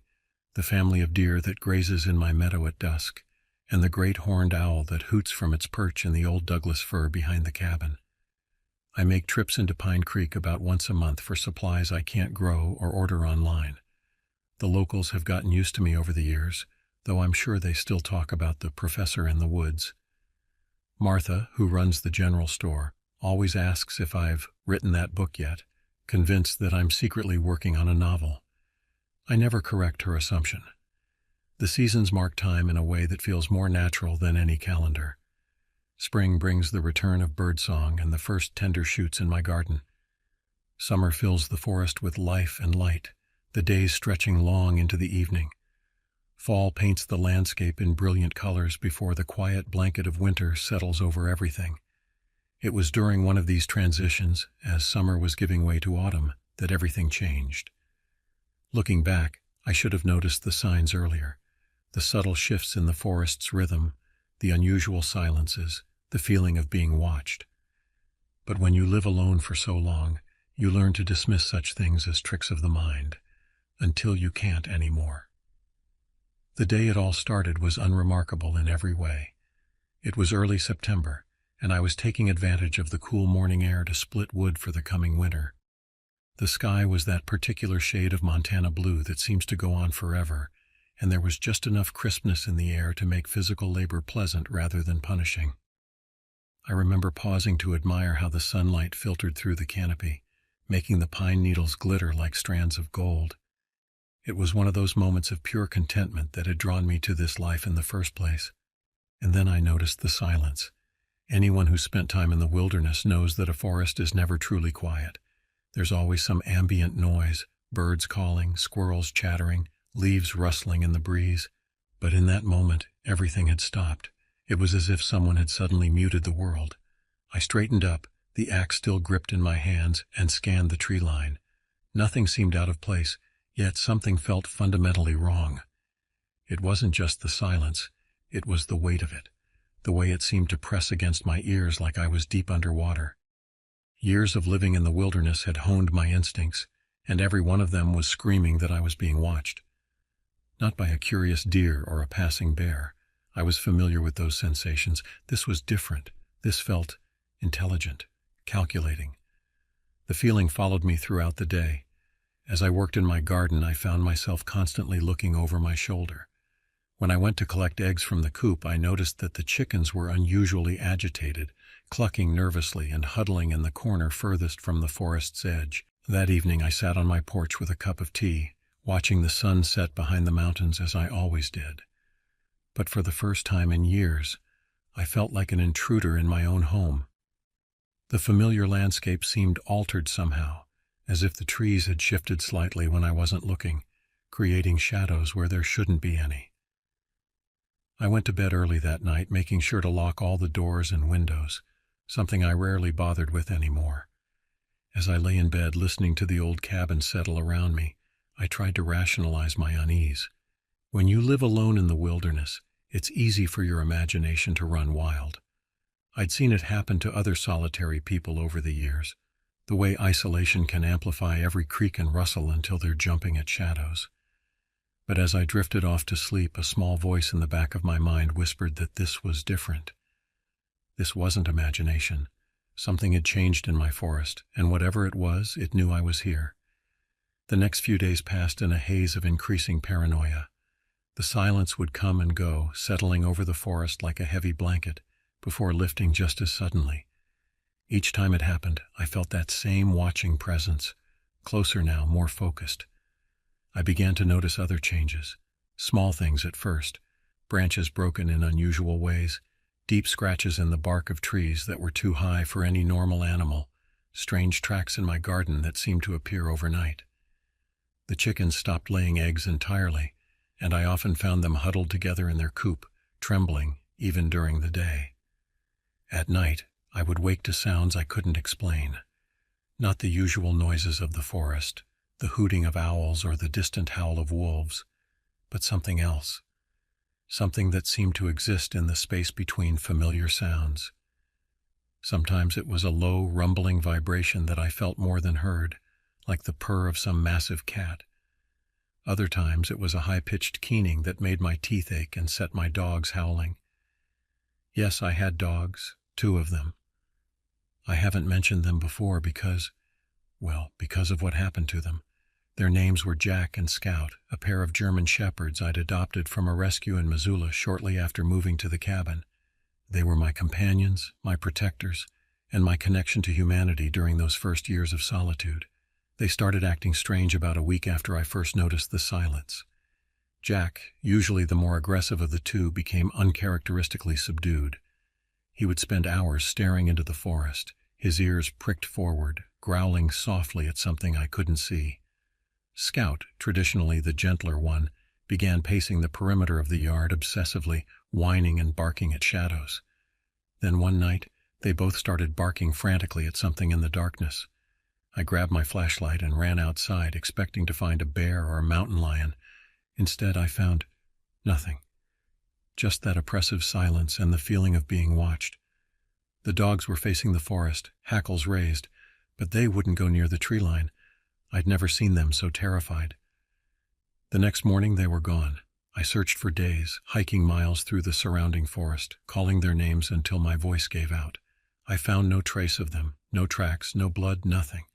the family of deer that grazes in my meadow at dusk, and the great horned owl that hoots from its perch in the old Douglas fir behind the cabin. I make trips into Pine Creek about once a month for supplies I can't grow or order online. The locals have gotten used to me over the years, though I'm sure they still talk about the professor in the woods. Martha, who runs the general store, always asks if I've written that book yet, convinced that I'm secretly working on a novel. I never correct her assumption. The seasons mark time in a way that feels more natural than any calendar. Spring brings the return of birdsong and the first tender shoots in my garden. Summer fills the forest with life and light, the days stretching long into the evening. Fall paints the landscape in brilliant colors before the quiet blanket of winter settles over everything. It was during one of these transitions, as summer was giving way to autumn, that everything changed. Looking back, I should have noticed the signs earlier. The subtle shifts in the forest's rhythm, the unusual silences, the feeling of being watched. But when you live alone for so long, you learn to dismiss such things as tricks of the mind, until you can't anymore. The day it all started was unremarkable in every way. It was early September, and I was taking advantage of the cool morning air to split wood for the coming winter. The sky was that particular shade of Montana blue that seems to go on forever, and there was just enough crispness in the air to make physical labor pleasant rather than punishing. I remember pausing to admire how the sunlight filtered through the canopy, making the pine needles glitter like strands of gold. It was one of those moments of pure contentment that had drawn me to this life in the first place. And then I noticed the silence. Anyone who spent time in the wilderness knows that a forest is never truly quiet. There's always some ambient noise, birds calling, squirrels chattering, leaves rustling in the breeze. But in that moment, everything had stopped. It was as if someone had suddenly muted the world. I straightened up, the axe still gripped in my hands, and scanned the tree line. Nothing seemed out of place, yet something felt fundamentally wrong. It wasn't just the silence, it was the weight of it, the way it seemed to press against my ears like I was deep underwater. Years of living in the wilderness had honed my instincts, and every one of them was screaming that I was being watched. Not by a curious deer or a passing bear. I was familiar with those sensations. This was different. This felt intelligent, calculating. The feeling followed me throughout the day. As I worked in my garden, I found myself constantly looking over my shoulder. When I went to collect eggs from the coop, I noticed that the chickens were unusually agitated, clucking nervously and huddling in the corner furthest from the forest's edge. That evening I sat on my porch with a cup of tea, watching the sun set behind the mountains as I always did. But for the first time in years, I felt like an intruder in my own home. The familiar landscape seemed altered somehow, as if the trees had shifted slightly when I wasn't looking, creating shadows where there shouldn't be any. I went to bed early that night, making sure to lock all the doors and windows, something I rarely bothered with anymore. As I lay in bed listening to the old cabin settle around me, I tried to rationalize my unease. When you live alone in the wilderness, it's easy for your imagination to run wild. I'd seen it happen to other solitary people over the years, the way isolation can amplify every creak and rustle until they're jumping at shadows. But as I drifted off to sleep, a small voice in the back of my mind whispered that this was different. This wasn't imagination. Something had changed in my forest, and whatever it was, it knew I was here. The next few days passed in a haze of increasing paranoia. The silence would come and go, settling over the forest like a heavy blanket, before lifting just as suddenly. Each time it happened, I felt that same watching presence, closer now, more focused. I began to notice other changes, small things at first, branches broken in unusual ways, deep scratches in the bark of trees that were too high for any normal animal, strange tracks in my garden that seemed to appear overnight. The chickens stopped laying eggs entirely, and I often found them huddled together in their coop, trembling even during the day. At night, I would wake to sounds I couldn't explain. Not the usual noises of the forest, the hooting of owls or the distant howl of wolves, but something else. Something that seemed to exist in the space between familiar sounds. Sometimes it was a low, rumbling vibration that I felt more than heard, like the purr of some massive cat. Other times it was a high-pitched keening that made my teeth ache and set my dogs howling. Yes, I had dogs, 2 of them. I haven't mentioned them before because of what happened to them. Their names were Jack and Scout, a pair of German shepherds I'd adopted from a rescue in Missoula shortly after moving to the cabin. They were my companions, my protectors, and my connection to humanity during those first years of solitude. They started acting strange about a week after I first noticed the silence. Jack, usually the more aggressive of the two, became uncharacteristically subdued. He would spend hours staring into the forest, his ears pricked forward, growling softly at something I couldn't see. Scout, traditionally the gentler one, began pacing the perimeter of the yard obsessively, whining and barking at shadows. Then one night, they both started barking frantically at something in the darkness. I grabbed my flashlight and ran outside, expecting to find a bear or a mountain lion. Instead, I found nothing. Just that oppressive silence and the feeling of being watched. The dogs were facing the forest, hackles raised, but they wouldn't go near the tree line. I'd never seen them so terrified. The next morning they were gone. I searched for days, hiking miles through the surrounding forest, calling their names until my voice gave out. I found no trace of them, no tracks, no blood, nothing.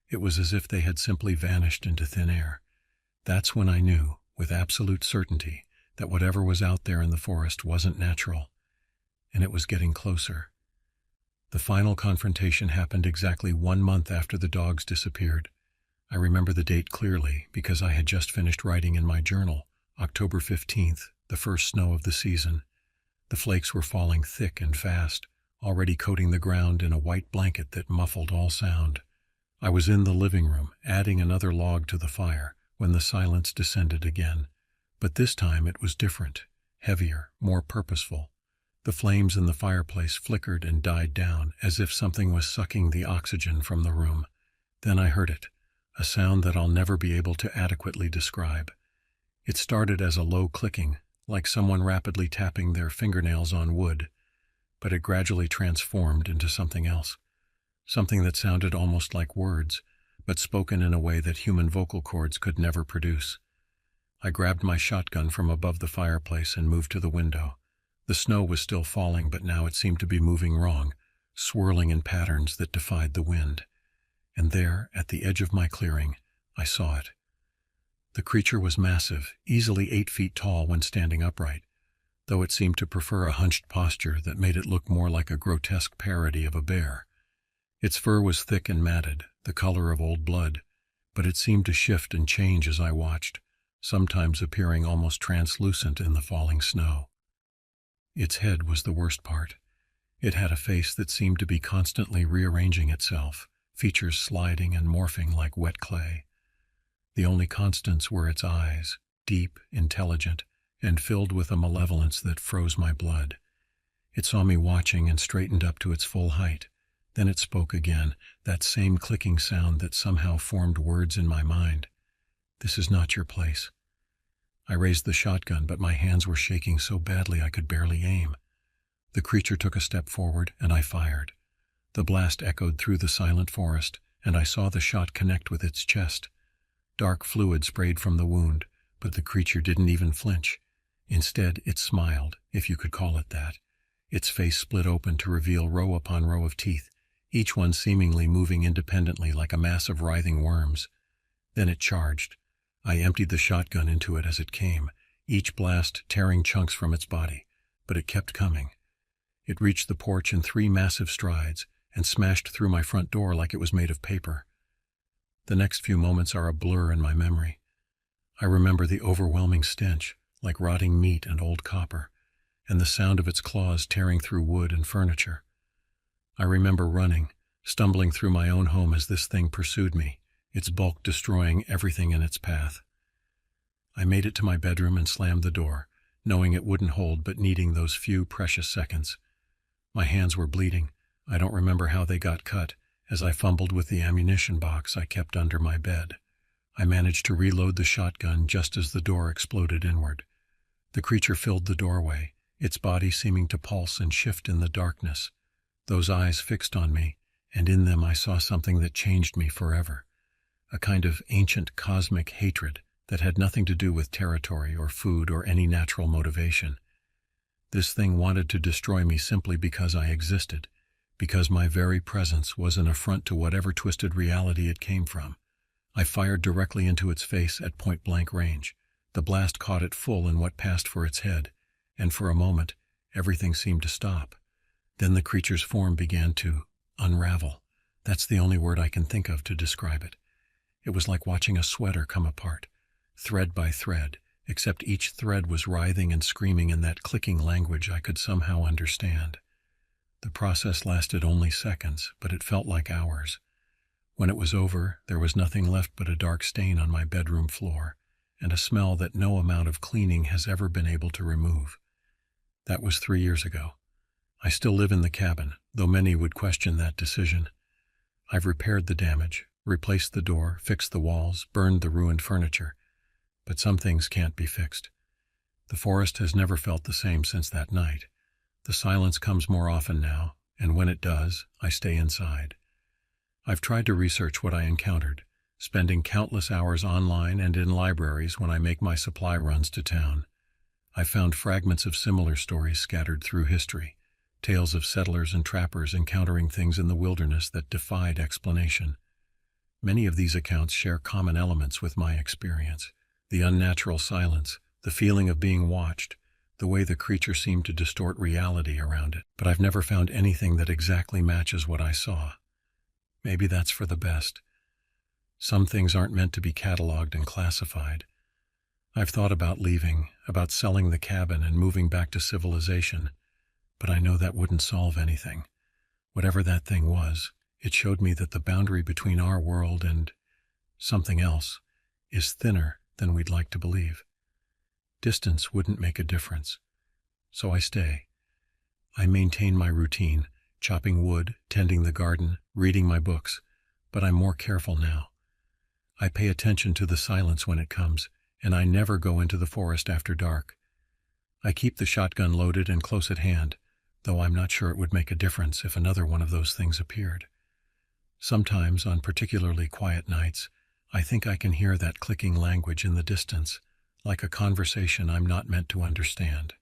It was as if they had simply vanished into thin air. That's when I knew, with absolute certainty, that whatever was out there in the forest wasn't natural, and it was getting closer. The final confrontation happened exactly 1 month after the dogs disappeared. I remember the date clearly because I had just finished writing in my journal, October 15th, the first snow of the season. The flakes were falling thick and fast, already coating the ground in a white blanket that muffled all sound. I was in the living room, adding another log to the fire, when the silence descended again. But this time it was different, heavier, more purposeful. The flames in the fireplace flickered and died down, as if something was sucking the oxygen from the room. Then I heard it, a sound that I'll never be able to adequately describe. It started as a low clicking, like someone rapidly tapping their fingernails on wood, but it gradually transformed into something else. Something that sounded almost like words, but spoken in a way that human vocal cords could never produce. I grabbed my shotgun from above the fireplace and moved to the window. The snow was still falling, but now it seemed to be moving wrong, swirling in patterns that defied the wind. And there, at the edge of my clearing, I saw it. The creature was massive, easily 8 feet tall when standing upright, though it seemed to prefer a hunched posture that made it look more like a grotesque parody of a bear. Its fur was thick and matted, the color of old blood, but it seemed to shift and change as I watched, sometimes appearing almost translucent in the falling snow. Its head was the worst part. It had a face that seemed to be constantly rearranging itself, features sliding and morphing like wet clay. The only constants were its eyes, deep, intelligent, and filled with a malevolence that froze my blood. It saw me watching and straightened up to its full height. Then it spoke again, that same clicking sound that somehow formed words in my mind. "This is not your place." I raised the shotgun, but my hands were shaking so badly I could barely aim. The creature took a step forward, and I fired. The blast echoed through the silent forest, and I saw the shot connect with its chest. Dark fluid sprayed from the wound, but the creature didn't even flinch. Instead, it smiled, if you could call it that. Its face split open to reveal row upon row of teeth, each one seemingly moving independently like a mass of writhing worms. Then it charged. I emptied the shotgun into it as it came, each blast tearing chunks from its body, but it kept coming. It reached the porch in 3 massive strides and smashed through my front door like it was made of paper. The next few moments are a blur in my memory. I remember the overwhelming stench, like rotting meat and old copper, and the sound of its claws tearing through wood and furniture. I remember running, stumbling through my own home as this thing pursued me, its bulk destroying everything in its path. I made it to my bedroom and slammed the door, knowing it wouldn't hold but needing those few precious seconds. My hands were bleeding. I don't remember how they got cut, as I fumbled with the ammunition box I kept under my bed. I managed to reload the shotgun just as the door exploded inward. The creature filled the doorway, its body seeming to pulse and shift in the darkness. Those eyes fixed on me, and in them I saw something that changed me forever. A kind of ancient cosmic hatred that had nothing to do with territory or food or any natural motivation. This thing wanted to destroy me simply because I existed, because my very presence was an affront to whatever twisted reality it came from. I fired directly into its face at point-blank range. The blast caught it full in what passed for its head, and for a moment, everything seemed to stop. Then the creature's form began to unravel. That's the only word I can think of to describe it. It was like watching a sweater come apart, thread by thread, except each thread was writhing and screaming in that clicking language I could somehow understand. The process lasted only seconds, but it felt like hours. When it was over, there was nothing left but a dark stain on my bedroom floor, and a smell that no amount of cleaning has ever been able to remove. That was 3 years ago. I still live in the cabin, though many would question that decision. I've repaired the damage, replaced the door, fixed the walls, burned the ruined furniture. But some things can't be fixed. The forest has never felt the same since that night. The silence comes more often now, and when it does, I stay inside. I've tried to research what I encountered, spending countless hours online and in libraries when I make my supply runs to town. I've found fragments of similar stories scattered through history, tales of settlers and trappers encountering things in the wilderness that defied explanation. Many of these accounts share common elements with my experience: the unnatural silence, the feeling of being watched, the way the creature seemed to distort reality around it. But I've never found anything that exactly matches what I saw. Maybe that's for the best. Some things aren't meant to be cataloged and classified. I've thought about leaving, about selling the cabin and moving back to civilization, but I know that wouldn't solve anything. Whatever that thing was, it showed me that the boundary between our world and something else is thinner than we'd like to believe. Distance wouldn't make a difference. So I stay. I maintain my routine, chopping wood, tending the garden, reading my books, but I'm more careful now. I pay attention to the silence when it comes, and I never go into the forest after dark. I keep the shotgun loaded and close at hand, though I'm not sure it would make a difference if another one of those things appeared. Sometimes, on particularly quiet nights, I think I can hear that clicking language in the distance, like a conversation I'm not meant to understand.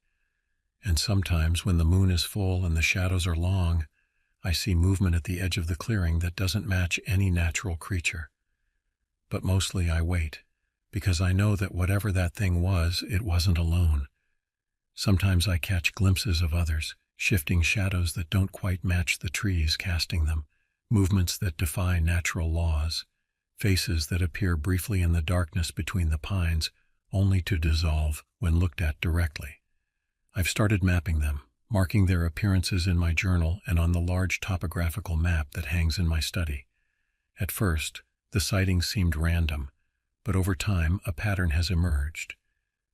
And sometimes, when the moon is full and the shadows are long, I see movement at the edge of the clearing that doesn't match any natural creature. But mostly I wait, because I know that whatever that thing was, it wasn't alone. Sometimes I catch glimpses of others, shifting shadows that don't quite match the trees casting them, movements that defy natural laws, faces that appear briefly in the darkness between the pines, only to dissolve when looked at directly. I've started mapping them, marking their appearances in my journal and on the large topographical map that hangs in my study. At first, the sightings seemed random, but over time a pattern has emerged.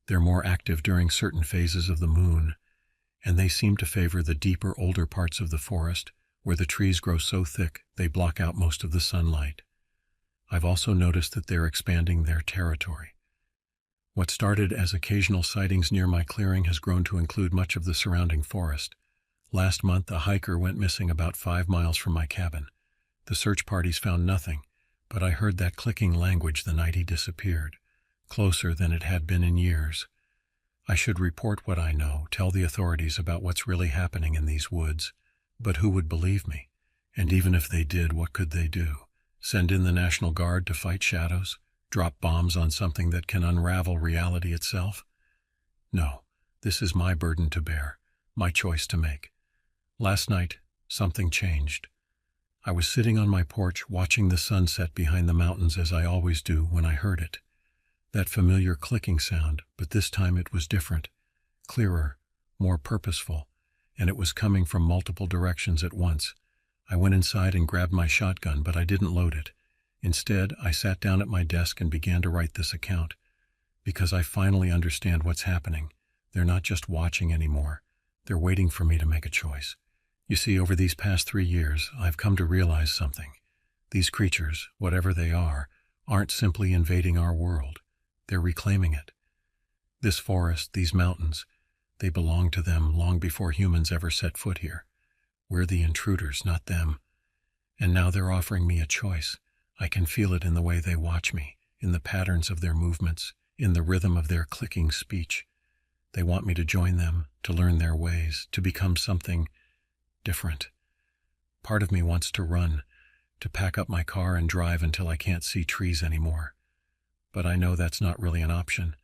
They're more active during certain phases of the moon, and they seem to favor the deeper, older parts of the forest, where the trees grow so thick they block out most of the sunlight. I've also noticed that they're expanding their territory. What started as occasional sightings near my clearing has grown to include much of the surrounding forest. Last month, a hiker went missing about 5 miles from my cabin. The search parties found nothing, but I heard that clicking language the night he disappeared, closer than it had been in years. I should report what I know, tell the authorities about what's really happening in these woods, but who would believe me? And even if they did, what could they do? Send in the National Guard to fight shadows? Drop bombs on something that can unravel reality itself? No, this is my burden to bear, my choice to make. Last night, something changed. I was sitting on my porch watching the sunset behind the mountains as I always do when I heard it. That familiar clicking sound, but this time it was different, clearer, more purposeful, and it was coming from multiple directions at once. I went inside and grabbed my shotgun, but I didn't load it. Instead, I sat down at my desk and began to write this account, because I finally understand what's happening. They're not just watching anymore. They're waiting for me to make a choice. You see, over these past 3 years, I've come to realize something. These creatures, whatever they are, aren't simply invading our world. They're reclaiming it. This forest, these mountains, they belong to them long before humans ever set foot here. We're the intruders, not them. And now they're offering me a choice. I can feel it in the way they watch me, in the patterns of their movements, in the rhythm of their clicking speech. They want me to join them, to learn their ways, to become something different. Part of me wants to run, to pack up my car and drive until I can't see trees anymore. But I know that's not really an option.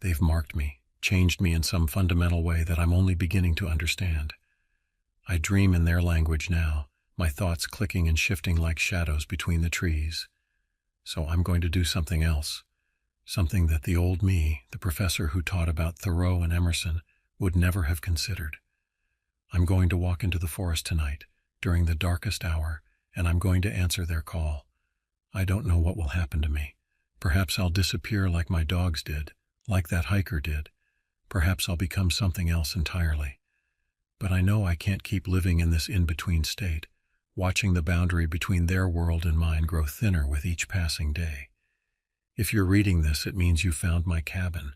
They've marked me, changed me in some fundamental way that I'm only beginning to understand. I dream in their language now, my thoughts clicking and shifting like shadows between the trees. So I'm going to do something else, something that the old me, the professor who taught about Thoreau and Emerson, would never have considered. I'm going to walk into the forest tonight, during the darkest hour, and I'm going to answer their call. I don't know what will happen to me. Perhaps I'll disappear like my dogs did, like that hiker did. Perhaps I'll become something else entirely. But I know I can't keep living in this in-between state, watching the boundary between their world and mine grow thinner with each passing day. If you're reading this, it means you found my cabin.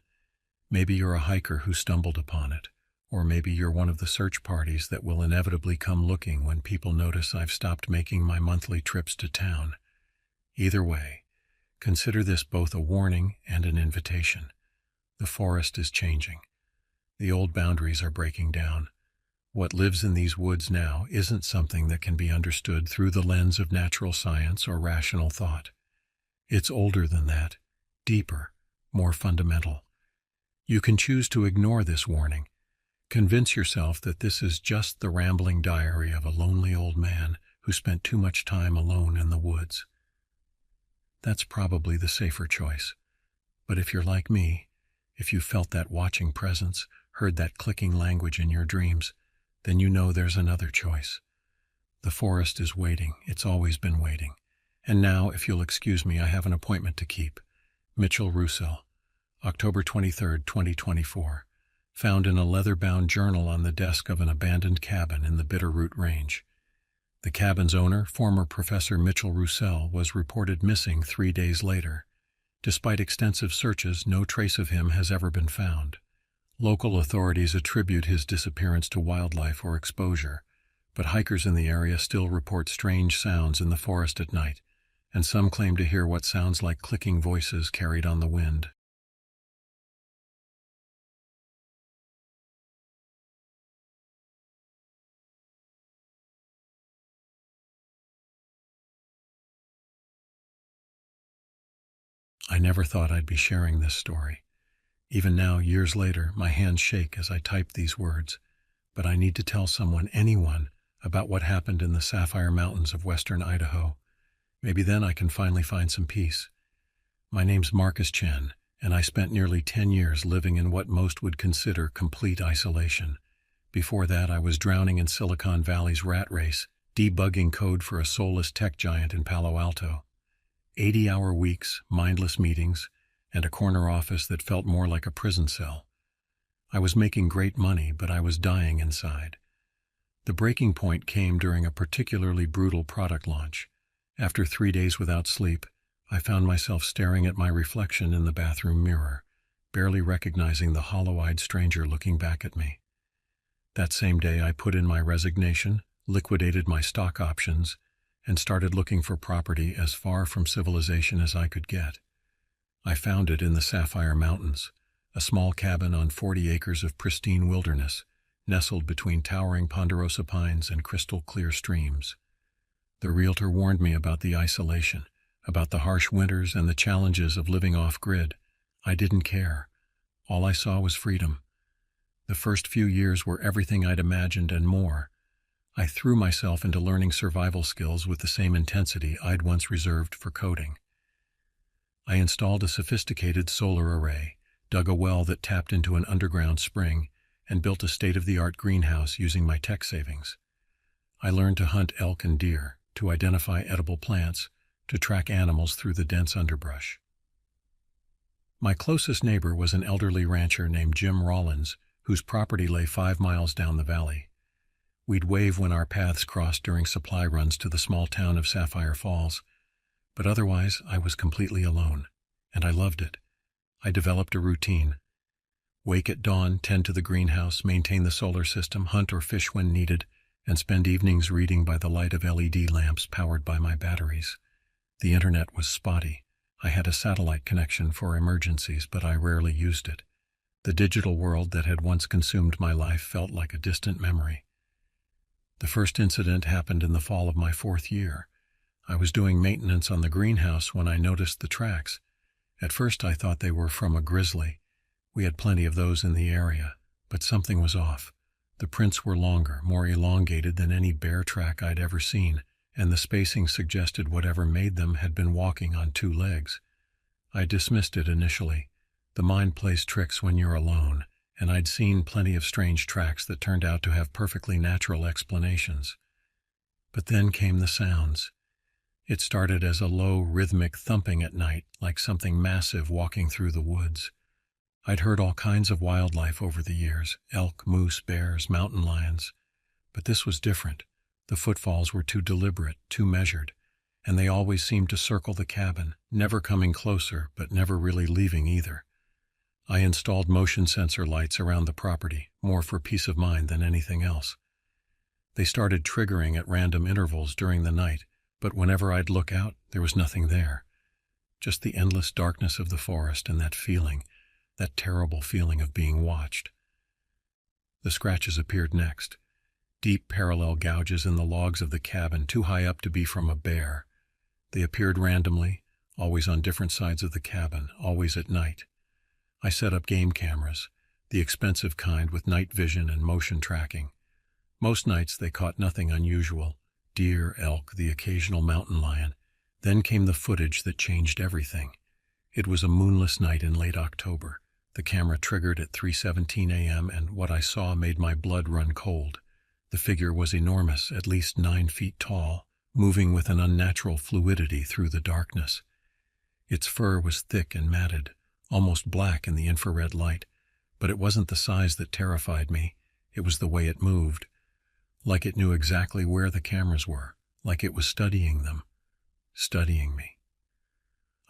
Maybe you're a hiker who stumbled upon it, or maybe you're one of the search parties that will inevitably come looking when people notice I've stopped making my monthly trips to town. Either way, consider this both a warning and an invitation. The forest is changing. The old boundaries are breaking down. What lives in these woods now isn't something that can be understood through the lens of natural science or rational thought. It's older than that, deeper, more fundamental. You can choose to ignore this warning. Convince yourself that this is just the rambling diary of a lonely old man who spent too much time alone in the woods. That's probably the safer choice. But if you're like me, if you felt that watching presence, heard that clicking language in your dreams, then you know there's another choice. The forest is waiting. It's always been waiting. And now, if you'll excuse me, I have an appointment to keep. Mitchell Russell, October 23, 2024. Found in a leather-bound journal on the desk of an abandoned cabin in the Bitterroot Range. The cabin's owner, former Professor Mitchell Russell, was reported missing 3 days later. Despite extensive searches, no trace of him has ever been found. Local authorities attribute his disappearance to wildlife or exposure, but hikers in the area still report strange sounds in the forest at night, and some claim to hear what sounds like clicking voices carried on the wind. I never thought I'd be sharing this story. Even now, years later, my hands shake as I type these words, but I need to tell someone, anyone, about what happened in the Sapphire Mountains of western Idaho. Maybe then I can finally find some peace. My name's Marcus Chen, and I spent nearly 10 years living in what most would consider complete isolation. Before that, I was drowning in Silicon Valley's rat race, debugging code for a soulless tech giant in Palo Alto. 80-hour weeks, mindless meetings, and a corner office that felt more like a prison cell. I was making great money, but I was dying inside. The breaking point came during a particularly brutal product launch. After 3 days without sleep, I found myself staring at my reflection in the bathroom mirror, barely recognizing the hollow-eyed stranger looking back at me. That same day, I put in my resignation, liquidated my stock options, and started looking for property as far from civilization as I could get. I found it in the Sapphire Mountains, a small cabin on 40 acres of pristine wilderness, nestled between towering ponderosa pines and crystal-clear streams. The realtor warned me about the isolation, about the harsh winters and the challenges of living off-grid. I didn't care. All I saw was freedom. The first few years were everything I'd imagined and more. I threw myself into learning survival skills with the same intensity I'd once reserved for coding. I installed a sophisticated solar array, dug a well that tapped into an underground spring, and built a state-of-the-art greenhouse using my tech savings. I learned to hunt elk and deer, to identify edible plants, to track animals through the dense underbrush. My closest neighbor was an elderly rancher named Jim Rollins, whose property lay 5 miles down the valley. We'd wave when our paths crossed during supply runs to the small town of Sapphire Falls, but otherwise I was completely alone, and I loved it. I developed a routine. Wake at dawn, tend to the greenhouse, maintain the solar system, hunt or fish when needed, and spend evenings reading by the light of LED lamps powered by my batteries. The internet was spotty. I had a satellite connection for emergencies, but I rarely used it. The digital world that had once consumed my life felt like a distant memory. The first incident happened in the fall of my 4th year. I was doing maintenance on the greenhouse when I noticed the tracks. At first I thought they were from a grizzly. We had plenty of those in the area, but something was off. The prints were longer, more elongated than any bear track I'd ever seen, and the spacing suggested whatever made them had been walking on 2 legs. I dismissed it initially. The mind plays tricks when you're alone, and I'd seen plenty of strange tracks that turned out to have perfectly natural explanations. But then came the sounds. It started as a low, rhythmic thumping at night, like something massive walking through the woods. I'd heard all kinds of wildlife over the years, elk, moose, bears, mountain lions. But this was different. The footfalls were too deliberate, too measured, and they always seemed to circle the cabin, never coming closer, but never really leaving either. I installed motion sensor lights around the property, more for peace of mind than anything else. They started triggering at random intervals during the night, but whenever I'd look out, there was nothing there. Just the endless darkness of the forest and that feeling, that terrible feeling of being watched. The scratches appeared next. Deep parallel gouges in the logs of the cabin, too high up to be from a bear. They appeared randomly, always on different sides of the cabin, always at night. I set up game cameras, the expensive kind with night vision and motion tracking. Most nights they caught nothing unusual: deer, elk, the occasional mountain lion. Then came the footage that changed everything. It was a moonless night in late October. The camera triggered at 3:17 a.m., and what I saw made my blood run cold. The figure was enormous, at least 9 feet tall, moving with an unnatural fluidity through the darkness. Its fur was thick and matted, almost black in the infrared light, but it wasn't the size that terrified me. It was the way it moved, like it knew exactly where the cameras were, like it was studying them, studying me.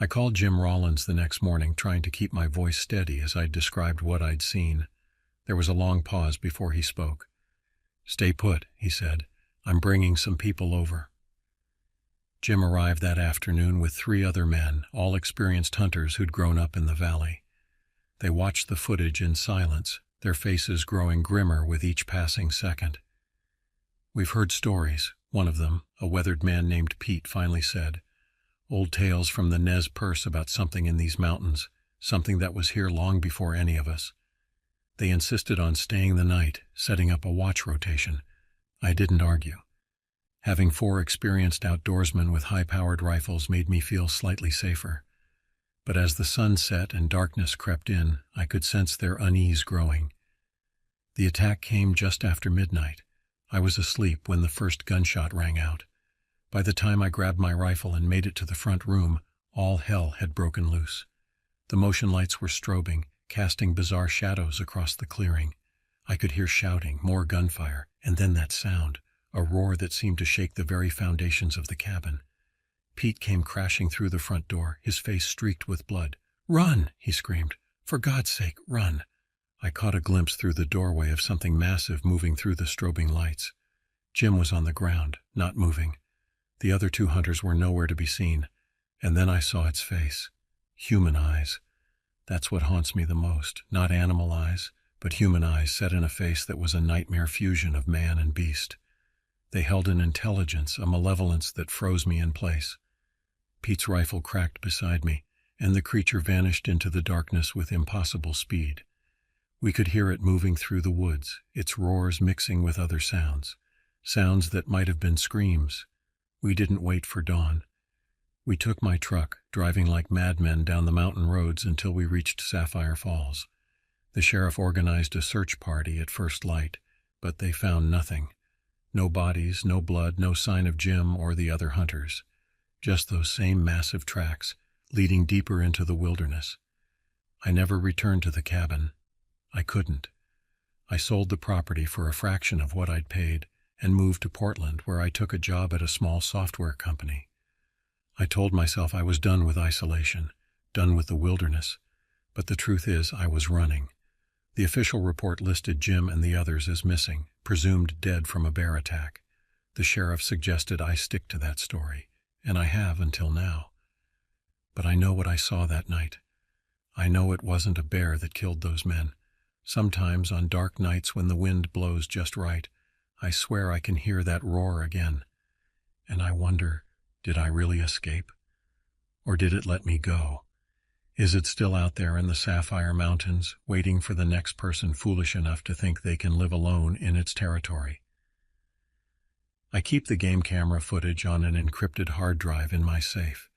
I called Jim Rollins the next morning, trying to keep my voice steady as I described what I'd seen. There was a long pause before he spoke. "Stay put," he said. "I'm bringing some people over." Jim arrived that afternoon with 3 other men, all experienced hunters who'd grown up in the valley. They watched the footage in silence, their faces growing grimmer with each passing second. "We've heard stories," one of them, a weathered man named Pete, finally said. "Old tales from the Nez Perce about something in these mountains, something that was here long before any of us." They insisted on staying the night, setting up a watch rotation. I didn't argue. Having 4 experienced outdoorsmen with high-powered rifles made me feel slightly safer. But as the sun set and darkness crept in, I could sense their unease growing. The attack came just after midnight. I was asleep when the first gunshot rang out. By the time I grabbed my rifle and made it to the front room, all hell had broken loose. The motion lights were strobing, casting bizarre shadows across the clearing. I could hear shouting, more gunfire, and then that sound, a roar that seemed to shake the very foundations of the cabin. Pete came crashing through the front door, his face streaked with blood. "Run!" he screamed. "For God's sake, run!" I caught a glimpse through the doorway of something massive moving through the strobing lights. Jim was on the ground, not moving. The other 2 hunters were nowhere to be seen, and then I saw its face. Human eyes. That's what haunts me the most, not animal eyes, but human eyes set in a face that was a nightmare fusion of man and beast. They held an intelligence, a malevolence that froze me in place. Pete's rifle cracked beside me, and the creature vanished into the darkness with impossible speed. We could hear it moving through the woods, its roars mixing with other sounds, sounds that might have been screams. We didn't wait for dawn. We took my truck, driving like madmen down the mountain roads until we reached Sapphire Falls. The sheriff organized a search party at first light, but they found nothing. No bodies, no blood, no sign of Jim or the other hunters. Just those same massive tracks, leading deeper into the wilderness. I never returned to the cabin. I couldn't. I sold the property for a fraction of what I'd paid and moved to Portland, where I took a job at a small software company. I told myself I was done with isolation, done with the wilderness, but the truth is I was running. The official report listed Jim and the others as missing, presumed dead from a bear attack. The sheriff suggested I stick to that story, and I have until now. But I know what I saw that night. I know it wasn't a bear that killed those men. Sometimes, on dark nights when the wind blows just right, I swear I can hear that roar again. And I wonder, did I really escape? Or did it let me go? Is it still out there in the Sapphire Mountains, waiting for the next person foolish enough to think they can live alone in its territory? I keep the game camera footage on an encrypted hard drive in my safe.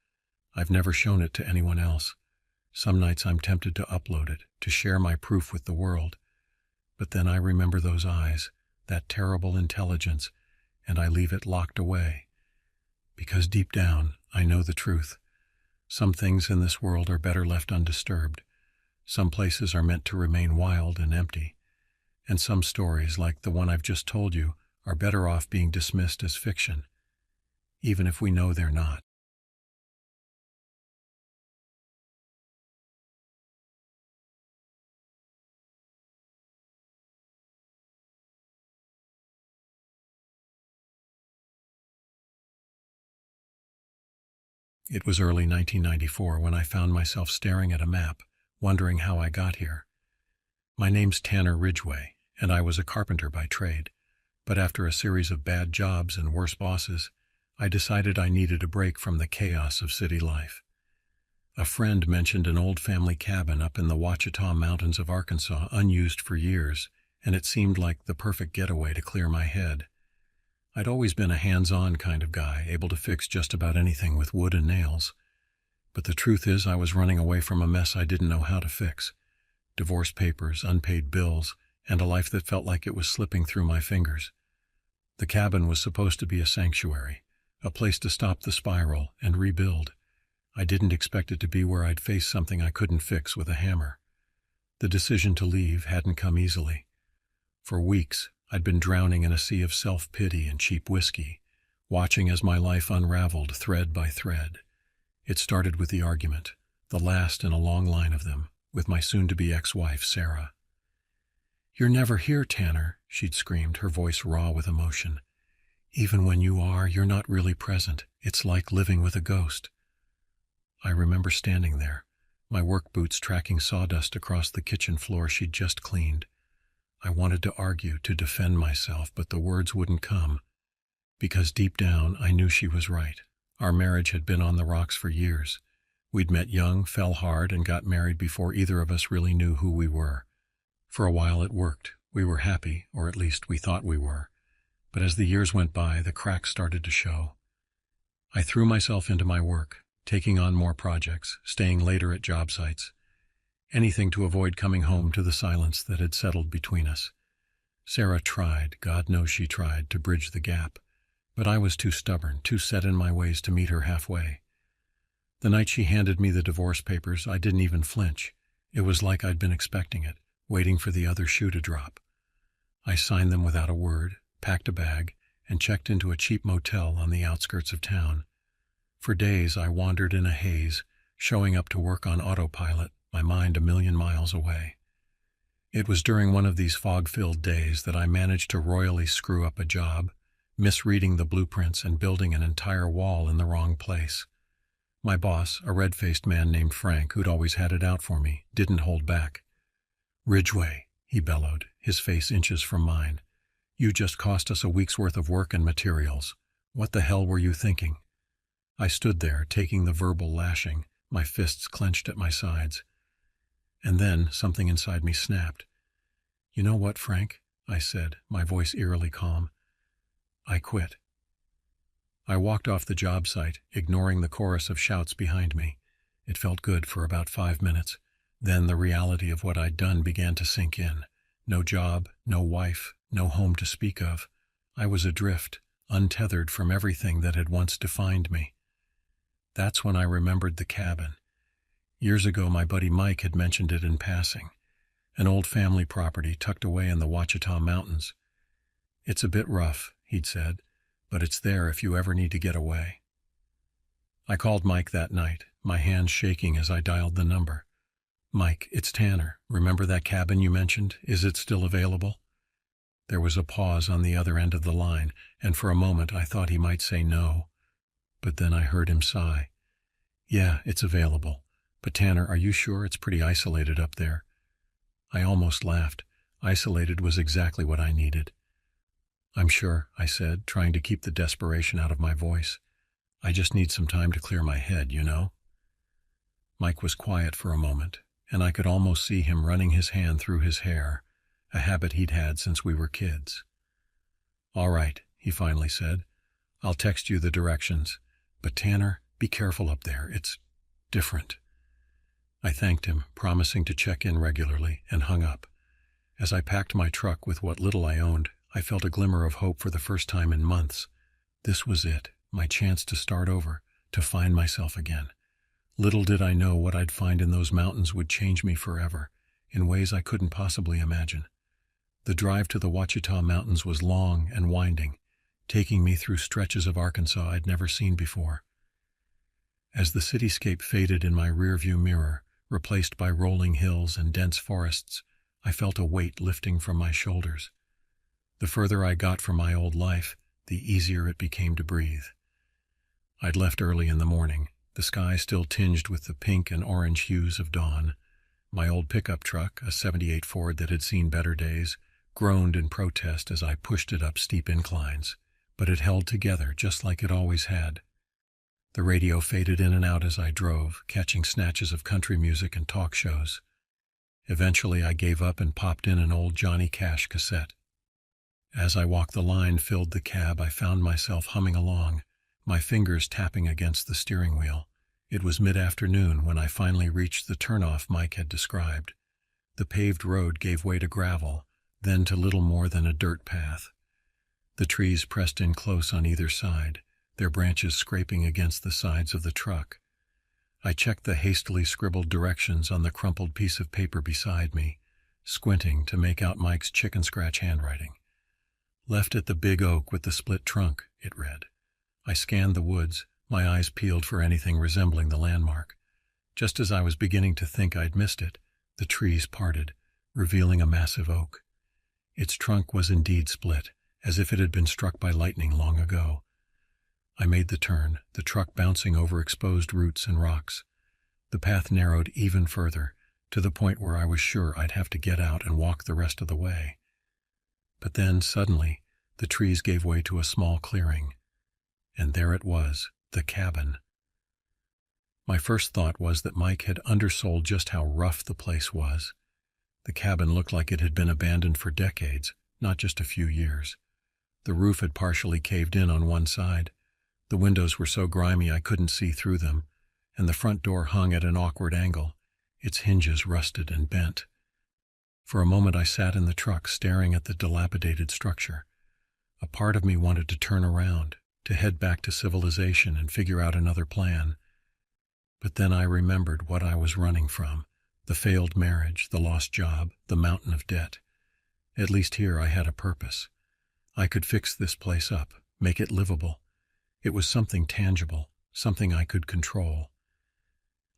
I've never shown it to anyone else. Some nights I'm tempted to upload it, to share my proof with the world. But then I remember those eyes, that terrible intelligence, and I leave it locked away. Because deep down, I know the truth. Some things in this world are better left undisturbed. Some places are meant to remain wild and empty. And some stories, like the one I've just told you, are better off being dismissed as fiction, even if we know they're not. It was early 1994 when I found myself staring at a map, wondering how I got here. My name's Tanner Ridgway, and I was a carpenter by trade. But after a series of bad jobs and worse bosses, I decided I needed a break from the chaos of city life. A friend mentioned an old family cabin up in the Ouachita Mountains of Arkansas, unused for years, and it seemed like the perfect getaway to clear my head. I'd always been a hands-on kind of guy, able to fix just about anything with wood and nails. But the truth is, I was running away from a mess I didn't know how to fix. Divorce papers, unpaid bills, and a life that felt like it was slipping through my fingers. The cabin was supposed to be a sanctuary, a place to stop the spiral and rebuild. I didn't expect it to be where I'd face something I couldn't fix with a hammer. The decision to leave hadn't come easily. For weeks, I'd been drowning in a sea of self-pity and cheap whiskey, watching as my life unraveled thread by thread. It started with the argument, the last in a long line of them, with my soon-to-be ex-wife, Sarah. "You're never here, Tanner," she'd screamed, her voice raw with emotion. "Even when you are, you're not really present. It's like living with a ghost." I remember standing there, my work boots tracking sawdust across the kitchen floor she'd just cleaned. I wanted to argue, to defend myself, but the words wouldn't come. Because deep down, I knew she was right. Our marriage had been on the rocks for years. We'd met young, fell hard, and got married before either of us really knew who we were. For a while it worked. We were happy, or at least we thought we were. But as the years went by, the cracks started to show. I threw myself into my work, taking on more projects, staying later at job sites. Anything to avoid coming home to the silence that had settled between us. Sarah tried, God knows she tried, to bridge the gap. But I was too stubborn, too set in my ways to meet her halfway. The night she handed me the divorce papers, I didn't even flinch. It was like I'd been expecting it, waiting for the other shoe to drop. I signed them without a word, packed a bag, and checked into a cheap motel on the outskirts of town. For days I wandered in a haze, showing up to work on autopilot, my mind a million miles away. It was during one of these fog-filled days that I managed to royally screw up a job, misreading the blueprints and building an entire wall in the wrong place. My boss, a red-faced man named Frank, who'd always had it out for me, didn't hold back. "Ridgway," he bellowed, his face inches from mine. "You just cost us a week's worth of work and materials. What the hell were you thinking?" I stood there, taking the verbal lashing, my fists clenched at my sides. And then something inside me snapped. "You know what, Frank?" I said, my voice eerily calm. "I quit." I walked off the job site, ignoring the chorus of shouts behind me. It felt good for about 5 minutes. Then the reality of what I'd done began to sink in. No job, no wife, no home to speak of. I was adrift, untethered from everything that had once defined me. That's when I remembered the cabin. Years ago, my buddy Mike had mentioned it in passing. An old family property tucked away in the Ouachita Mountains. "It's a bit rough," he'd said, "but it's there if you ever need to get away." I called Mike that night, my hands shaking as I dialed the number. "Mike, it's Tanner. Remember that cabin you mentioned? Is it still available?" There was a pause on the other end of the line, and for a moment I thought he might say no. But then I heard him sigh. "Yeah, it's available. But Tanner, are you sure? It's pretty isolated up there." I almost laughed. Isolated was exactly what I needed. I'm sure, I said, trying to keep the desperation out of my voice. I just need some time to clear my head, you know? Mike was quiet for a moment, and I could almost see him running his hand through his hair, a habit he'd had since we were kids. All right, he finally said. I'll text you the directions. But Tanner, be careful up there. It's different. I thanked him, promising to check in regularly, and hung up. As I packed my truck with what little I owned, I felt a glimmer of hope for the first time in months. This was it, my chance to start over, to find myself again. Little did I know what I'd find in those mountains would change me forever, in ways I couldn't possibly imagine. The drive to the Ouachita Mountains was long and winding, taking me through stretches of Arkansas I'd never seen before. As the cityscape faded in my rearview mirror, replaced by rolling hills and dense forests, I felt a weight lifting from my shoulders. The further I got from my old life, the easier it became to breathe. I'd left early in the morning, the sky still tinged with the pink and orange hues of dawn. My old pickup truck, a '78 Ford that had seen better days, groaned in protest as I pushed it up steep inclines, but it held together just like it always had. The radio faded in and out as I drove, catching snatches of country music and talk shows. Eventually I gave up and popped in an old Johnny Cash cassette. As I walked the line filled the cab, I found myself humming along, my fingers tapping against the steering wheel. It was mid-afternoon when I finally reached the turnoff Mike had described. The paved road gave way to gravel, then to little more than a dirt path. The trees pressed in close on either side, their branches scraping against the sides of the truck. I checked the hastily scribbled directions on the crumpled piece of paper beside me, squinting to make out Mike's chicken-scratch handwriting. Left at the big oak with the split trunk, it read. I scanned the woods, my eyes peeled for anything resembling the landmark. Just as I was beginning to think I'd missed it, the trees parted, revealing a massive oak. Its trunk was indeed split, as if it had been struck by lightning long ago. I made the turn, the truck bouncing over exposed roots and rocks. The path narrowed even further, to the point where I was sure I'd have to get out and walk the rest of the way. But then, suddenly, the trees gave way to a small clearing. And there it was, the cabin. My first thought was that Mike had undersold just how rough the place was. The cabin looked like it had been abandoned for decades, not just a few years. The roof had partially caved in on one side. The windows were so grimy I couldn't see through them, and the front door hung at an awkward angle, its hinges rusted and bent. For a moment I sat in the truck staring at the dilapidated structure. A part of me wanted to turn around, to head back to civilization and figure out another plan. But then I remembered what I was running from, the failed marriage, the lost job, the mountain of debt. At least here I had a purpose. I could fix this place up, make it livable. It was something tangible, something I could control.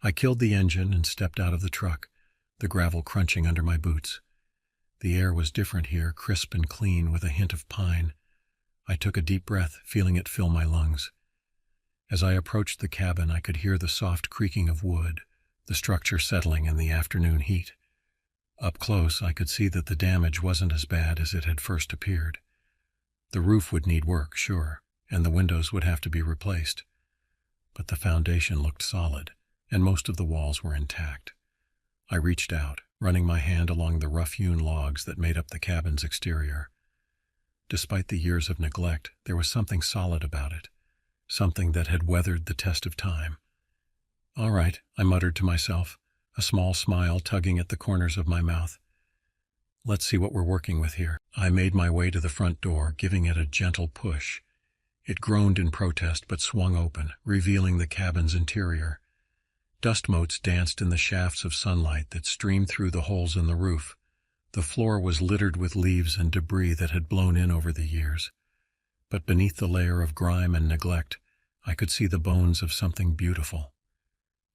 I killed the engine and stepped out of the truck, the gravel crunching under my boots. The air was different here, crisp and clean with a hint of pine. I took a deep breath, feeling it fill my lungs. As I approached the cabin, I could hear the soft creaking of wood, the structure settling in the afternoon heat. Up close, I could see that the damage wasn't as bad as it had first appeared. The roof would need work, sure, and the windows would have to be replaced. But the foundation looked solid, and most of the walls were intact. I reached out, running my hand along the rough-hewn logs that made up the cabin's exterior. Despite the years of neglect, there was something solid about it, something that had weathered the test of time. All right, I muttered to myself, a small smile tugging at the corners of my mouth. Let's see what we're working with here. I made my way to the front door, giving it a gentle push. It groaned in protest but swung open, revealing the cabin's interior. Dust motes danced in the shafts of sunlight that streamed through the holes in the roof. The floor was littered with leaves and debris that had blown in over the years. But beneath the layer of grime and neglect, I could see the bones of something beautiful.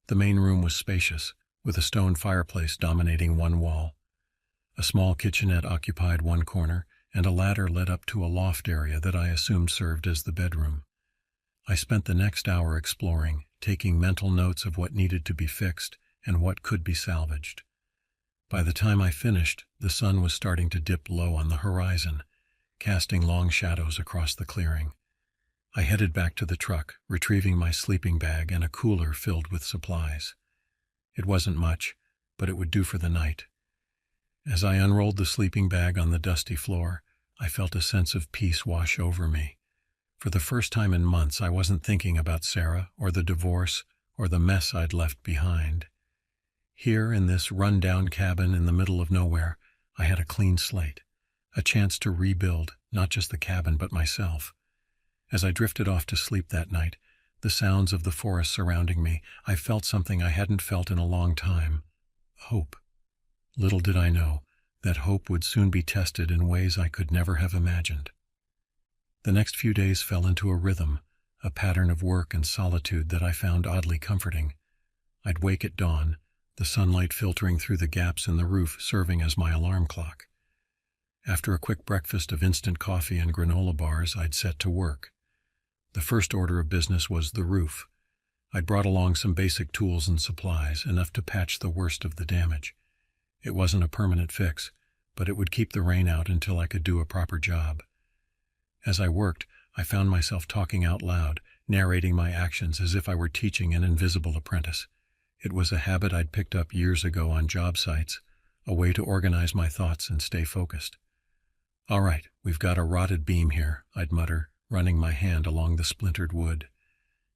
The main room was spacious, with a stone fireplace dominating one wall. A small kitchenette occupied one corner, and a ladder led up to a loft area that I assumed served as the bedroom. I spent the next hour exploring, taking mental notes of what needed to be fixed and what could be salvaged. By the time I finished, the sun was starting to dip low on the horizon, casting long shadows across the clearing. I headed back to the truck, retrieving my sleeping bag and a cooler filled with supplies. It wasn't much, but it would do for the night. As I unrolled the sleeping bag on the dusty floor, I felt a sense of peace wash over me. For the first time in months, I wasn't thinking about Sarah or the divorce or the mess I'd left behind. Here in this run-down cabin in the middle of nowhere, I had a clean slate, a chance to rebuild not just the cabin but myself. As I drifted off to sleep that night, the sounds of the forest surrounding me, I felt something I hadn't felt in a long time: hope. Little did I know that hope would soon be tested in ways I could never have imagined. The next few days fell into a rhythm, a pattern of work and solitude that I found oddly comforting. I'd wake at dawn, the sunlight filtering through the gaps in the roof serving as my alarm clock. After a quick breakfast of instant coffee and granola bars, I'd set to work. The first order of business was the roof. I'd brought along some basic tools and supplies, enough to patch the worst of the damage. It wasn't a permanent fix, but it would keep the rain out until I could do a proper job. As I worked, I found myself talking out loud, narrating my actions as if I were teaching an invisible apprentice. It was a habit I'd picked up years ago on job sites, a way to organize my thoughts and stay focused. "All right, we've got a rotted beam here," I'd mutter, running my hand along the splintered wood.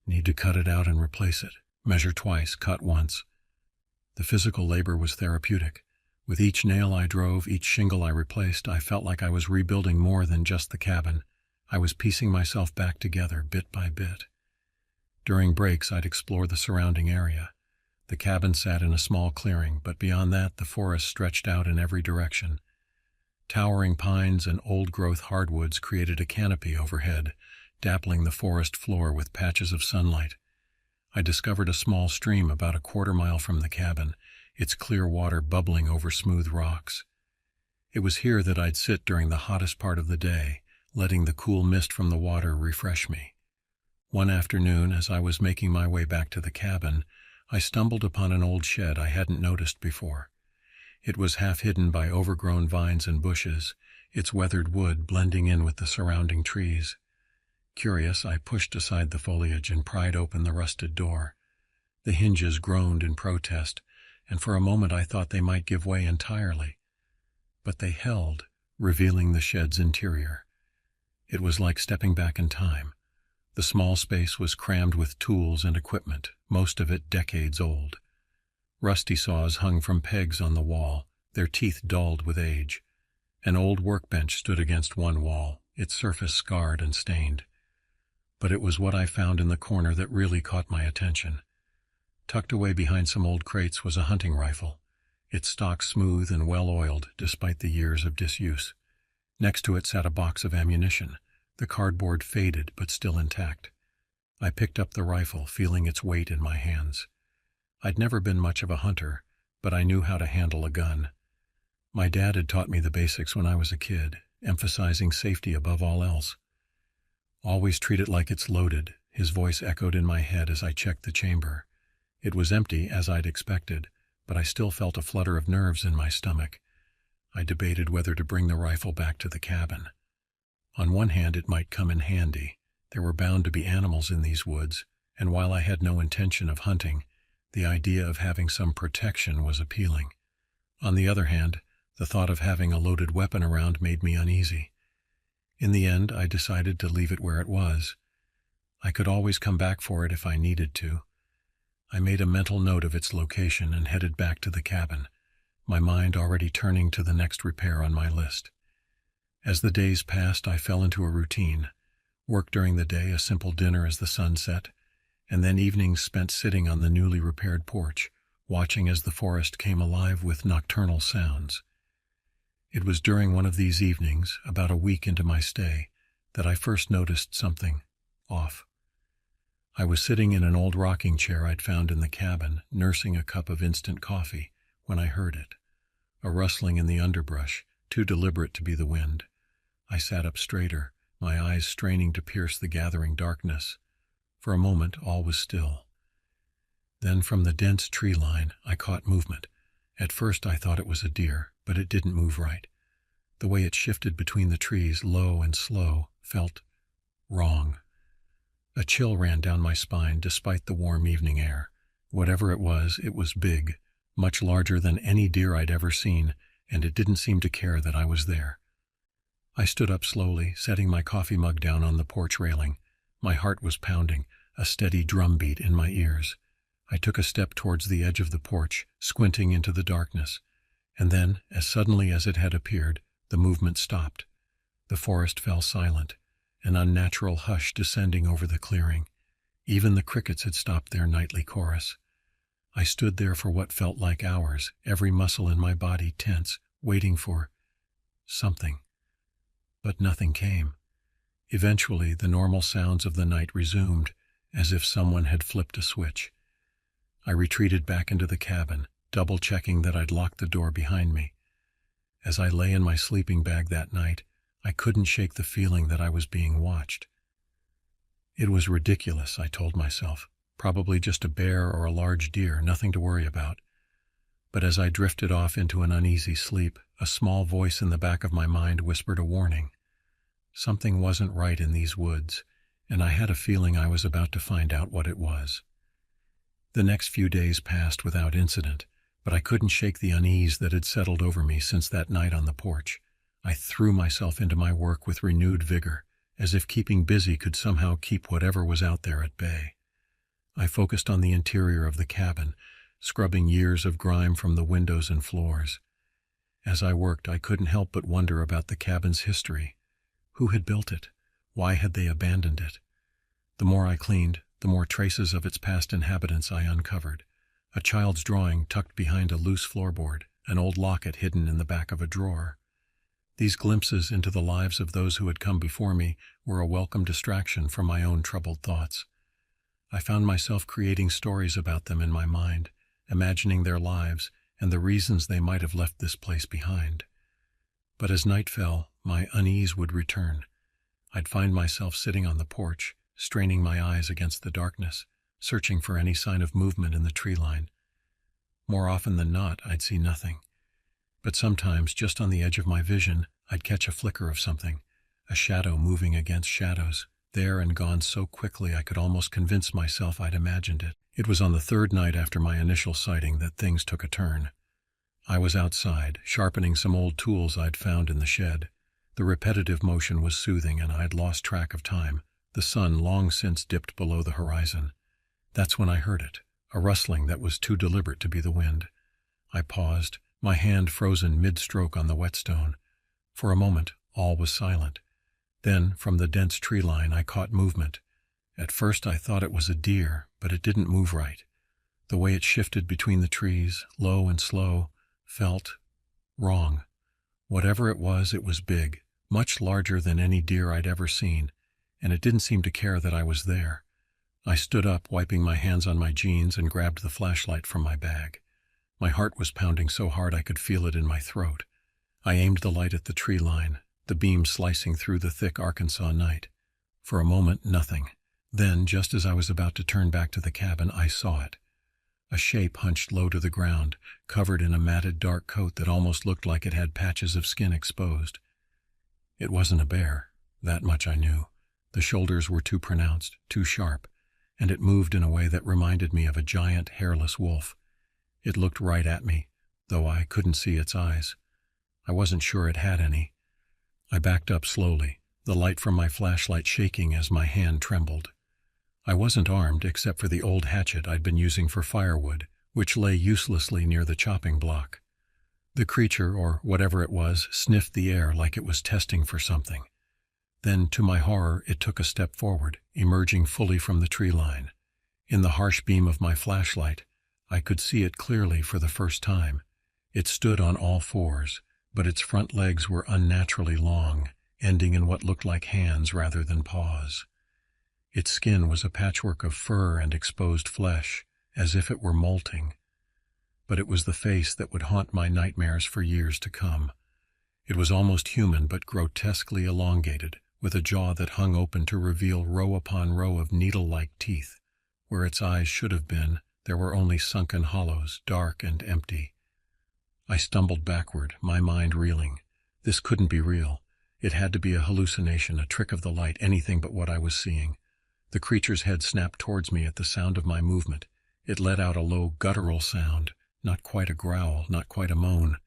"Need to cut it out and replace it. Measure twice, cut once." The physical labor was therapeutic. With each nail I drove, each shingle I replaced, I felt like I was rebuilding more than just the cabin. I was piecing myself back together, bit by bit. During breaks, I'd explore the surrounding area. The cabin sat in a small clearing, but beyond that, the forest stretched out in every direction. Towering pines and old-growth hardwoods created a canopy overhead, dappling the forest floor with patches of sunlight. I discovered a small stream about a quarter-mile from the cabin, its clear water bubbling over smooth rocks. It was here that I'd sit during the hottest part of the day, letting the cool mist from the water refresh me. One afternoon, as I was making my way back to the cabin, I stumbled upon an old shed I hadn't noticed before. It was half hidden by overgrown vines and bushes, its weathered wood blending in with the surrounding trees. Curious, I pushed aside the foliage and pried open the rusted door. The hinges groaned in protest, and for a moment I thought they might give way entirely. But they held, revealing the shed's interior. It was like stepping back in time. The small space was crammed with tools and equipment, most of it decades old. Rusty saws hung from pegs on the wall, their teeth dulled with age. An old workbench stood against one wall, its surface scarred and stained. But it was what I found in the corner that really caught my attention. Tucked away behind some old crates was a hunting rifle, its stock smooth and well-oiled despite the years of disuse. Next to it sat a box of ammunition, the cardboard faded but still intact. I picked up the rifle, feeling its weight in my hands. I'd never been much of a hunter, but I knew how to handle a gun. My dad had taught me the basics when I was a kid, emphasizing safety above all else. "Always treat it like it's loaded," his voice echoed in my head as I checked the chamber. It was empty, as I'd expected, but I still felt a flutter of nerves in my stomach. I debated whether to bring the rifle back to the cabin. On one hand, it might come in handy. There were bound to be animals in these woods, and while I had no intention of hunting, the idea of having some protection was appealing. On the other hand, the thought of having a loaded weapon around made me uneasy. In the end, I decided to leave it where it was. I could always come back for it if I needed to. I made a mental note of its location and headed back to the cabin, my mind already turning to the next repair on my list. As the days passed, I fell into a routine. Work during the day, a simple dinner as the sun set, and then evenings spent sitting on the newly repaired porch, watching as the forest came alive with nocturnal sounds. It was during one of these evenings, about a week into my stay, that I first noticed something off. I was sitting in an old rocking chair I'd found in the cabin, nursing a cup of instant coffee, when I heard it. A rustling in the underbrush, too deliberate to be the wind. I sat up straighter, my eyes straining to pierce the gathering darkness. For a moment, all was still. Then from the dense tree line, I caught movement. At first I thought it was a deer, but it didn't move right. The way it shifted between the trees, low and slow, felt wrong. A chill ran down my spine despite the warm evening air. Whatever it was big, much larger than any deer I'd ever seen, and it didn't seem to care that I was there. I stood up slowly, setting my coffee mug down on the porch railing. My heart was pounding, a steady drumbeat in my ears. I took a step towards the edge of the porch, squinting into the darkness. And then, as suddenly as it had appeared, the movement stopped. The forest fell silent, an unnatural hush descending over the clearing. Even the crickets had stopped their nightly chorus. I stood there for what felt like hours, every muscle in my body tense, waiting for something. But nothing came. Eventually, the normal sounds of the night resumed, as if someone had flipped a switch. I retreated back into the cabin, double-checking that I'd locked the door behind me. As I lay in my sleeping bag that night, I couldn't shake the feeling that I was being watched. It was ridiculous, I told myself. Probably just a bear or a large deer, nothing to worry about. But as I drifted off into an uneasy sleep, a small voice in the back of my mind whispered a warning. Something wasn't right in these woods, and I had a feeling I was about to find out what it was. The next few days passed without incident, but I couldn't shake the unease that had settled over me since that night on the porch. I threw myself into my work with renewed vigor, as if keeping busy could somehow keep whatever was out there at bay. I focused on the interior of the cabin, scrubbing years of grime from the windows and floors. As I worked, I couldn't help but wonder about the cabin's history. Who had built it? Why had they abandoned it? The more I cleaned, the more traces of its past inhabitants I uncovered. A child's drawing tucked behind a loose floorboard, an old locket hidden in the back of a drawer. These glimpses into the lives of those who had come before me were a welcome distraction from my own troubled thoughts. I found myself creating stories about them in my mind, imagining their lives and the reasons they might have left this place behind. But as night fell, my unease would return. I'd find myself sitting on the porch, straining my eyes against the darkness, searching for any sign of movement in the tree line. More often than not, I'd see nothing. But sometimes, just on the edge of my vision, I'd catch a flicker of something, a shadow moving against shadows, there and gone so quickly I could almost convince myself I'd imagined it. It was on the third night after my initial sighting that things took a turn. I was outside, sharpening some old tools I'd found in the shed. The repetitive motion was soothing and I'd lost track of time. The sun long since dipped below the horizon. That's when I heard it, a rustling that was too deliberate to be the wind. I paused, my hand frozen mid-stroke on the whetstone. For a moment, all was silent. Then, from the dense tree line, I caught movement. At first I thought it was a deer, but it didn't move right. The way it shifted between the trees, low and slow, felt wrong. Whatever it was big, much larger than any deer I'd ever seen, and it didn't seem to care that I was there. I stood up, wiping my hands on my jeans, and grabbed the flashlight from my bag. My heart was pounding so hard I could feel it in my throat. I aimed the light at the tree line, the beam slicing through the thick Arkansas night. For a moment, nothing. Then, just as I was about to turn back to the cabin, I saw it. A shape hunched low to the ground, covered in a matted dark coat that almost looked like it had patches of skin exposed. It wasn't a bear, that much I knew. The shoulders were too pronounced, too sharp, and it moved in a way that reminded me of a giant, hairless wolf. It looked right at me, though I couldn't see its eyes. I wasn't sure it had any. I backed up slowly, the light from my flashlight shaking as my hand trembled. I wasn't armed except for the old hatchet I'd been using for firewood, which lay uselessly near the chopping block. The creature, or whatever it was, sniffed the air like it was testing for something. Then, to my horror, it took a step forward, emerging fully from the tree line. In the harsh beam of my flashlight, I could see it clearly for the first time. It stood on all fours, but its front legs were unnaturally long, ending in what looked like hands rather than paws. Its skin was a patchwork of fur and exposed flesh, as if it were molting. But it was the face that would haunt my nightmares for years to come. It was almost human but grotesquely elongated, with a jaw that hung open to reveal row upon row of needle-like teeth. Where its eyes should have been, there were only sunken hollows, dark and empty. I stumbled backward, my mind reeling. This couldn't be real. It had to be a hallucination, a trick of the light, anything but what I was seeing. The creature's head snapped towards me at the sound of my movement. It let out a low, guttural sound, not quite a growl, not quite a moan,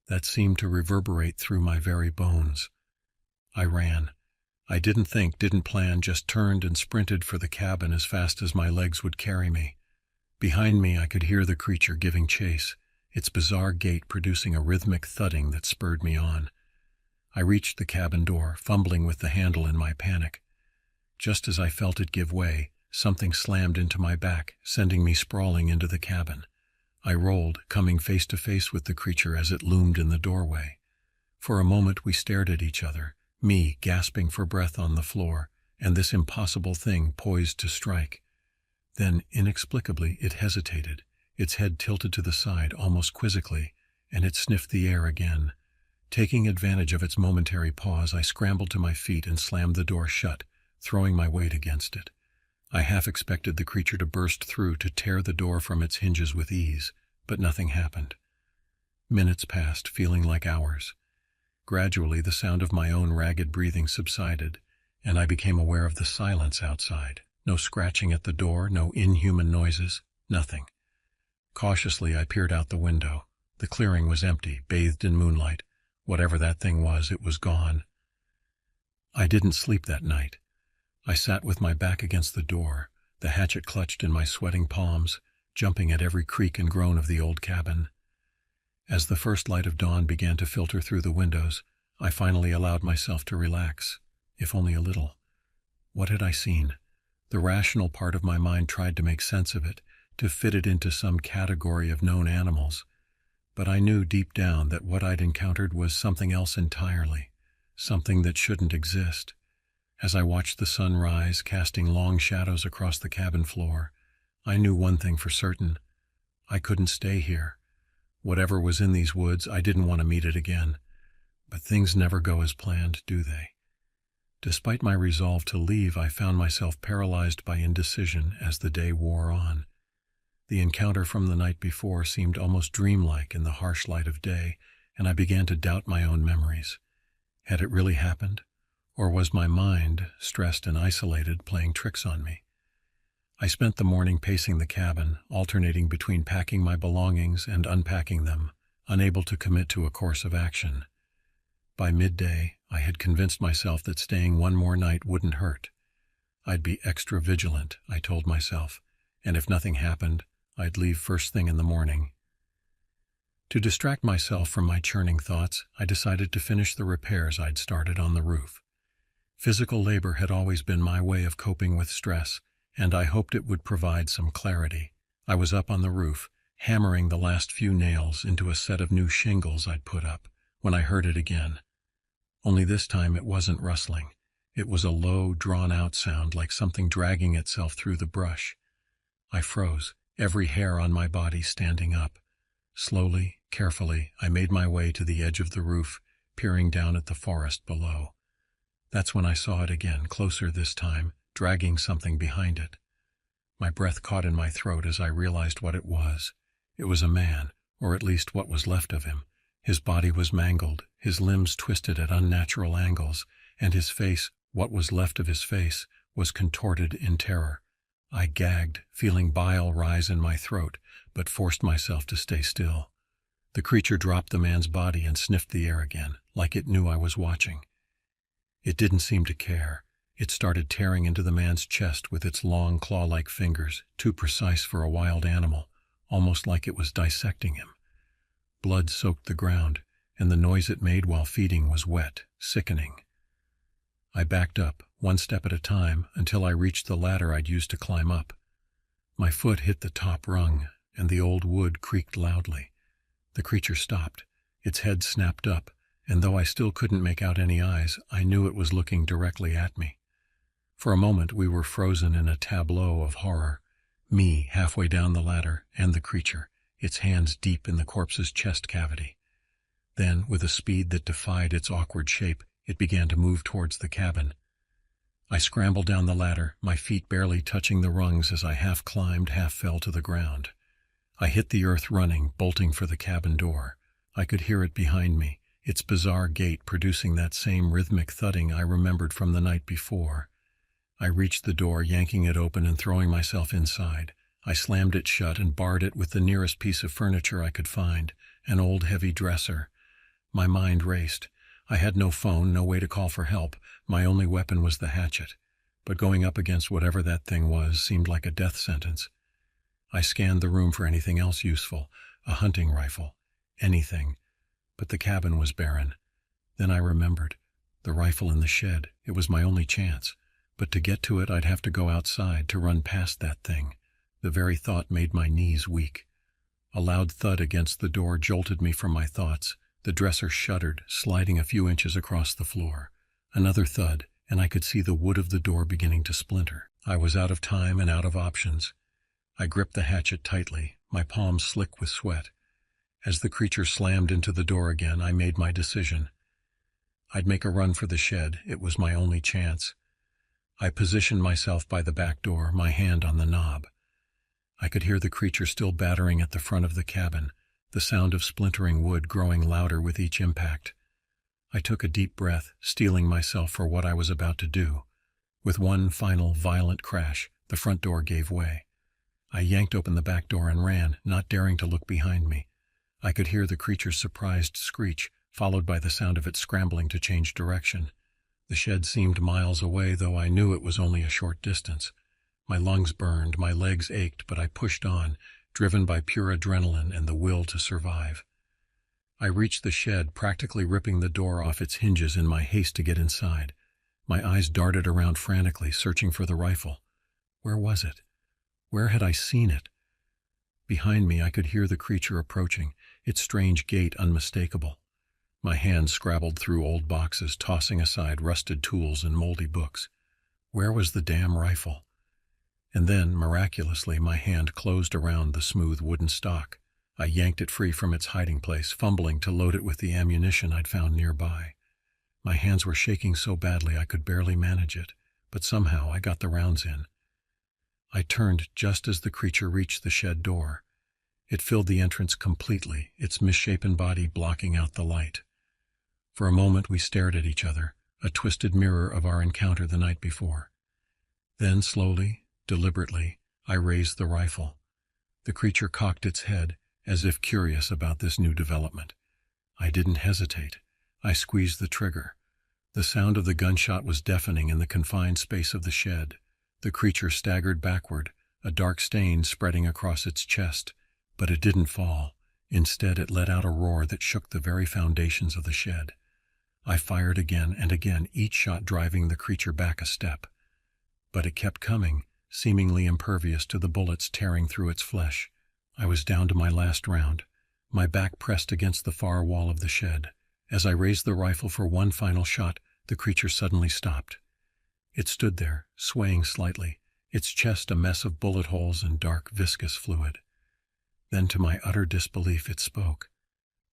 that seemed to reverberate through my very bones. I ran. I didn't think, didn't plan, just turned and sprinted for the cabin as fast as my legs would carry me. Behind me I could hear the creature giving chase, its bizarre gait producing a rhythmic thudding that spurred me on. I reached the cabin door, fumbling with the handle in my panic. Just as I felt it give way, something slammed into my back, sending me sprawling into the cabin. I rolled, coming face to face with the creature as it loomed in the doorway. For a moment we stared at each other, me gasping for breath on the floor, and this impossible thing poised to strike. Then, inexplicably, it hesitated, its head tilted to the side almost quizzically, and it sniffed the air again. Taking advantage of its momentary pause, I scrambled to my feet and slammed the door shut, throwing my weight against it. I half expected the creature to burst through to tear the door from its hinges with ease, but nothing happened. Minutes passed, feeling like hours. Gradually, the sound of my own ragged breathing subsided, and I became aware of the silence outside. No scratching at the door, no inhuman noises, nothing. Cautiously, I peered out the window. The clearing was empty, bathed in moonlight. Whatever that thing was, it was gone. I didn't sleep that night. I sat with my back against the door, the hatchet clutched in my sweating palms, jumping at every creak and groan of the old cabin. As the first light of dawn began to filter through the windows, I finally allowed myself to relax, if only a little. What had I seen? The rational part of my mind tried to make sense of it, to fit it into some category of known animals. But I knew deep down that what I'd encountered was something else entirely, something that shouldn't exist. As I watched the sun rise, casting long shadows across the cabin floor, I knew one thing for certain. I couldn't stay here. Whatever was in these woods, I didn't want to meet it again. But things never go as planned, do they? Despite my resolve to leave, I found myself paralyzed by indecision as the day wore on. The encounter from the night before seemed almost dreamlike in the harsh light of day, and I began to doubt my own memories. Had it really happened? Or was my mind, stressed and isolated, playing tricks on me? I spent the morning pacing the cabin, alternating between packing my belongings and unpacking them, unable to commit to a course of action. By midday, I had convinced myself that staying one more night wouldn't hurt. I'd be extra vigilant, I told myself, and if nothing happened, I'd leave first thing in the morning. To distract myself from my churning thoughts, I decided to finish the repairs I'd started on the roof. Physical labor had always been my way of coping with stress, and I hoped it would provide some clarity. I was up on the roof, hammering the last few nails into a set of new shingles I'd put up, when I heard it again. Only this time it wasn't rustling. It was a low, drawn-out sound like something dragging itself through the brush. I froze, every hair on my body standing up. Slowly, carefully, I made my way to the edge of the roof, peering down at the forest below. That's when I saw it again, closer this time, dragging something behind it. My breath caught in my throat as I realized what it was. It was a man, or at least what was left of him. His body was mangled, his limbs twisted at unnatural angles, and his face, what was left of his face, was contorted in terror. I gagged, feeling bile rise in my throat, but forced myself to stay still. The creature dropped the man's body and sniffed the air again, like it knew I was watching. It didn't seem to care. It started tearing into the man's chest with its long, claw-like fingers, too precise for a wild animal, almost like it was dissecting him. Blood soaked the ground, and the noise it made while feeding was wet, sickening. I backed up, one step at a time, until I reached the ladder I'd used to climb up. My foot hit the top rung, and the old wood creaked loudly. The creature stopped. Its head snapped up, and though I still couldn't make out any eyes, I knew it was looking directly at me. For a moment we were frozen in a tableau of horror, me halfway down the ladder, and the creature, its hands deep in the corpse's chest cavity. Then, with a speed that defied its awkward shape, it began to move towards the cabin. I scrambled down the ladder, my feet barely touching the rungs as I half climbed, half fell to the ground. I hit the earth running, bolting for the cabin door. I could hear it behind me, its bizarre gait producing that same rhythmic thudding I remembered from the night before. I reached the door, yanking it open and throwing myself inside. I slammed it shut and barred it with the nearest piece of furniture I could find, an old heavy dresser. My mind raced. I had no phone, no way to call for help. My only weapon was the hatchet. But going up against whatever that thing was seemed like a death sentence. I scanned the room for anything else useful, a hunting rifle, anything. But the cabin was barren. Then I remembered. The rifle in the shed. It was my only chance. But to get to it, I'd have to go outside, to run past that thing. The very thought made my knees weak. A loud thud against the door jolted me from my thoughts. The dresser shuddered, sliding a few inches across the floor. Another thud, and I could see the wood of the door beginning to splinter. I was out of time and out of options. I gripped the hatchet tightly, my palms slick with sweat. As the creature slammed into the door again, I made my decision. I'd make a run for the shed. It was my only chance. I positioned myself by the back door, my hand on the knob. I could hear the creature still battering at the front of the cabin, the sound of splintering wood growing louder with each impact. I took a deep breath, steeling myself for what I was about to do. With one final, violent crash, the front door gave way. I yanked open the back door and ran, not daring to look behind me. I could hear the creature's surprised screech, followed by the sound of it scrambling to change direction. The shed seemed miles away, though I knew it was only a short distance. My lungs burned, my legs ached, but I pushed on, driven by pure adrenaline and the will to survive. I reached the shed, practically ripping the door off its hinges in my haste to get inside. My eyes darted around frantically, searching for the rifle. Where was it? Where had I seen it? Behind me, I could hear the creature approaching, its strange gait unmistakable. My hands scrabbled through old boxes, tossing aside rusted tools and moldy books. Where was the damn rifle? And then, miraculously, my hand closed around the smooth wooden stock. I yanked it free from its hiding place, fumbling to load it with the ammunition I'd found nearby. My hands were shaking so badly I could barely manage it, but somehow I got the rounds in. I turned just as the creature reached the shed door. It filled the entrance completely, its misshapen body blocking out the light. For a moment we stared at each other, a twisted mirror of our encounter the night before. Then slowly, deliberately, I raised the rifle. The creature cocked its head, as if curious about this new development. I didn't hesitate. I squeezed the trigger. The sound of the gunshot was deafening in the confined space of the shed. The creature staggered backward, a dark stain spreading across its chest. But it didn't fall. Instead, it let out a roar that shook the very foundations of the shed. I fired again and again, each shot driving the creature back a step. But it kept coming, seemingly impervious to the bullets tearing through its flesh. I was down to my last round, my back pressed against the far wall of the shed. As I raised the rifle for one final shot, the creature suddenly stopped. It stood there, swaying slightly, its chest a mess of bullet holes and dark, viscous fluid. Then, to my utter disbelief, it spoke.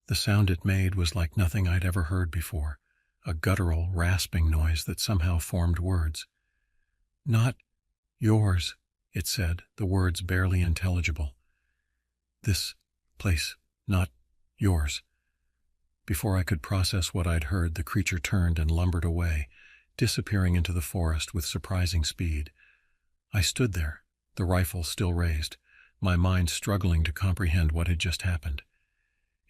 The sound it made was like nothing I'd ever heard before, a guttural, rasping noise that somehow formed words. "Not yours," it said, the words barely intelligible. "This place, not yours." Before I could process what I'd heard, the creature turned and lumbered away, disappearing into the forest with surprising speed. I stood there, the rifle still raised, my mind struggling to comprehend what had just happened.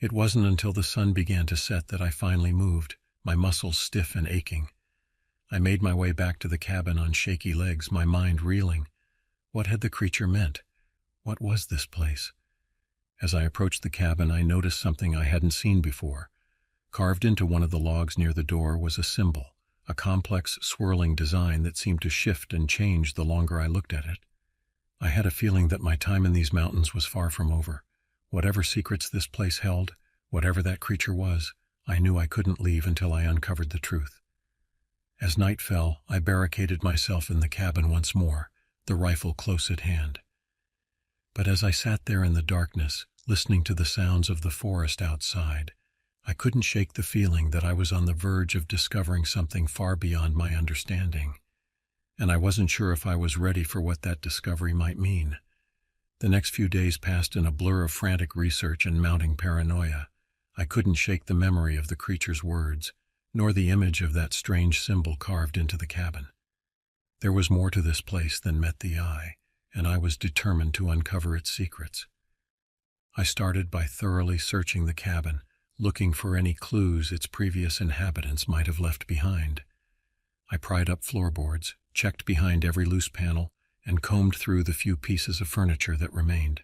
It wasn't until the sun began to set that I finally moved, my muscles stiff and aching. I made my way back to the cabin on shaky legs, my mind reeling. What had the creature meant? What was this place? As I approached the cabin, I noticed something I hadn't seen before. Carved into one of the logs near the door was a symbol, a complex, swirling design that seemed to shift and change the longer I looked at it. I had a feeling that my time in these mountains was far from over. Whatever secrets this place held, whatever that creature was, I knew I couldn't leave until I uncovered the truth. As night fell, I barricaded myself in the cabin once more, the rifle close at hand. But as I sat there in the darkness, listening to the sounds of the forest outside, I couldn't shake the feeling that I was on the verge of discovering something far beyond my understanding. And I wasn't sure if I was ready for what that discovery might mean. The next few days passed in a blur of frantic research and mounting paranoia. I couldn't shake the memory of the creature's words, nor the image of that strange symbol carved into the cabin. There was more to this place than met the eye, and I was determined to uncover its secrets. I started by thoroughly searching the cabin, looking for any clues its previous inhabitants might have left behind. I pried up floorboards, checked behind every loose panel, and combed through the few pieces of furniture that remained.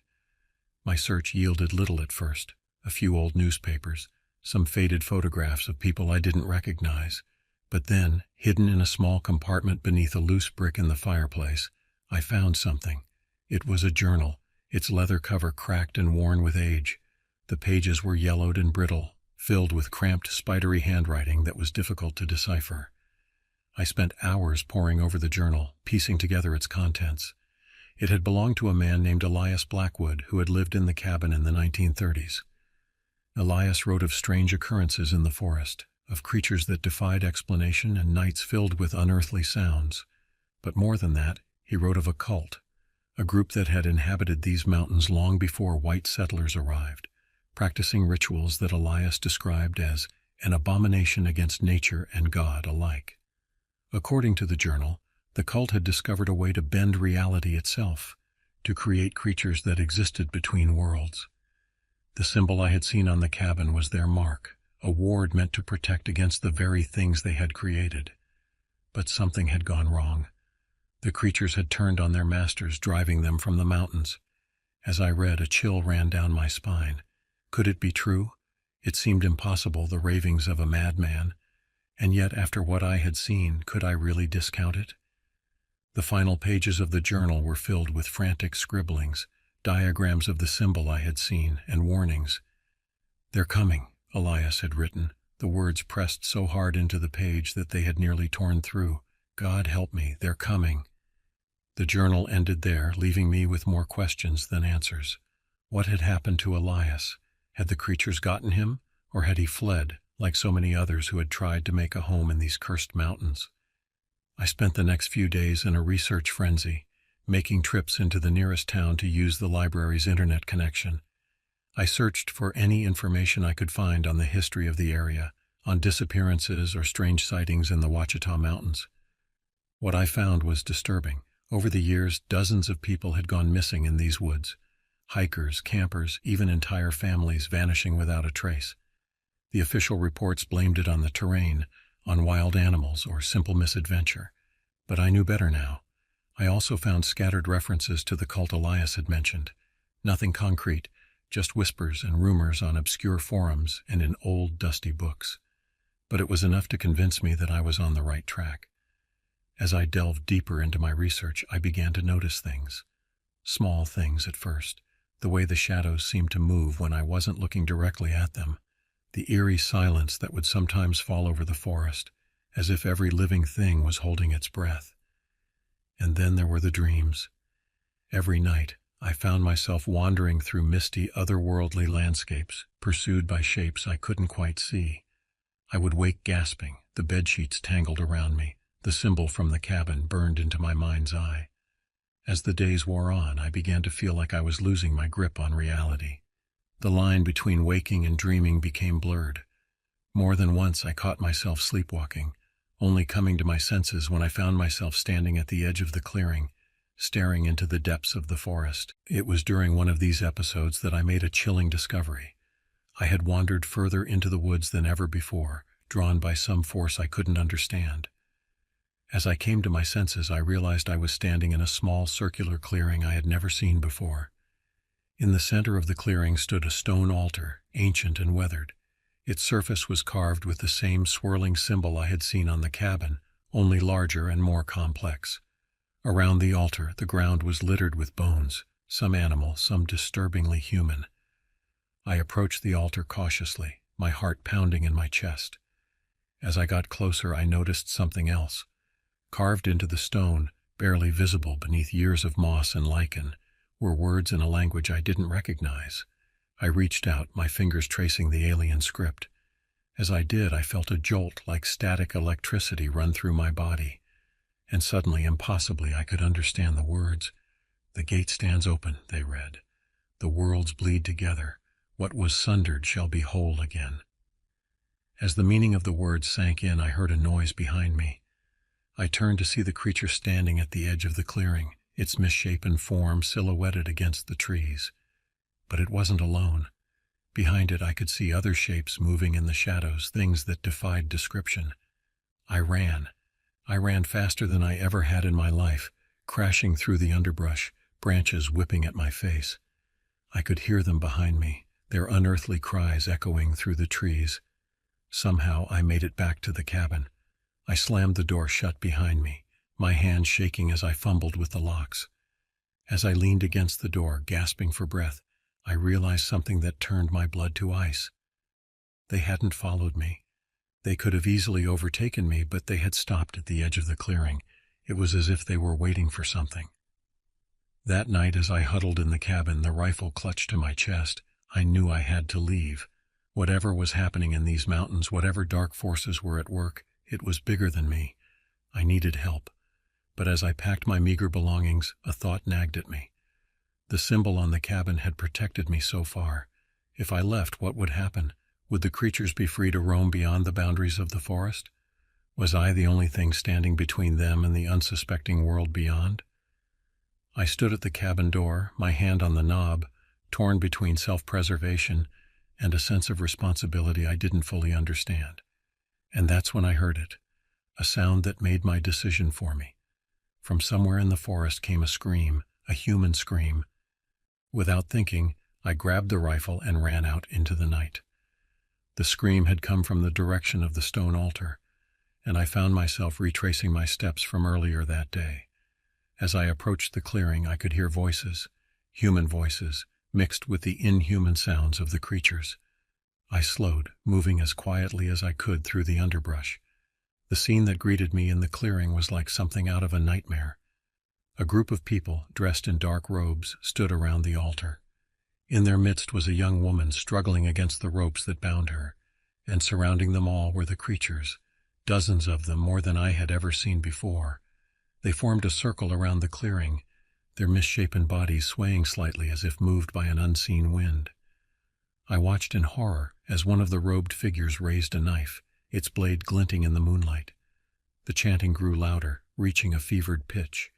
My search yielded little at first: a few old newspapers, some faded photographs of people I didn't recognize. But then, hidden in a small compartment beneath a loose brick in the fireplace, I found something. It was a journal, its leather cover cracked and worn with age. The pages were yellowed and brittle, filled with cramped, spidery handwriting that was difficult to decipher. I spent hours poring over the journal, piecing together its contents. It had belonged to a man named Elias Blackwood, who had lived in the cabin in the 1930s. Elias wrote of strange occurrences in the forest, of creatures that defied explanation and nights filled with unearthly sounds. But more than that, he wrote of a cult, a group that had inhabited these mountains long before white settlers arrived, practicing rituals that Elias described as an abomination against nature and God alike. According to the journal, the cult had discovered a way to bend reality itself, to create creatures that existed between worlds. The symbol I had seen on the cabin was their mark, a ward meant to protect against the very things they had created. But something had gone wrong. The creatures had turned on their masters, driving them from the mountains. As I read, a chill ran down my spine. Could it be true? It seemed impossible, the ravings of a madman. And yet, after what I had seen, could I really discount it? The final pages of the journal were filled with frantic scribblings, diagrams of the symbol I had seen, and warnings. "They're coming," Elias had written, the words pressed so hard into the page that they had nearly torn through. "God help me, they're coming." The journal ended there, leaving me with more questions than answers. What had happened to Elias? Had the creatures gotten him, or had he fled, like so many others who had tried to make a home in these cursed mountains? I spent the next few days in a research frenzy, making trips into the nearest town to use the library's internet connection. I searched for any information I could find on the history of the area, on disappearances or strange sightings in the Ouachita Mountains. What I found was disturbing. Over the years, dozens of people had gone missing in these woods. Hikers, campers, even entire families vanishing without a trace. The official reports blamed it on the terrain, on wild animals, or simple misadventure. But I knew better now. I also found scattered references to the cult Elias had mentioned. Nothing concrete, just whispers and rumors on obscure forums and in old, dusty books. But it was enough to convince me that I was on the right track. As I delved deeper into my research, I began to notice things. Small things at first, the way the shadows seemed to move when I wasn't looking directly at them, the eerie silence that would sometimes fall over the forest, as if every living thing was holding its breath. And then there were the dreams. Every night, I found myself wandering through misty, otherworldly landscapes, pursued by shapes I couldn't quite see. I would wake gasping, the bedsheets tangled around me, the symbol from the cabin burned into my mind's eye. As the days wore on, I began to feel like I was losing my grip on reality. The line between waking and dreaming became blurred. More than once I caught myself sleepwalking, only coming to my senses when I found myself standing at the edge of the clearing, staring into the depths of the forest. It was during one of these episodes that I made a chilling discovery. I had wandered further into the woods than ever before, drawn by some force I couldn't understand. As I came to my senses, I realized I was standing in a small circular clearing I had never seen before. In the center of the clearing stood a stone altar, ancient and weathered. Its surface was carved with the same swirling symbol I had seen on the cabin, only larger and more complex. Around the altar, the ground was littered with bones, some animal, some disturbingly human. I approached the altar cautiously, my heart pounding in my chest. As I got closer, I noticed something else. Carved into the stone, barely visible beneath years of moss and lichen, were words in a language I didn't recognize. I reached out, my fingers tracing the alien script. As I did, I felt a jolt like static electricity run through my body. And suddenly, impossibly, I could understand the words. "The gate stands open," they read. "The worlds bleed together. What was sundered shall be whole again. As the meaning of the words sank in, I heard a noise behind me. I turned to see the creature standing at the edge of the clearing, its misshapen form silhouetted against the trees. But it wasn't alone. Behind it I could see other shapes moving in the shadows, things that defied description. I ran. I ran faster than I ever had in my life, crashing through the underbrush, branches whipping at my face. I could hear them behind me, their unearthly cries echoing through the trees. Somehow I made it back to the cabin. I slammed the door shut behind me, my hands shaking as I fumbled with the locks. As I leaned against the door, gasping for breath, I realized something that turned my blood to ice. They hadn't followed me. They could have easily overtaken me, but they had stopped at the edge of the clearing. It was as if they were waiting for something. That night, as I huddled in the cabin, the rifle clutched to my chest, I knew I had to leave. Whatever was happening in these mountains, whatever dark forces were at work, it was bigger than me. I needed help. But as I packed my meager belongings, a thought nagged at me. The symbol on the cabin had protected me so far. If I left, what would happen? Would the creatures be free to roam beyond the boundaries of the forest? Was I the only thing standing between them and the unsuspecting world beyond? I stood at the cabin door, my hand on the knob, torn between self-preservation and a sense of responsibility I didn't fully understand. And that's when I heard it, a sound that made my decision for me. From somewhere in the forest came a scream, a human scream. Without thinking, I grabbed the rifle and ran out into the night. The scream had come from the direction of the stone altar, and I found myself retracing my steps from earlier that day. As I approached the clearing, I could hear voices, human voices, mixed with the inhuman sounds of the creatures. I slowed, moving as quietly as I could through the underbrush. The scene that greeted me in the clearing was like something out of a nightmare. A group of people, dressed in dark robes, stood around the altar. In their midst was a young woman struggling against the ropes that bound her, and surrounding them all were the creatures, dozens of them, more than I had ever seen before. They formed a circle around the clearing, their misshapen bodies swaying slightly as if moved by an unseen wind. I watched in horror as one of the robed figures raised a knife, its blade glinting in the moonlight. The chanting grew louder, reaching a fevered pitch.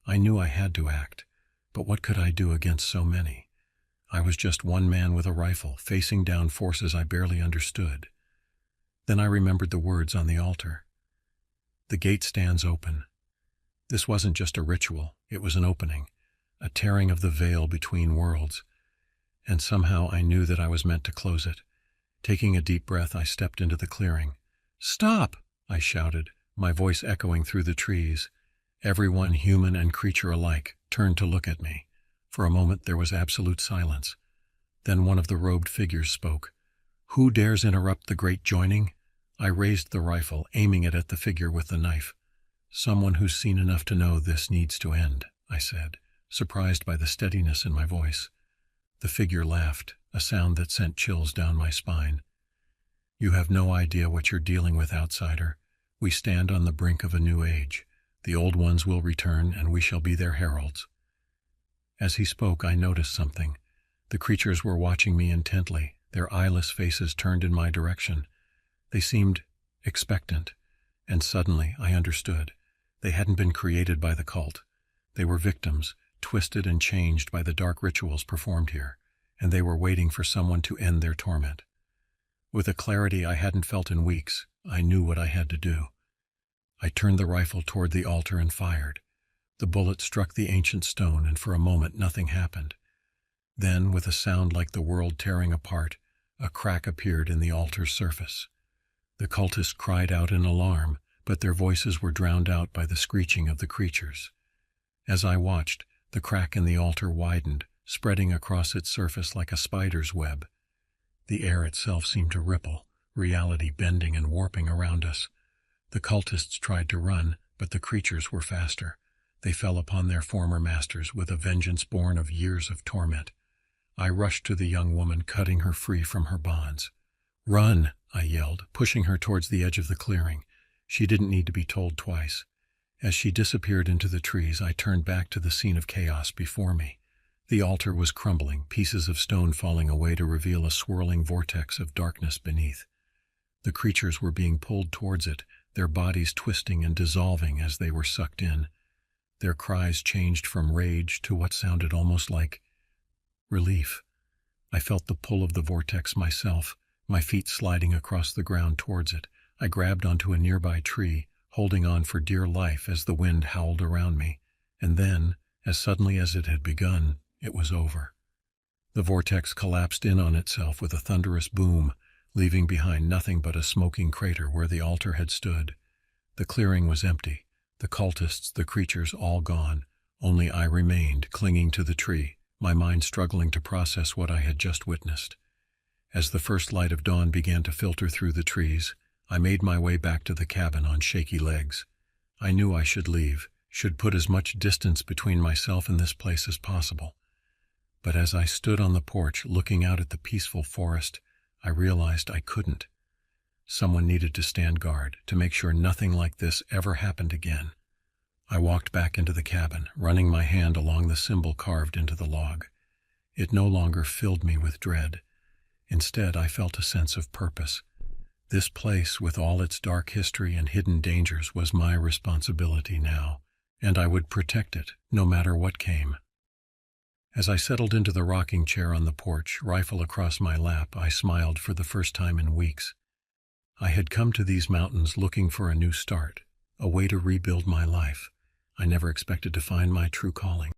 I knew I had to act, but what could I do against so many? I was just one man with a rifle, facing down forces I barely understood. Then I remembered the words on the altar. The gate stands open. This wasn't just a ritual, it was an opening, a tearing of the veil between worlds, and somehow I knew that I was meant to close it. Taking a deep breath, I stepped into the clearing. "Stop!" I shouted, my voice echoing through the trees. Everyone, human and creature alike, turned to look at me. For a moment there was absolute silence. Then one of the robed figures spoke. "Who dares interrupt the great joining?" I raised the rifle, aiming it at the figure with the knife. "Someone who's seen enough to know this needs to end," I said, surprised by the steadiness in my voice. The figure laughed, a sound that sent chills down my spine. "You have no idea what you're dealing with, outsider. We stand on the brink of a new age. The old ones will return, and we shall be their heralds." As he spoke, I noticed something. The creatures were watching me intently, their eyeless faces turned in my direction. They seemed expectant, and suddenly I understood. They hadn't been created by the cult. They were victims, twisted and changed by the dark rituals performed here, and they were waiting for someone to end their torment. With a clarity I hadn't felt in weeks, I knew what I had to do. I turned the rifle toward the altar and fired. The bullet struck the ancient stone, and for a moment nothing happened. Then, with a sound like the world tearing apart, a crack appeared in the altar's surface. The cultists cried out in alarm, but their voices were drowned out by the screeching of the creatures. As I watched, the crack in the altar widened, spreading across its surface like a spider's web. The air itself seemed to ripple, reality bending and warping around us. The cultists tried to run, but the creatures were faster. They fell upon their former masters with a vengeance born of years of torment. I rushed to the young woman, cutting her free from her bonds. "Run!" I yelled, pushing her towards the edge of the clearing. She didn't need to be told twice. As she disappeared into the trees, I turned back to the scene of chaos before me. The altar was crumbling, pieces of stone falling away to reveal a swirling vortex of darkness beneath. The creatures were being pulled towards it, their bodies twisting and dissolving as they were sucked in. Their cries changed from rage to what sounded almost like relief. I felt the pull of the vortex myself, my feet sliding across the ground towards it. I grabbed onto a nearby tree, holding on for dear life as the wind howled around me. And then, as suddenly as it had begun, it was over. The vortex collapsed in on itself with a thunderous boom, leaving behind nothing but a smoking crater where the altar had stood. The clearing was empty, the cultists, the creatures, all gone. Only I remained, clinging to the tree, my mind struggling to process what I had just witnessed. As the first light of dawn began to filter through the trees, I made my way back to the cabin on shaky legs. I knew I should leave, should put as much distance between myself and this place as possible. But as I stood on the porch looking out at the peaceful forest, I realized I couldn't. Someone needed to stand guard, to make sure nothing like this ever happened again. I walked back into the cabin, running my hand along the symbol carved into the log. It no longer filled me with dread. Instead, I felt a sense of purpose. This place, with all its dark history and hidden dangers, was my responsibility now, and I would protect it, no matter what came. As I settled into the rocking chair on the porch, rifle across my lap, I smiled for the first time in weeks. I had come to these mountains looking for a new start, a way to rebuild my life. I never expected to find my true calling.